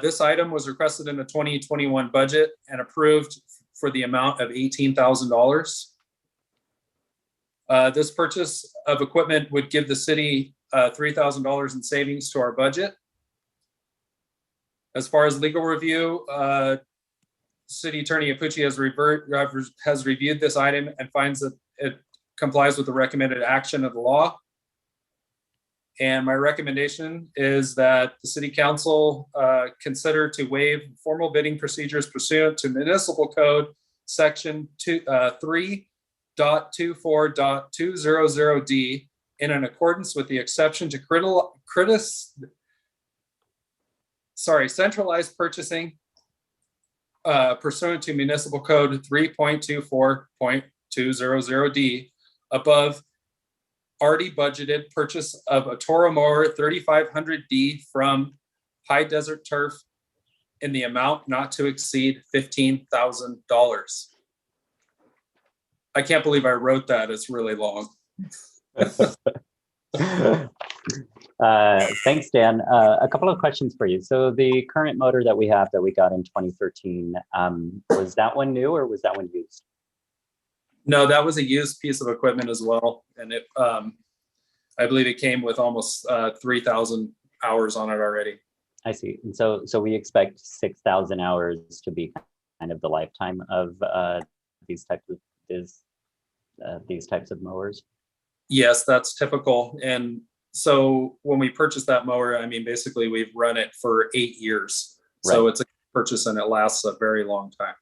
This item was requested in the 2021 budget and approved for the amount of $18,000. This purchase of equipment would give the city $3,000 in savings to our budget. As far as legal review, City Attorney Apucci has reviewed this item and finds that it complies with the recommended action of the law. And my recommendation is that the City Council consider to waive formal bidding procedures pursuant to Municipal Code Section 3.24.200D in accordance with the exception to centralized purchasing pursuant to Municipal Code 3.24.200D above already budgeted purchase of a Toro mower 3500D from High Desert Turf in the amount not to exceed $15,000. I can't believe I wrote that. It's really long. Thanks, Dan. A couple of questions for you. So the current motor that we have that we got in 2013, was that one new or was that one used? No, that was a used piece of equipment as well. And it, I believe it came with almost 3,000 hours on it already. I see. And so we expect 6,000 hours to be kind of the lifetime of these types of mowers. Yes, that's typical. And so when we purchased that mower, I mean, basically we've run it for 8 years. Right. So it's a purchase and it lasts a very long time.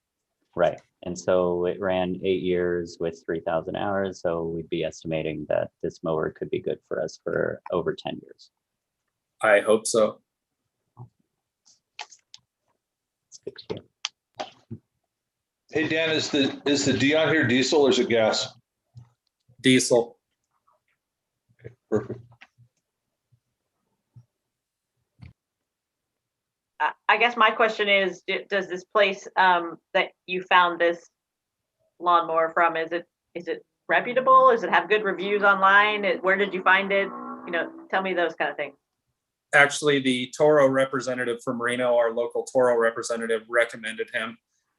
Right. And so it ran 8 years with 3,000 hours. So we'd be estimating that this mower could be good for us for over 10 years. I hope so. Hey, Dan, is the D on here diesel or is it gas? Diesel. Okay, perfect. I guess my question is, does this place that you found this lawnmower from, is it reputable? Does it have good reviews online? Where did you find it? You know, tell me those kind of things. Actually, the Toro representative from Reno, our local Toro representative, recommended him.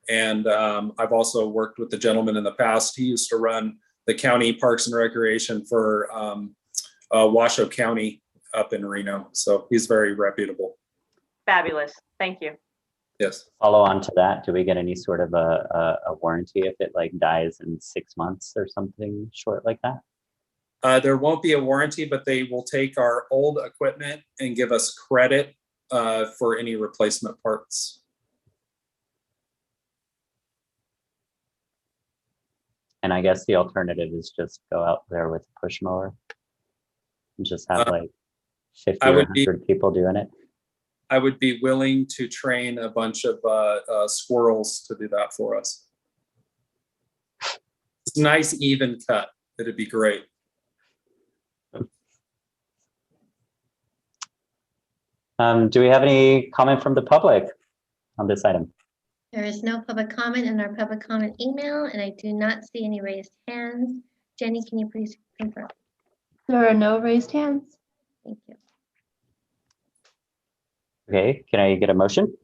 And I've also worked with the gentleman in the past. He used to run the county parks and recreation for Washoe County up in Reno. So he's very reputable. Fabulous. Thank you. Yes. Follow on to that, do we get any sort of a warranty if it like dies in 6 months or something short like that? There won't be a warranty, but they will take our old equipment and give us credit for any replacement parts. And I guess the alternative is just go out there with a push mower and just have like 50 or 100 people doing it. I would be willing to train a bunch of squirrels to do that for us. It's a nice even cut. It'd be great. Do we have any comment from the public on this item? There is no public comment in our public comment email, and I do not see any raised hands. Jenny, can you please confirm? There are no raised hands. Thank you. Okay, can I get a motion?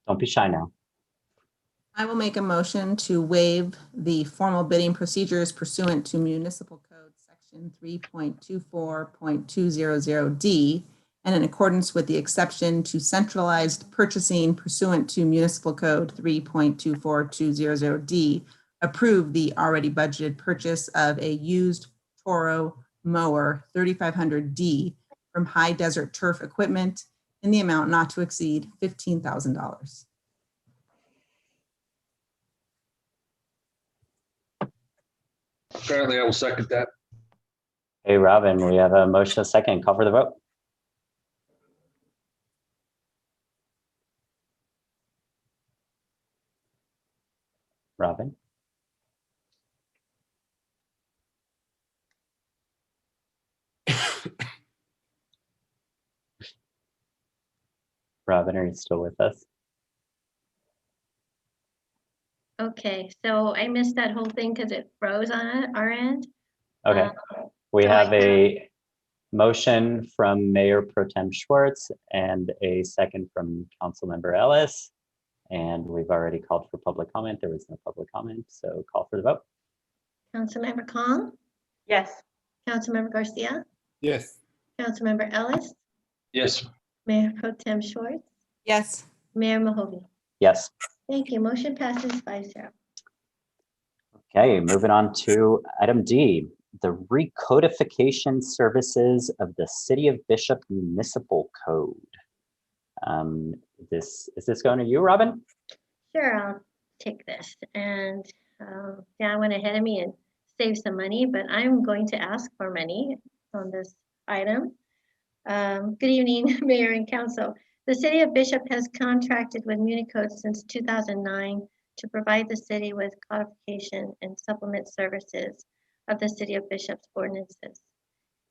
Don't be shy now. I will make a motion to waive the formal bidding procedures pursuant to Municipal Code Section 3.24.200D and in accordance with the exception to centralized purchasing pursuant to Municipal Code 3.24.200D, approve the already budgeted purchase of a used Toro mower 3500D from High Desert Turf Equipment in the amount not to exceed $15,000. Apparently I will second that. Hey, Robin, we have a motion, a second. Call for the vote. Robin? Robin, are you still with us? Okay, so I missed that whole thing because it froze on our end. Okay. We so have I- a motion from Mayor Pro Tem Schwartz and a second from Councilmember Ellis. And we've already called for public comment. There was no public comment, so call for the vote. Councilmember Kong, Yes. Councilmember Garcia, Yes. Councilmember Ellis, Yes. Mayor Pro Tem Schwartz, Yes. Mayor Mahovey. Yes. Thank you. Motion passes 5-0. Okay, moving on to item D, the recodification services of the City of Bishop Municipal Code. Is this going to you, Robin? Sure, I'll take this. And Dan went ahead of me and saved some money, but I'm going to ask for money on this item. Good evening, Mayor and Council. The City of Bishop has contracted with Municode since 2009 to provide the city with codification and supplement services of the City of Bishop's ordinances.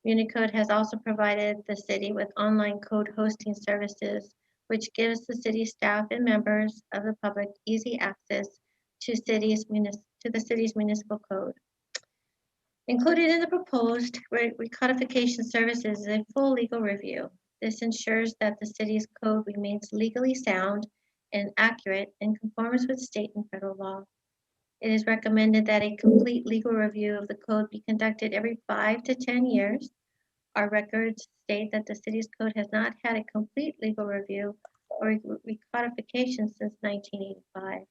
Municode has also provided the city with online code hosting services, which gives the city staff and members of the public easy access to the city's municipal code. Included in the proposed recodification services is a full legal review. This ensures that the city's code remains legally sound and accurate and conforms with state and federal law. It is recommended that a complete legal review of the code be conducted every 5 to 10 years. Our records state that the city's code has not had a complete legal review or recodification since 1985.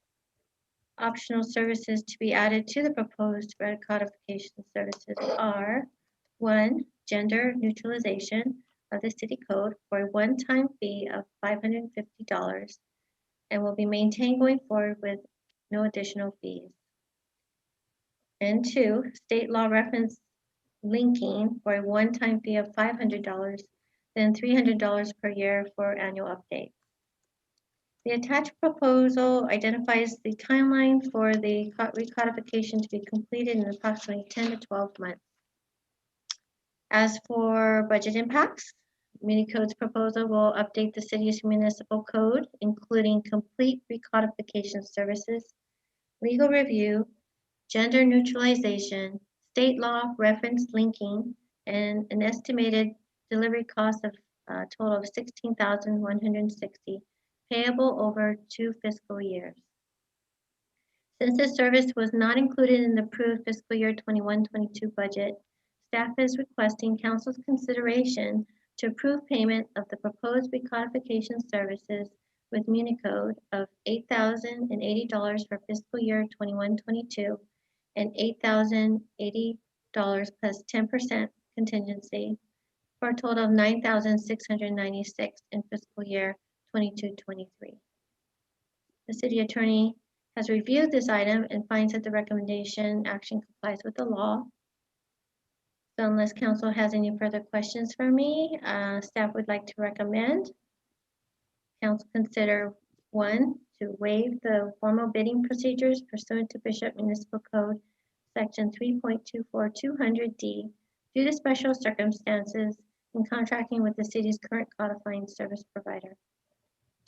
Optional services to be added to the proposed recodification services are: 1, gender neutralization of the city code for a one-time fee of $550 and will be maintained going forward with no additional fees. And 2, state law reference linking for a one-time fee of $500, then $300 per year for annual updates. The attached proposal identifies the timeline for the recodification to be completed in approximately 10 to 12 months. As for budget impacts, Municode's proposal will update the city's municipal code, including complete recodification services, legal review, gender neutralization, state law reference linking, and an estimated delivery cost of a total of $16,160, payable over 2 fiscal years. Since this service was not included in the approved fiscal year 21-22 budget, staff is requesting council's consideration to approve payment of the proposed recodification services with Municode of $8,080 for fiscal year 21-22 and $8,080 plus 10% contingency for a total of $9,696 in fiscal year 22-23. The city attorney has reviewed this item and finds that the recommendation action complies with the law. So unless council has any further questions for me, staff would like to recommend council consider: 1, to waive the formal bidding procedures pursuant to Bishop Municipal Code Section 3.24200D due to special circumstances in contracting with the city's current codifying service provider.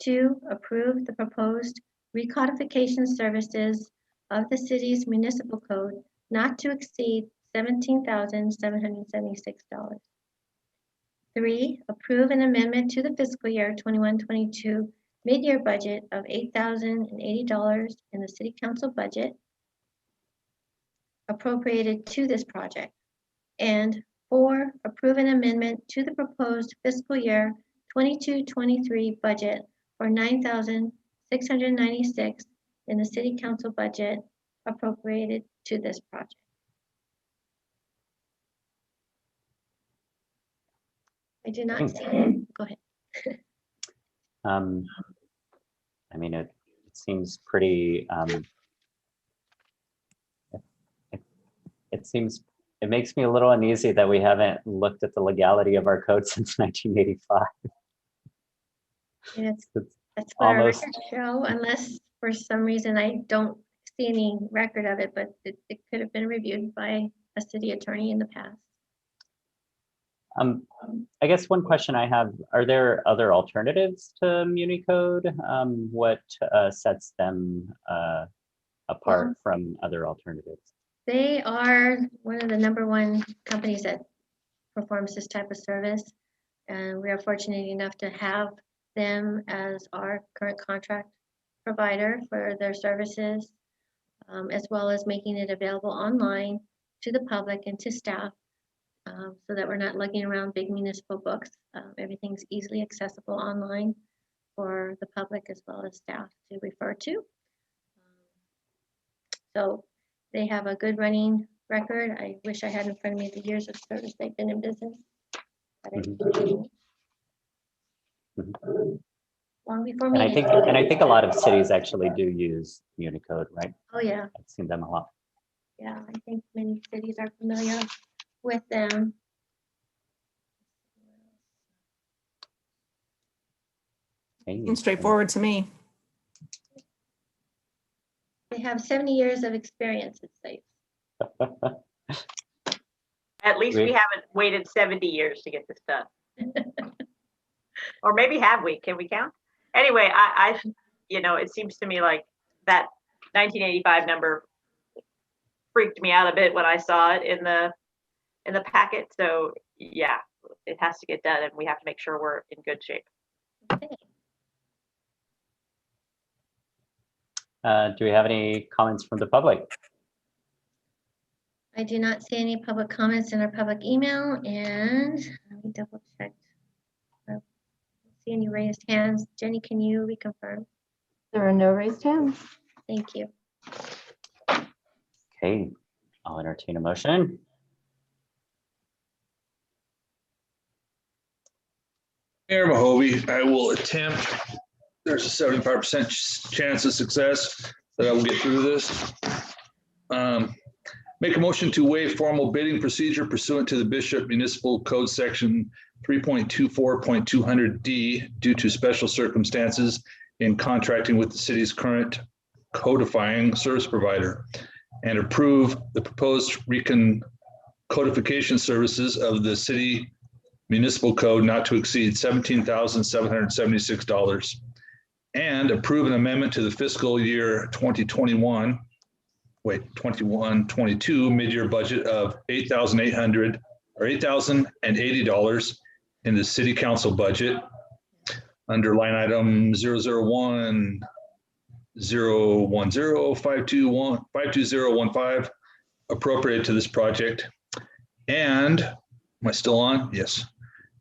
2, approve the proposed recodification services of the city's municipal code not to exceed $17,776. 3, approve an amendment to the fiscal year 21-22 mid-year budget of $8,080 in the city council budget appropriated to this project. And 4, approve an amendment to the proposed fiscal year 22-23 budget for $9,696 in the city council budget appropriated to this project. I do not see it. Go ahead. I mean, it seems pretty, it makes me a little uneasy that we haven't looked at the legality of our code since 1985. Yeah, It's that's what our almost, records show, unless for some reason I don't see any record of it, but it could have been reviewed by a city attorney in the past. I guess one question I have, are there other alternatives to MuniCode? What sets them apart from other alternatives? They are one of the #1 companies that performs this type of service. And we are fortunate enough to have them as our current contract provider for their services, as well as making it available online to the public and to staff, so that we're not lugging around big municipal books. Everything's easily accessible online for the public as well as staff to refer to. So they have a good running record. I wish I had in front of me the years of service they've been in business. But I don't. Long before me. And I think a lot of cities actually do use MuniCode, right? Oh, yeah. I've seen them a lot. Yeah, I think many cities are familiar with them. Seems straightforward to me. They have 70 years of experience, it says. At least we haven't waited 70 years to get this done. Or maybe have we? Can we count? Anyway, I it seems to me like that 1985 number freaked me out a bit when I saw it in the packet. So yeah, it has to get done, and we have to make sure we're in good shape. Okay. Do we have any comments from the public? I do not see any public comments in our public email, and let me double check. I don't see any raised hands. Jenny, can you reconfirm? There are no raised hands. Thank you. Okay, I'll entertain a motion. Mayor Mahovey, I will attempt. There's a 75% chance of success that I will get through this. Make a motion to waive formal bidding procedure pursuant to the Bishop Municipal Code Section 3.24.200D due to special circumstances in contracting with the city's current codifying service provider, and approve the proposed codification services of the city municipal code not to exceed $17,776, and approve an amendment to the fiscal year 21-22 mid-year budget of $8,080 in the city council budget under line item 001052015 appropriated to this project. And am I still on? Yes.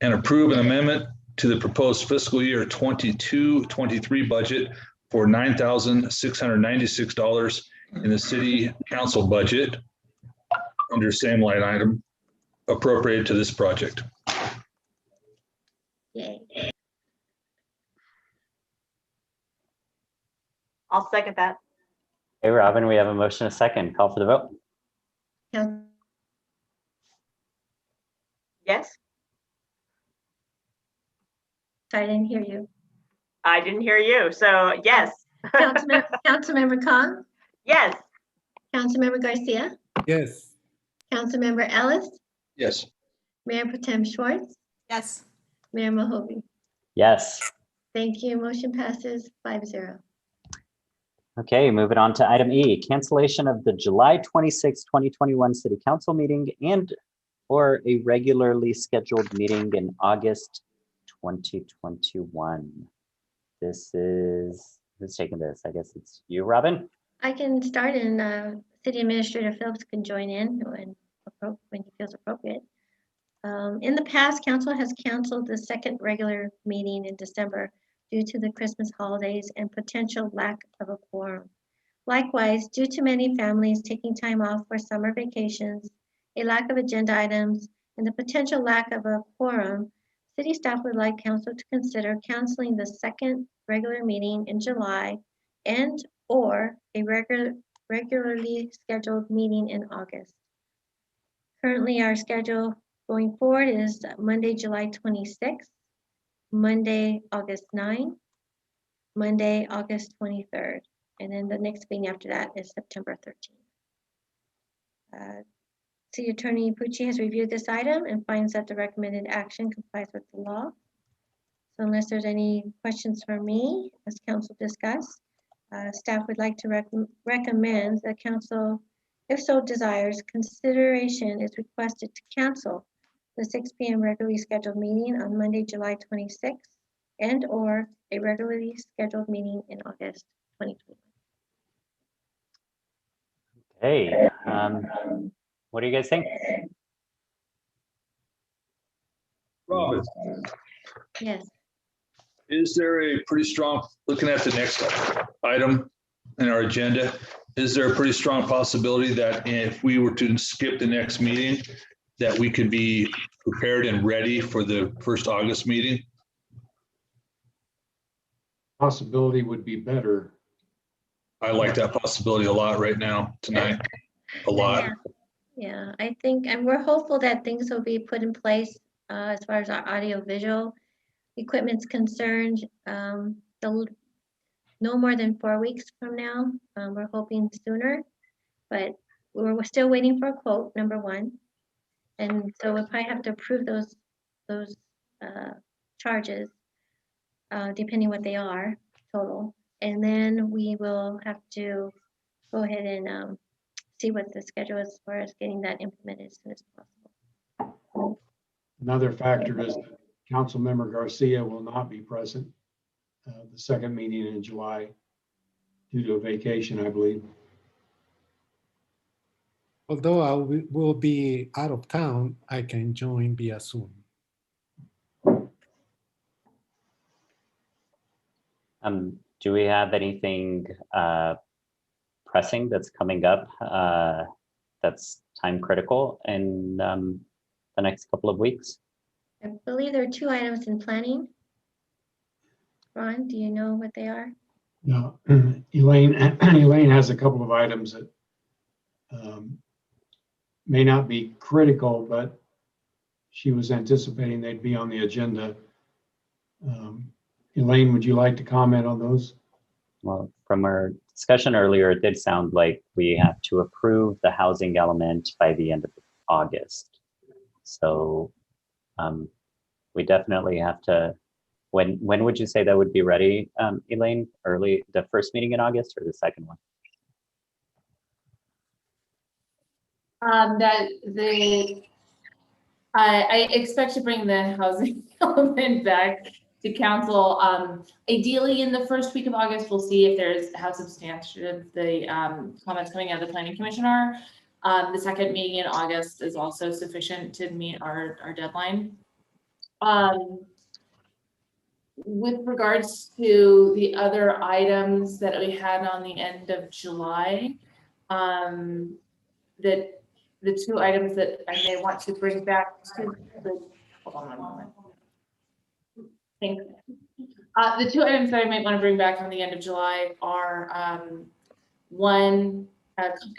And approve an amendment to the proposed fiscal year 22-23 budget for $9,696 in the city council budget under same line item appropriated to this project. Yay. I'll second that. Hey, Robin, we have a motion, a second. Call for the vote. Yes? Sorry, I didn't hear you. I didn't hear you, so yes. Councilmember Khan? Yes. Councilmember Garcia? Yes. Councilmember Ellis? Yes. Mayor Potem Schwartz? Yes. Mayor Mahovey? Yes. Thank you. Motion passes 5-0. Okay, moving on to item E, cancellation of the July 26, 2021 City Council meeting and or a regularly scheduled meeting in August 2021. This is, who's taking this? I guess it's you, Robin? I can start, and City Administrator Phillips can join in when he feels appropriate. In the past, council has canceled the second regular meeting in December due to the Christmas holidays and potential lack of a quorum. Likewise, due to many families taking time off for summer vacations, a lack of agenda items, and the potential lack of a quorum, City staff would like council to consider canceling the second regular meeting in July and/or a regularly scheduled meeting in August. Currently, our schedule going forward is Monday, July 26th, Monday, August 9th, Monday, August 23rd, and then the next meeting after that is September 13th. City Attorney Pucci has reviewed this item and finds that the recommended action complies with the law. So unless there's any questions for me, as council discussed, staff would like to recommend that council, if so desires, consideration is requested to cancel the 6 p.m. regularly scheduled meeting on Monday, July 26th, and/or a regularly scheduled meeting in August 2021. Okay. What do you guys think? Robin, Yes. is there a pretty strong, looking at the next item in our agenda, is there a pretty strong possibility that if we were to skip the next meeting, that we could be prepared and ready for the first August meeting? Possibility would be better. I like that possibility a lot right now, tonight, a lot. Yeah, I think, and we're hopeful that things will be put in place as far as our audio visual equipment's concerned. No more than 4 weeks from now. We're hoping sooner, but we're still waiting for a quote, number one. And so we'll probably have to approve those charges, depending what they are total. And then we will have to go ahead and see what the schedule is as far as getting that implemented as soon as possible. Another factor is that Councilmember Garcia will not be present the second meeting in July due to a vacation, I believe. Although I will be out of town, I can join via Zoom. Do we have anything pressing that's coming up that's time critical in the next couple of weeks? I believe there are 2 items in planning. Ron, do you know what they are? No, Elaine has a couple of items that may not be critical, but she was anticipating they'd be on the agenda. Elaine, would you like to comment on those? Well, from our discussion earlier, it did sound like we have to approve the housing element by the end of August. So we definitely have to, when would you say that would be ready, Elaine? Early, the first meeting in August or the second one? I expect to bring the housing element back to council. Ideally, in the first week of August, we'll see if there's how substantial the comments coming out of the Planning Commission are. The second meeting in August is also sufficient to meet our deadline. With regards to the other items that we had on the end of July, that the 2 items that I may want to bring back to the, hold on a moment. Thanks. The 2 items that I might want to bring back on the end of July are one,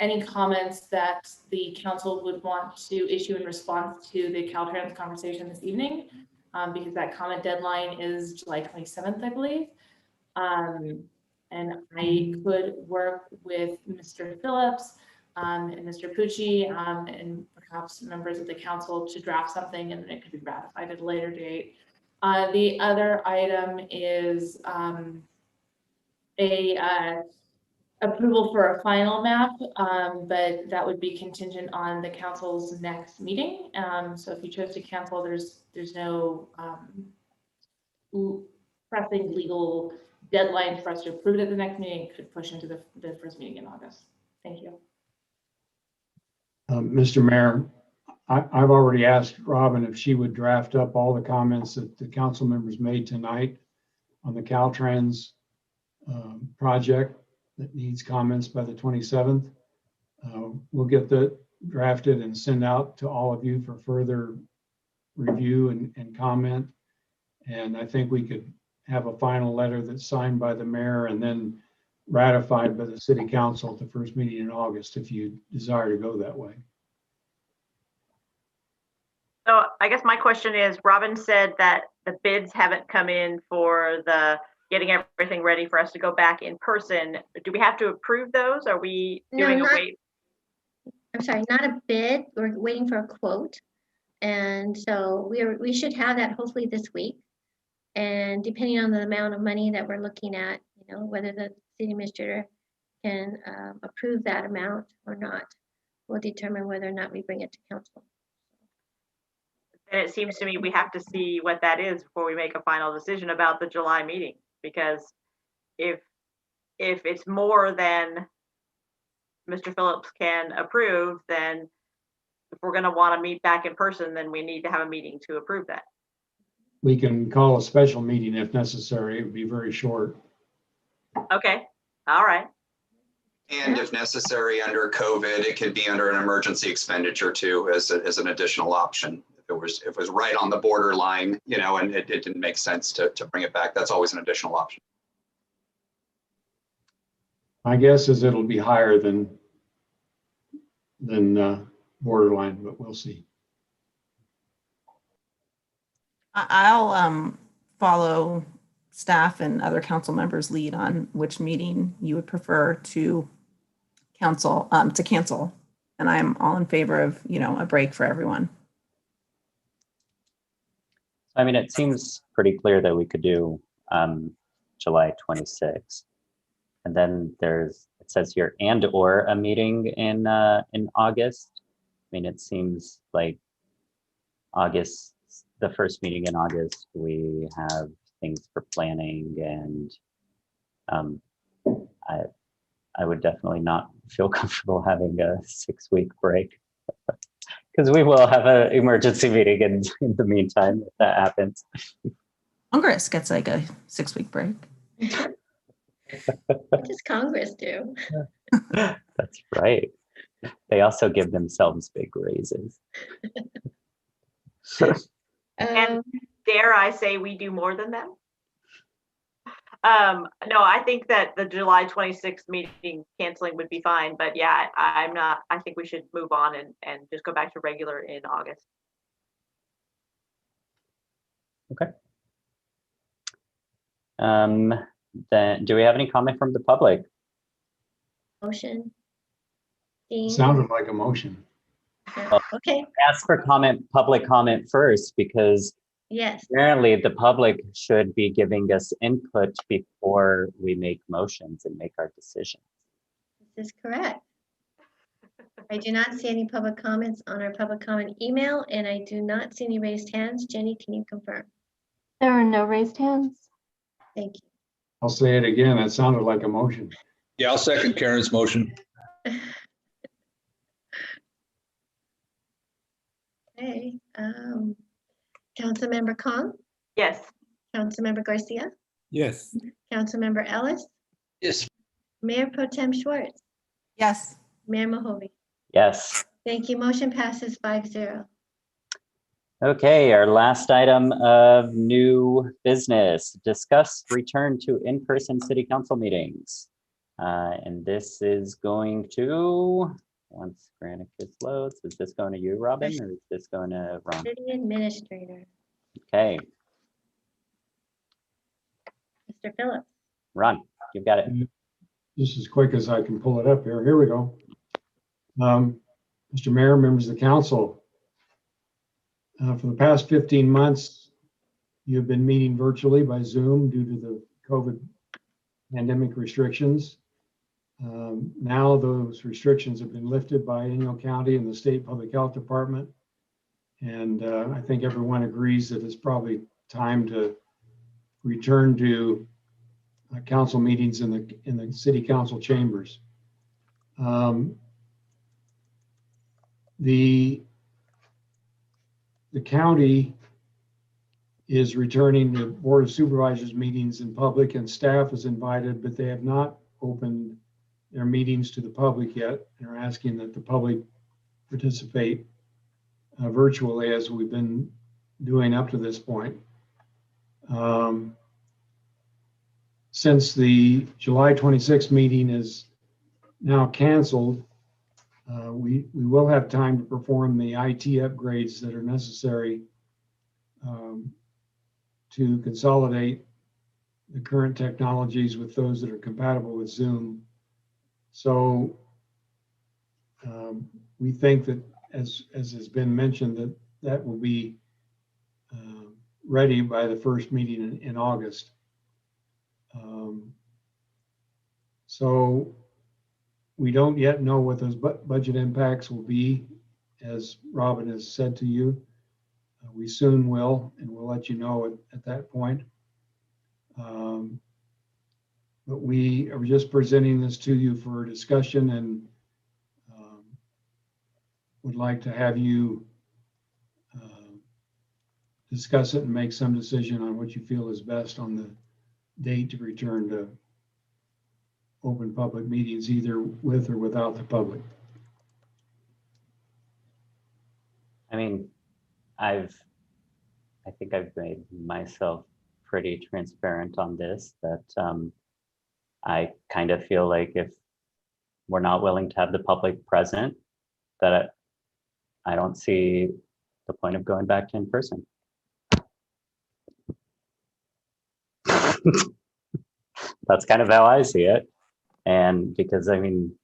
any comments that the council would want to issue in response to the Caltrans conversation this evening, because that comment deadline is July 27th, I believe. And I could work with Mr. Phillips and Mr. Pucci and perhaps members of the council to draft something, and then it could be ratified at a later date. The other item is approval for a final map, but that would be contingent on the council's next meeting. So if you chose to cancel, there's no pressing legal deadline for us to approve it at the next meeting. It could push into the first meeting in August. Thank you. Mr. Mayor, I've already asked Robin if she would draft up all the comments that the council members made tonight on the Caltrans project that needs comments by the 27th. We'll get that drafted and send out to all of you for further review and comment. And I think we could have a final letter that's signed by the mayor and then ratified by the city council at the first meeting in August, if you desire to go that way. So I guess my question is, Robin said that the bids haven't come in for the getting everything ready for us to go back in person. Do we have to approve those? Are we No, doing a not- wait? I'm sorry, not a bid. We're waiting for a quote. And so we should have that hopefully this week. And depending on the amount of money that we're looking at, you know, whether the city administrator can approve that amount or not, will determine whether or not we bring it to council. And it seems to me we have to see what that is before we make a final decision about the July meeting. Because if it's more than Mr. Phillips can approve, then if we're going to want to meet back in person, then we need to have a meeting to approve that. We can call a special meeting if necessary. It would be very short. Okay, all right. And if necessary, under COVID, it could be under an emergency expenditure too, as an additional option. If it was right on the borderline, you know, and it didn't make sense to bring it back, that's always an additional option. My guess is it'll be higher than borderline, but we'll see. I'll follow staff and other council members' lead on which meeting you would prefer to cancel. And I'm all in favor of, you know, a break for everyone. I mean, it seems pretty clear that we could do July 26th. And then it says here, and or a meeting in August. I mean, it seems like August, the first meeting in August, we have things for planning, and I would definitely not feel comfortable having a 6-week break. Because we will have an emergency meeting in the meantime, if that happens. Congress gets like a 6-week break. What does Congress do? That's right. They also give themselves big raises. And dare I say we do more than them? No, I think that the July 26th meeting canceling would be fine, but yeah, I think we should move on and just go back to regular in August. Okay. Then do we have any comment from the public? Motion. Sounded like a motion. Okay. Ask for public comment first, because Yes. apparently the public should be giving us input before we make motions and make our decisions. This is correct. I do not see any public comments on our public comment email, and I do not see any raised hands. Jenny, can you confirm? There are no raised hands. Thank you. I'll say it again. That sounded like a motion. Yeah, I'll second Karen's motion. Okay. Councilmember Kong, Yes. Councilmember Garcia, Yes. Councilmember Ellis, Yes. Mayor Pro Tem Schwartz, Yes. Mayor Mahovey. Yes. Thank you. Motion passes 5-0. Okay, our last item of new business, discuss return to in-person city council meetings. And this is going to, once Granicus loads, is this going to you, Robin, or is this going to Ron? City Administrator, Okay, Mr. Phillips. Ron, you've got it. Just as quick as I can pull it up here. Here we go. Mr. Mayor, members of the council, for the past 15 months, you've been meeting virtually by Zoom due to the COVID pandemic restrictions. Now those restrictions have been lifted by Inyo County and the State Public Health Department. And I think everyone agrees that it's probably time to return to council meetings in the city council chambers. The county is returning to Board of Supervisors meetings in public, and staff is invited, but they have not opened their meetings to the public yet. They're asking that the public participate virtually, as we've been doing up to this point. Since the July 26th meeting is now canceled, we will have time to perform the IT upgrades that are necessary to consolidate the current technologies with those that are compatible with Zoom. So we think that, as has been mentioned, that will be ready by the first meeting in August. So we don't yet know what those budget impacts will be, as Robin has said to you. We soon will, and we'll let you know at that point. But we are just presenting this to you for discussion, and would like to have you discuss it and make some decision on what you feel is best on the date to return to open public meetings, either with or without the public. I mean, I think I've made myself pretty transparent on this, that I kind of feel like if we're not willing to have the public present, that I don't see the point of going back to in person. That's kind of how I see it. And because, I mean,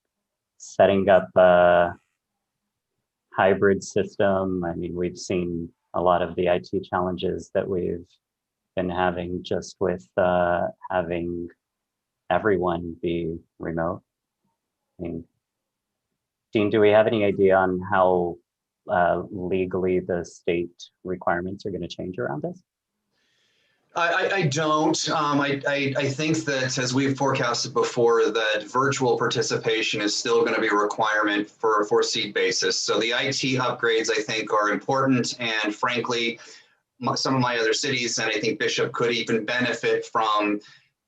setting up a hybrid system, I mean, we've seen a lot of the IT challenges that we've been having just with having everyone be remote. I mean, Dean, do we have any idea on how legally the state requirements are going to change around this? I don't. I think that, as we've forecasted before, that virtual participation is still going to be a requirement for seat basis. So the IT upgrades, I think, are important. And frankly, some of my other cities, and I think Bishop could even benefit from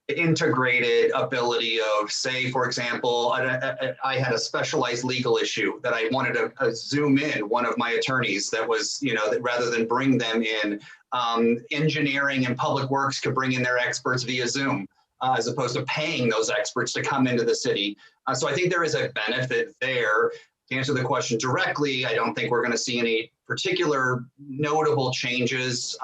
integrated ability of, say, for example, I had a specialized legal issue that I wanted to Zoom in one of my attorneys that was, that rather than bring them in, engineering and public works could bring in their experts via Zoom, as opposed to paying those experts to come into the city. So I think there is a benefit there. To answer the question directly, I don't think we're going to see any particular notable changes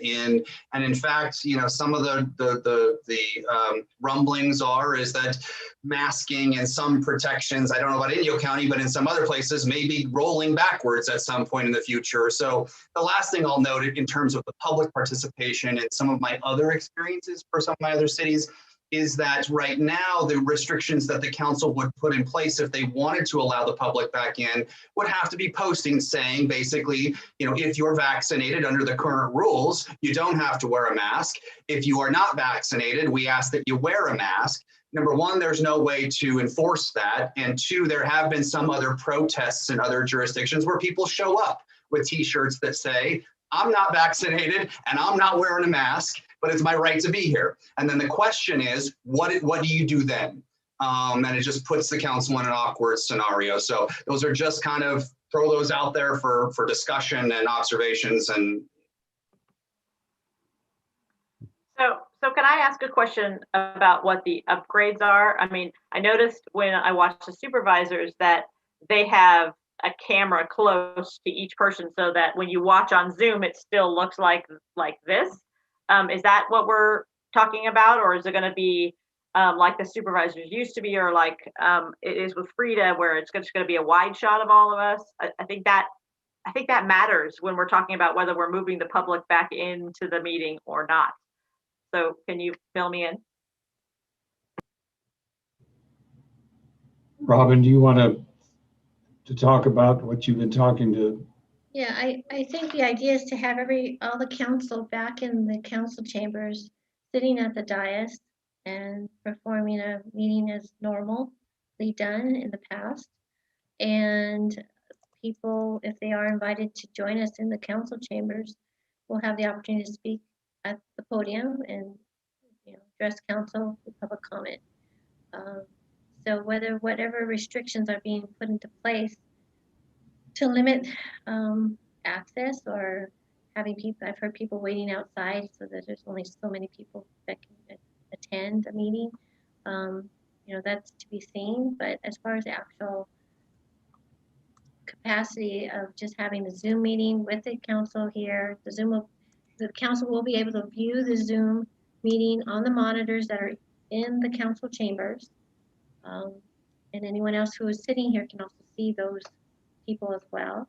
in fact, some of the rumblings is that masking and some protections, I don't know about Inyo County, but in some other places may be rolling backwards at some point in the future. So the last thing I'll note in terms of the public participation and some of my other experiences for some of my other cities is that right now the restrictions that the council would put in place if they wanted to allow the public back in would have to be posting saying basically, if you're vaccinated under the current rules, you don't have to wear a mask. If you are not vaccinated, we ask that you wear a mask. Number one, there's no way to enforce that. And two, there have been some other protests in other jurisdictions where people show up with t-shirts that say, I'm not vaccinated and I'm not wearing a mask, but it's my right to be here. And then the question is, what do you do then? And it just puts the council in an awkward scenario. So those are just kind of throw those out there for discussion and observations. And So can I ask a question about what the upgrades are? I mean, I noticed when I watched the supervisors that they have a camera close to each person so that when you watch on Zoom, it still looks like this. Is that what we're talking about? Or is it going to be like the supervisors used to be, or like it is with Frida, where it's just going to be a wide shot of all of us? I think that matters when we're talking about whether we're moving the public back into the meeting or not. So can you fill me in? Robin, do you want to talk about what you've been talking to? Yeah, I think the idea is to have all the council back in the council chambers, sitting at the dais and performing a meeting as normally done in the past. And people, if they are invited to join us in the council chambers, will have the opportunity to speak at the podium and address council with public comment. So whatever restrictions are being put into place to limit access or having people, I've heard people waiting outside so that there's only so many people that can attend a meeting. You know, that's to be seen, but as far as the actual capacity of just having the Zoom meeting with the council here, the council will be able to view the Zoom meeting on the monitors that are in the council chambers. And anyone else who is sitting here can also see those people as well.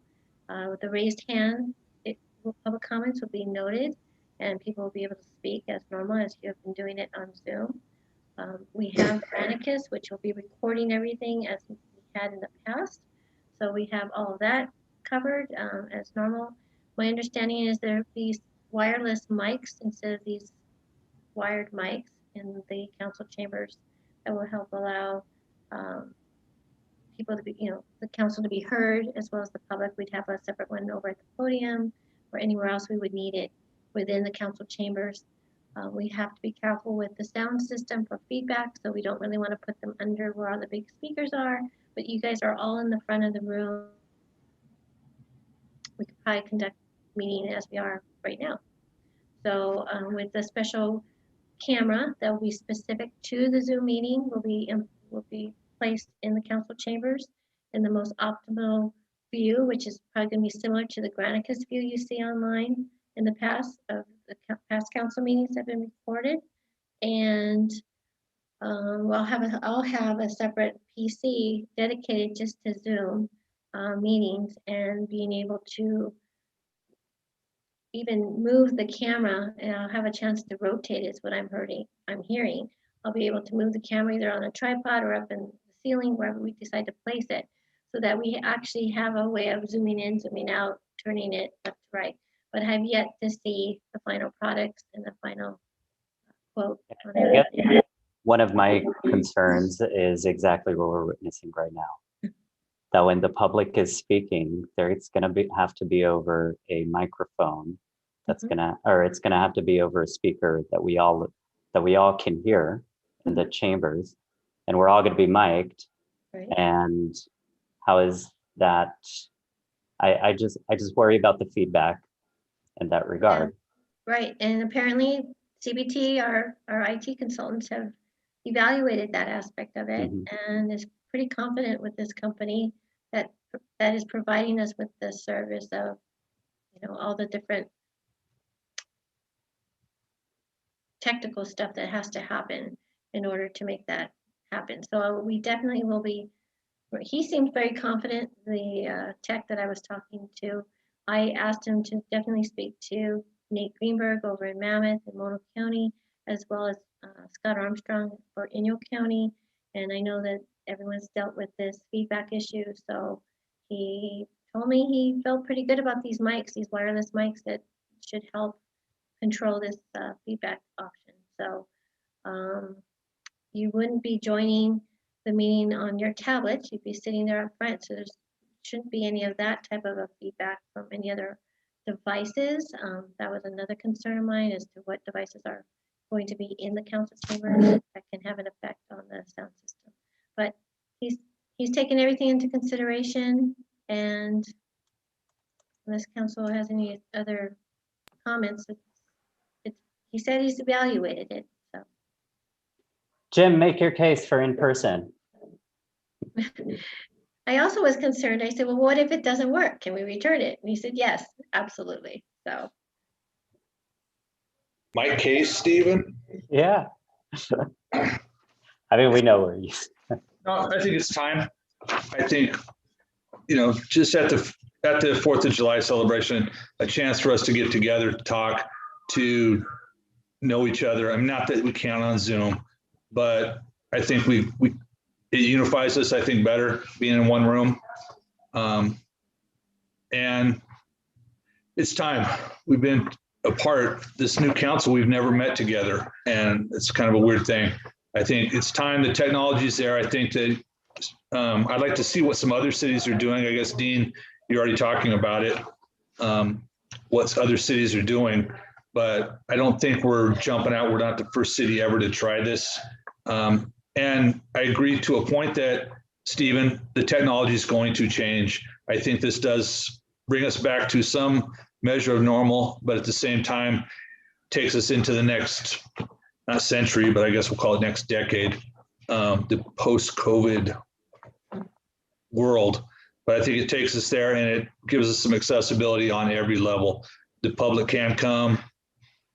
With the raised hand, public comments will be noted and people will be able to speak as normal as you have been doing it on Zoom. We have Granicus, which will be recording everything as we had in the past. So we have all of that covered as normal. My understanding is there are these wireless mics instead of these wired mics in the council chambers that will help allow people to be, the council to be heard as well as the public. We'd have a separate one over at the podium or anywhere else we would need it within the council chambers. We have to be careful with the sound system for feedback, so we don't really want to put them under where all the big speakers are, but you guys are all in the front of the room. We could probably conduct a meeting as we are right now. So with the special camera that will be specific to the Zoom meeting will be placed in the council chambers in the most optimal view, which is probably going to be similar to the Granicus view you see online in the past of the past council meetings have been recorded. And I'll have a separate PC dedicated just to Zoom meetings, and being able to even move the camera, and I'll have a chance to rotate is what I'm hearing. I'll be able to move the camera either on a tripod or up in the ceiling, wherever we decide to place it, so that we actually have a way of zooming in, zooming out, turning it left to right. But I have yet to see the final products and the final quote on everything. One of my concerns is exactly what we're witnessing right now. That when the public is speaking, it's going to have to be over a microphone. That's it's going to have to be over a speaker that we all can hear in the chambers, and we're all going to be mic'd. Right. And how is that? I just worry about the feedback in that regard. Right, and apparently CBT, our IT consultants, have evaluated that aspect of it, and is pretty confident with this company that is providing us with the service of, all the different technical stuff that has to happen in order to make that happen. So we definitely will be. He seemed very confident, the tech that I was talking to. I asked him to definitely speak to Nate Greenberg over in Mammoth and Mono County, as well as Scott Armstrong for Inyo County. And I know that everyone's dealt with this feedback issue. So he told me he felt pretty good about these mics, these wireless mics that should help control this feedback option. So you wouldn't be joining the meeting on your tablet. You'd be sitting there up front. So there shouldn't be any of that type of a feedback from any other devices. That was another concern of mine as to what devices are going to be in the council chamber that can have an effect on the sound system. But he's taken everything into consideration, and unless council has any other comments, he said he's evaluated it. So Jim, make your case for in person. I also was concerned. I said, well, what if it doesn't work? Can we return it? And he said, yes, absolutely. So. My case, Stephen? Yeah. I mean, we know where you. No, I think it's time. I think, just at the 4th of July celebration, a chance for us to get together, to talk, to know each other. I'm not that we can't on Zoom, but I think it unifies us, I think, better being in one room. And it's time. We've been apart. This new council, we've never met together, and it's kind of a weird thing. I think it's time. The technology is there. I think that I'd like to see what some other cities are doing. I guess, Dean, you're already talking about it, what other cities are doing, but I don't think we're jumping out. We're not the first city ever to try this. And I agree to a point that, Stephen, the technology is going to change. I think this does bring us back to some measure of normal, but at the same time takes us into the next, not century, but I guess we'll call it next decade, the post-COVID world. But I think it takes us there, and it gives us some accessibility on every level. The public can come,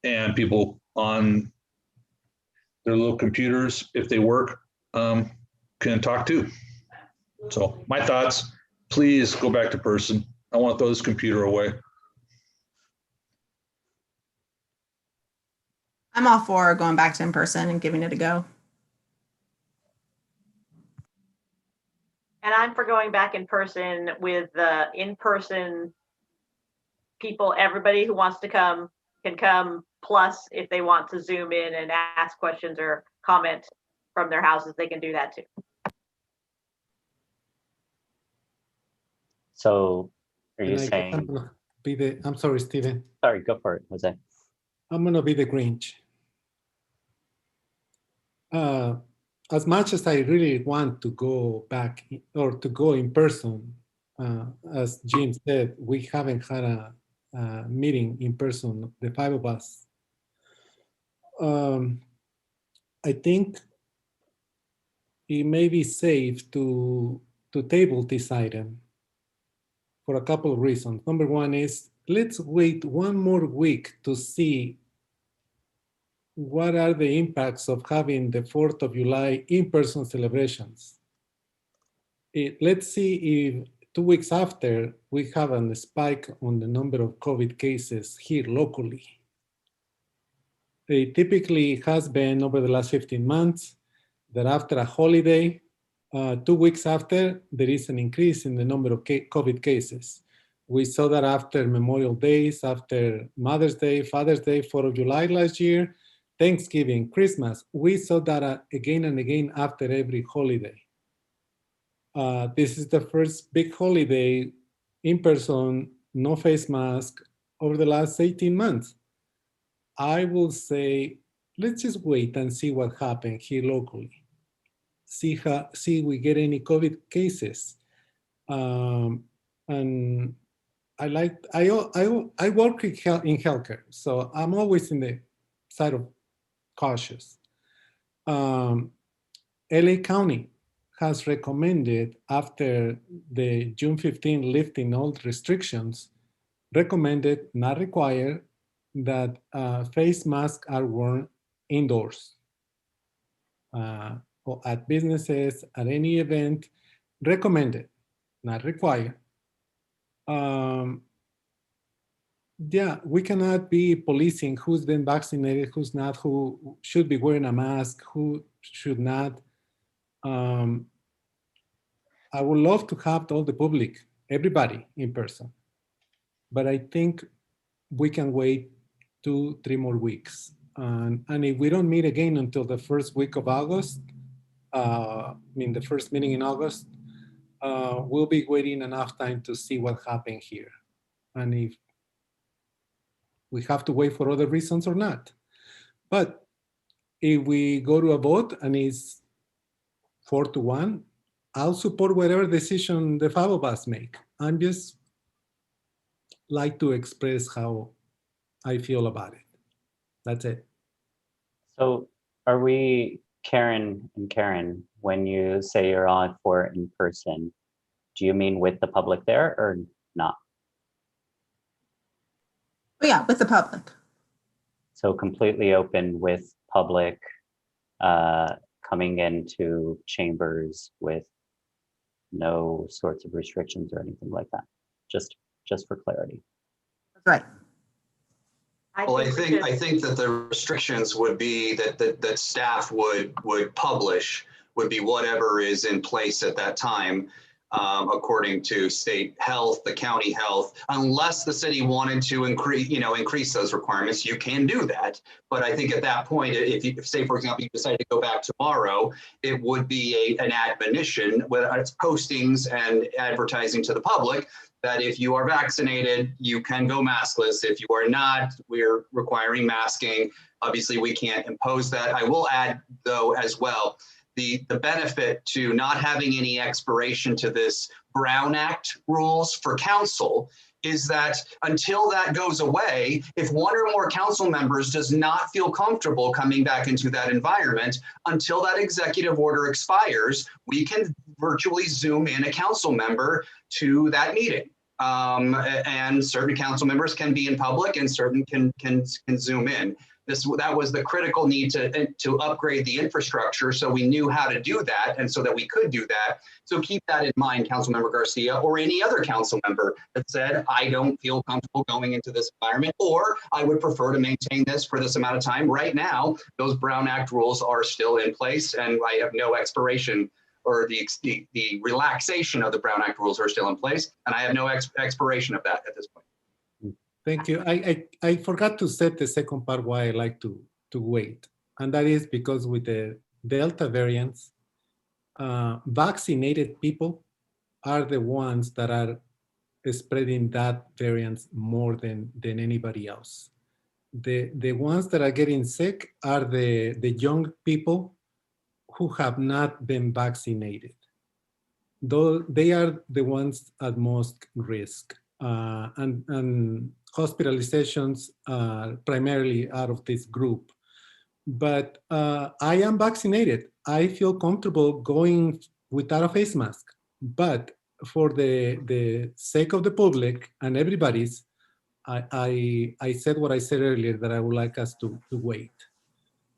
and people on their little computers, if they work, can talk too. So my thoughts, please go back to person. I want to throw this computer away. I'm all for going back to in person and giving it a go. And I'm for going back in person with the in-person people. Everybody who wants to come can come. Plus, if they want to Zoom in and ask questions or comment from their houses, they can do that too. So are you And I guess I'm saying, gonna be the, I'm sorry, Stephen. sorry, go for it, Jose. I'm gonna be the Grinch. As much as I really want to go back or to go in person, as Jim said, we haven't had a meeting in person, the 5 of us. I think it may be safe to table this item for a couple of reasons. Number one is, let's wait one more week to see what are the impacts of having the 4th of July in-person celebrations. Let's see if 2 weeks after we have a spike on the number of COVID cases here locally. It typically has been over the last 15 months that after a holiday, 2 weeks after, there is an increase in the number of COVID cases. We saw that after Memorial Days, after Mother's Day, Father's Day, 4th of July last year, Thanksgiving, Christmas. We saw that again and again after every holiday. This is the first big holiday in person, no face mask over the last 18 months. I will say, let's just wait and see what happens here locally. See we get any COVID cases. And I work in healthcare, so I'm always in the side of cautious. LA County has recommended, after the June 15 lifting all restrictions, recommended, not required, that face masks are worn indoors. Or at businesses, at any event, recommended, not required. Yeah, we cannot be policing who's been vaccinated, who's not, who should be wearing a mask, who should not. I would love to have all the public, everybody in person, but I think we can wait 2-3 more weeks. And if we don't meet again until the first week of August, the first meeting in August, we'll be waiting enough time to see what happened here. And if we have to wait for other reasons or not. But if we go to a vote and it's 4-1, I'll support whatever decision the 5 of us make. I'm just like to express how I feel about it. That's it. So are we, Karen and Karen, when you say you're on for in person, do you mean with the public there or not? Oh, yeah, with the public. So completely open with public coming into chambers with no sorts of restrictions or anything like that. Just for clarity. That's right. Well, I think that the restrictions would be that staff would publish would be whatever is in place at that time, according to state health, the county health. Unless the city wanted to increase those requirements, you can do that. But I think at that point, if say, for example, you decided to go back tomorrow, it would be an admonition, whether it's postings and advertising to the public, that if you are vaccinated, you can go maskless. If you are not, we're requiring masking. Obviously, we can't impose that. I will add, though, as well, the benefit to not having any expiration to this Brown Act rules for council is that until that goes away, if one or more council members does not feel comfortable coming back into that environment, until that executive order expires, we can virtually Zoom in a council member to that meeting. And certain council members can be in public and certain can Zoom in. That was the critical need to upgrade the infrastructure, so we knew how to do that and so that we could do that. So keep that in mind, Councilmember Garcia, or any other council member that said, I don't feel comfortable going into this environment, or I would prefer to maintain this for this amount of time. Right now, those Brown Act rules are still in place and I have no expiration, or the relaxation of the Brown Act rules are still in place, and I have no expiration of that at this point. Thank you. I forgot to say the second part why I like to wait. And that is because with the Delta variants, vaccinated people are the ones that are spreading that variant more than anybody else. The ones that are getting sick are the young people who have not been vaccinated. Though they are the ones at most risk. And hospitalizations are primarily out of this group. But I am vaccinated. I feel comfortable going without a face mask. But for the sake of the public and everybody's, I said what I said earlier, that I would like us to wait.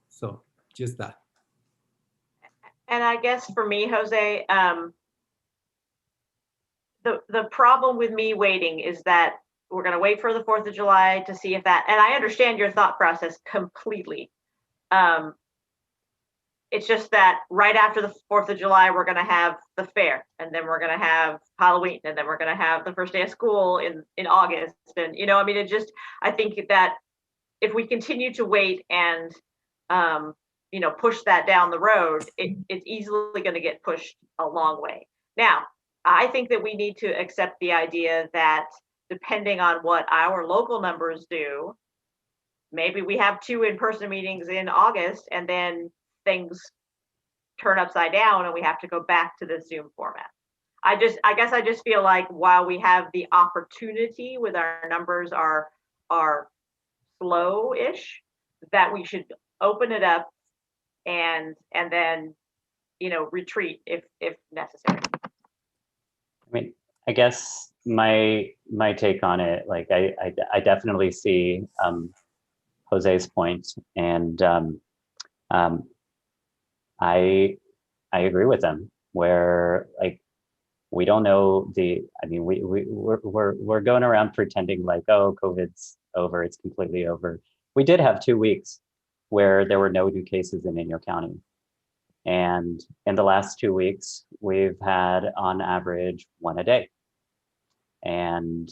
So just that. And I guess for me, Jose, the problem with me waiting is that we're going to wait for the 4th of July to see if that, and I understand your thought process completely. It's just that right after the 4th of July, we're going to have the fair, and then we're going to have Halloween, and then we're going to have the first day of school in August. And, you know, I mean, I think that if we continue to wait and, you know, push that down the road, it's easily going to get pushed a long way. Now, I think that we need to accept the idea that depending on what our local numbers do, maybe we have 2 in-person meetings in August and then things turn upside down and we have to go back to the Zoom format. I guess I just feel like while we have the opportunity with our numbers are slow-ish, that we should open it up and then, you know, retreat if necessary. I mean, I guess my take on it, like I definitely see Jose's point, and I agree with them. Where like we don't know I mean, we're going around pretending like, oh, COVID's over, it's completely over. We did have 2 weeks where there were no new cases in Inyo County. And in the last 2 weeks, we've had on average 1 a day. And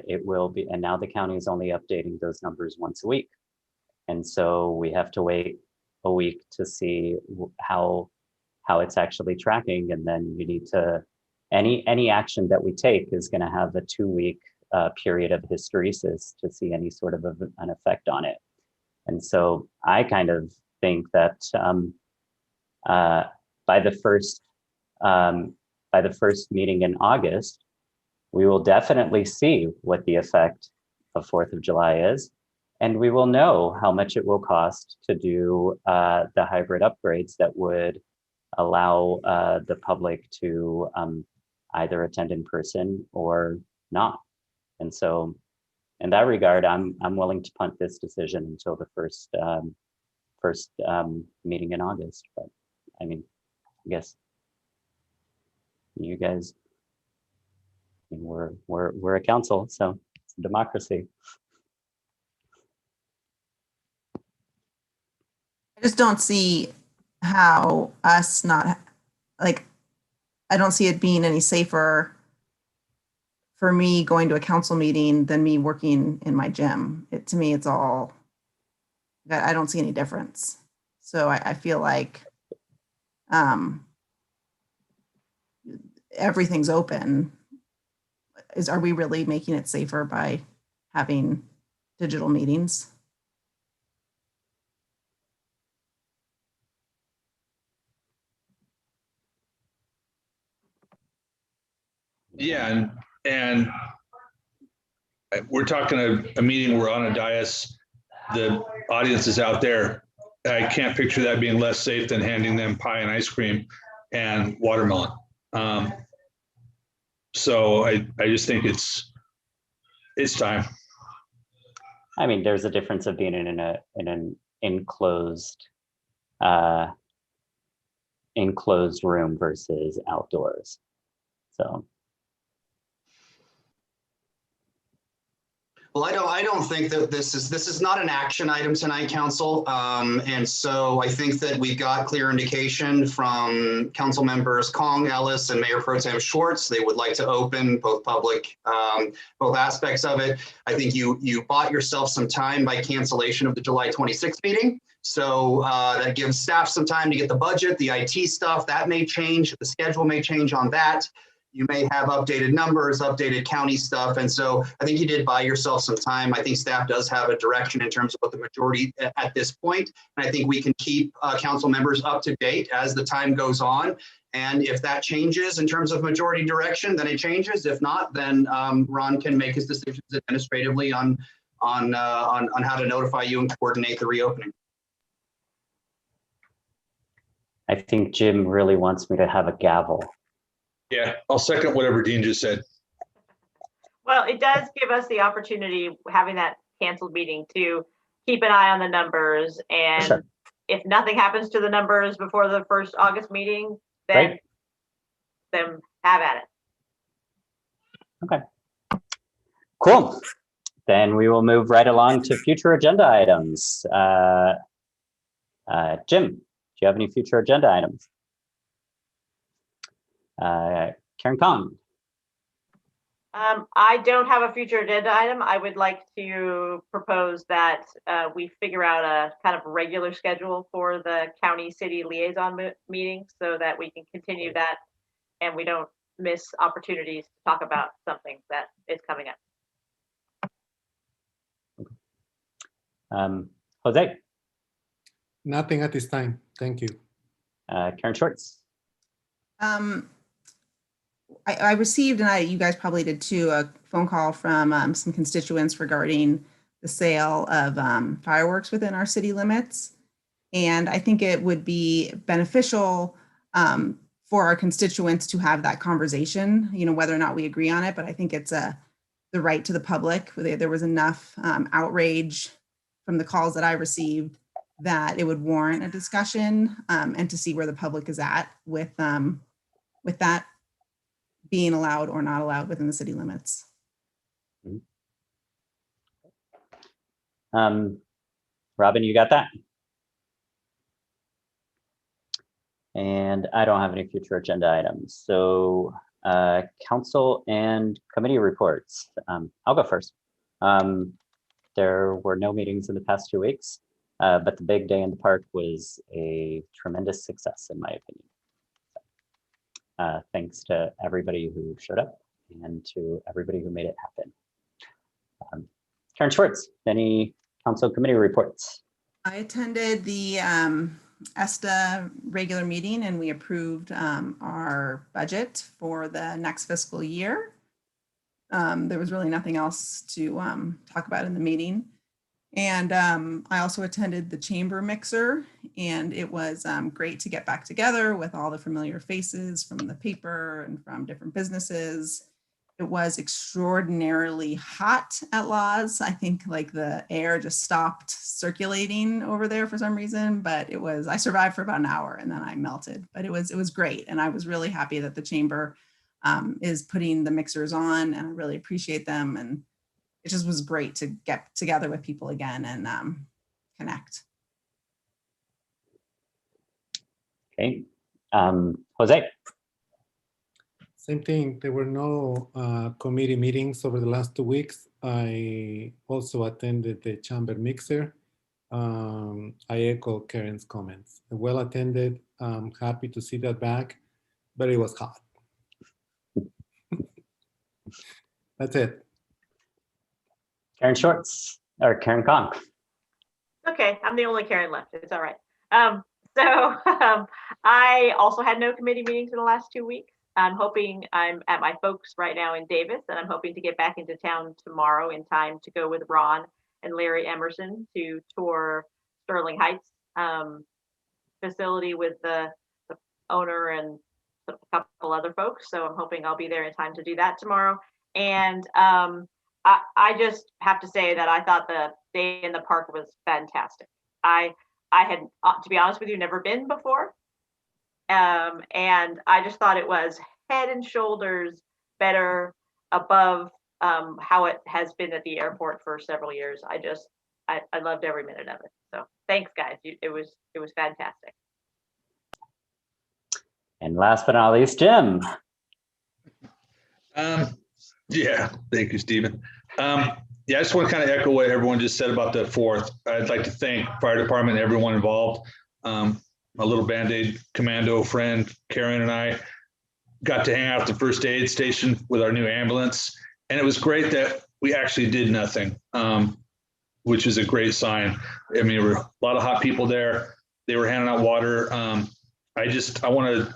it will be, and now the county is only updating those numbers once a week. And so we have to wait a week to see how it's actually tracking. And then you need to, any action that we take is going to have a 2-week period of hysteresis to see any sort of an effect on it. And so I kind of think that by the first meeting in August, we will definitely see what the effect of 4th of July is, and we will know how much it will cost to do the hybrid upgrades that would allow the public to either attend in person or not. And so in that regard, I'm willing to punt this decision until the first meeting in August. But I mean, I guess you guys, I mean, we're a council, so it's a democracy. I just don't see how us not, like, I don't see it being any safer for me going to a council meeting than me working in my gym. To me, it's all, I don't see any difference. So I feel like everything's open. Are we really making it safer by having digital meetings? Yeah, and we're talking a meeting, we're on a dais, the audience is out there. I can't picture that being less safe than handing them pie and ice cream and watermelon. So I just think it's time. I mean, there's a difference of being in an enclosed room versus outdoors. So. Well, I don't think that this is not an action item tonight, council. And so I think that we got clear indication from council members Kong, Ellis, and Mayor Pro Tem Schwartz. They would like to open both public, both aspects of it. I think you bought yourself some time by cancellation of the July 26th meeting. So that gives staff some time to get the budget, the IT stuff, that may change. The schedule may change on that. You may have updated numbers, updated county stuff. And so I think you did buy yourself some time. I think staff does have a direction in terms of what the majority at this point. And I think we can keep council members up to date as the time goes on. And if that changes in terms of majority direction, then it changes. If not, then Ron can make his decisions administratively on how to notify you and coordinate the reopening. I think Jim really wants me to have a gavel. Yeah, I'll second whatever Dean just said. Well, it does give us the opportunity, having that canceled meeting, to keep an eye on the numbers. And Sure. If nothing happens to the numbers before the first August meeting, then have at it. Okay. Cool. Then we will move right along to future agenda items. Jim, do you have any future agenda items? Karen Kong. I don't have a future agenda item. I would like to propose that we figure out a kind of regular schedule for the county city liaison meeting so that we can continue that and we don't miss opportunities to talk about something that is coming up. Jose. Nothing at this time. Thank you. Karen Schwartz. I received, and you guys probably did too, a phone call from some constituents regarding the sale of fireworks within our city limits. And I think it would be beneficial for our constituents to have that conversation, whether or not we agree on it, but I think it's the right to the public. There was enough outrage from the calls that I received that it would warrant a discussion and to see where the public is at with that being allowed or not allowed within the city limits. Robin, you got that? And I don't have any future agenda items. So council and committee reports. I'll go first. There were no meetings in the past 2 weeks, but the big day in the park was a tremendous success in my opinion. Thanks to everybody who showed up and to everybody who made it happen. Karen Schwartz, any council committee reports? I attended the ESTA regular meeting and we approved our budget for the next fiscal year. There was really nothing else to talk about in the meeting. And I also attended the chamber mixer, and it was great to get back together with all the familiar faces from the paper and from different businesses. It was extraordinarily hot at Laws. I think like the air just stopped circulating over there for some reason, but I survived for about an hour and then I melted, but it was great. And I was really happy that the chamber is putting the mixers on, and I really appreciate them. And it just was great to get together with people again and connect. Okay. Jose. Same thing. There were no committee meetings over the last 2 weeks. I also attended the chamber mixer. I echo Karen's comments. Well attended. I'm happy to see that back, but it was hot. That's it. Karen Schwartz, or Karen Kong. Okay, I'm the only Karen left. It's all right. I also had no committee meetings in the last 2 weeks. I'm hoping I'm at my folks right now in Davis, and I'm hoping to get back into town tomorrow in time to go with Ron and Larry Emerson to tour Sterling Heights facility with the owner and a couple other folks. So I'm hoping I'll be there in time to do that tomorrow. And I just have to say that I thought the day in the park was fantastic. I had, to be honest with you, never been before. And I just thought it was head and shoulders better above how it has been at the airport for several years. I loved every minute of it. So thanks, guys. It was fantastic. And last but not least, Jim. Yeah, thank you, Stephen. Yeah, I just want to kind of echo what everyone just said about the 4th. I'd like to thank fire department and everyone involved. My little Band-Aid commando friend, Karen, and I got to hang out at the first aid station with our new ambulance. And it was great that we actually did nothing, which is a great sign. I mean, there were a lot of hot people there. They were handing out water. I want to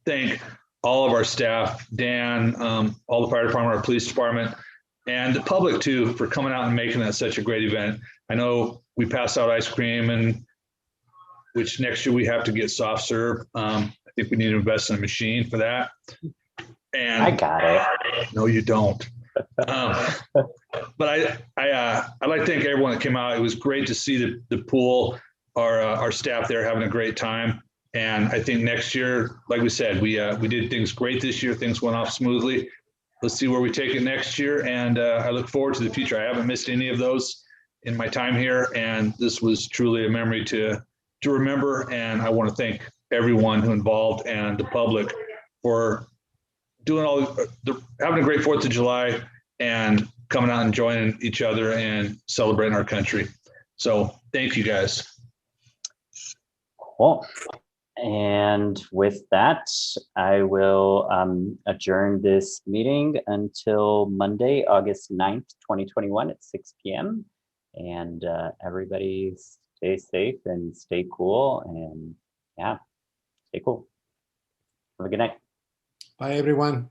thank all of our staff, Dan, all the fire department, our police department, and the public too, for coming out and making that such a great event. I know we passed out ice cream, and which next year we have to get soft serve. I think we need to invest in a machine for that. And I got it. No, you don't. But I'd like to thank everyone that came out. It was great to see the pool, our staff there having a great time. And I think next year, like we said, we did things great this year. Things went off smoothly. Let's see where we take it next year. And I look forward to the future. I haven't missed any of those in my time here. And this was truly a memory to remember. And I want to thank everyone who involved and the public for doing having a great 4th of July and coming out and joining each other and celebrating our country. So thank you guys. Cool. And with that, I will adjourn this meeting until Monday, August 9th, 2021 at 6 p.m. And everybody stay safe and stay cool. And yeah, stay cool. Have a good night. Bye, everyone.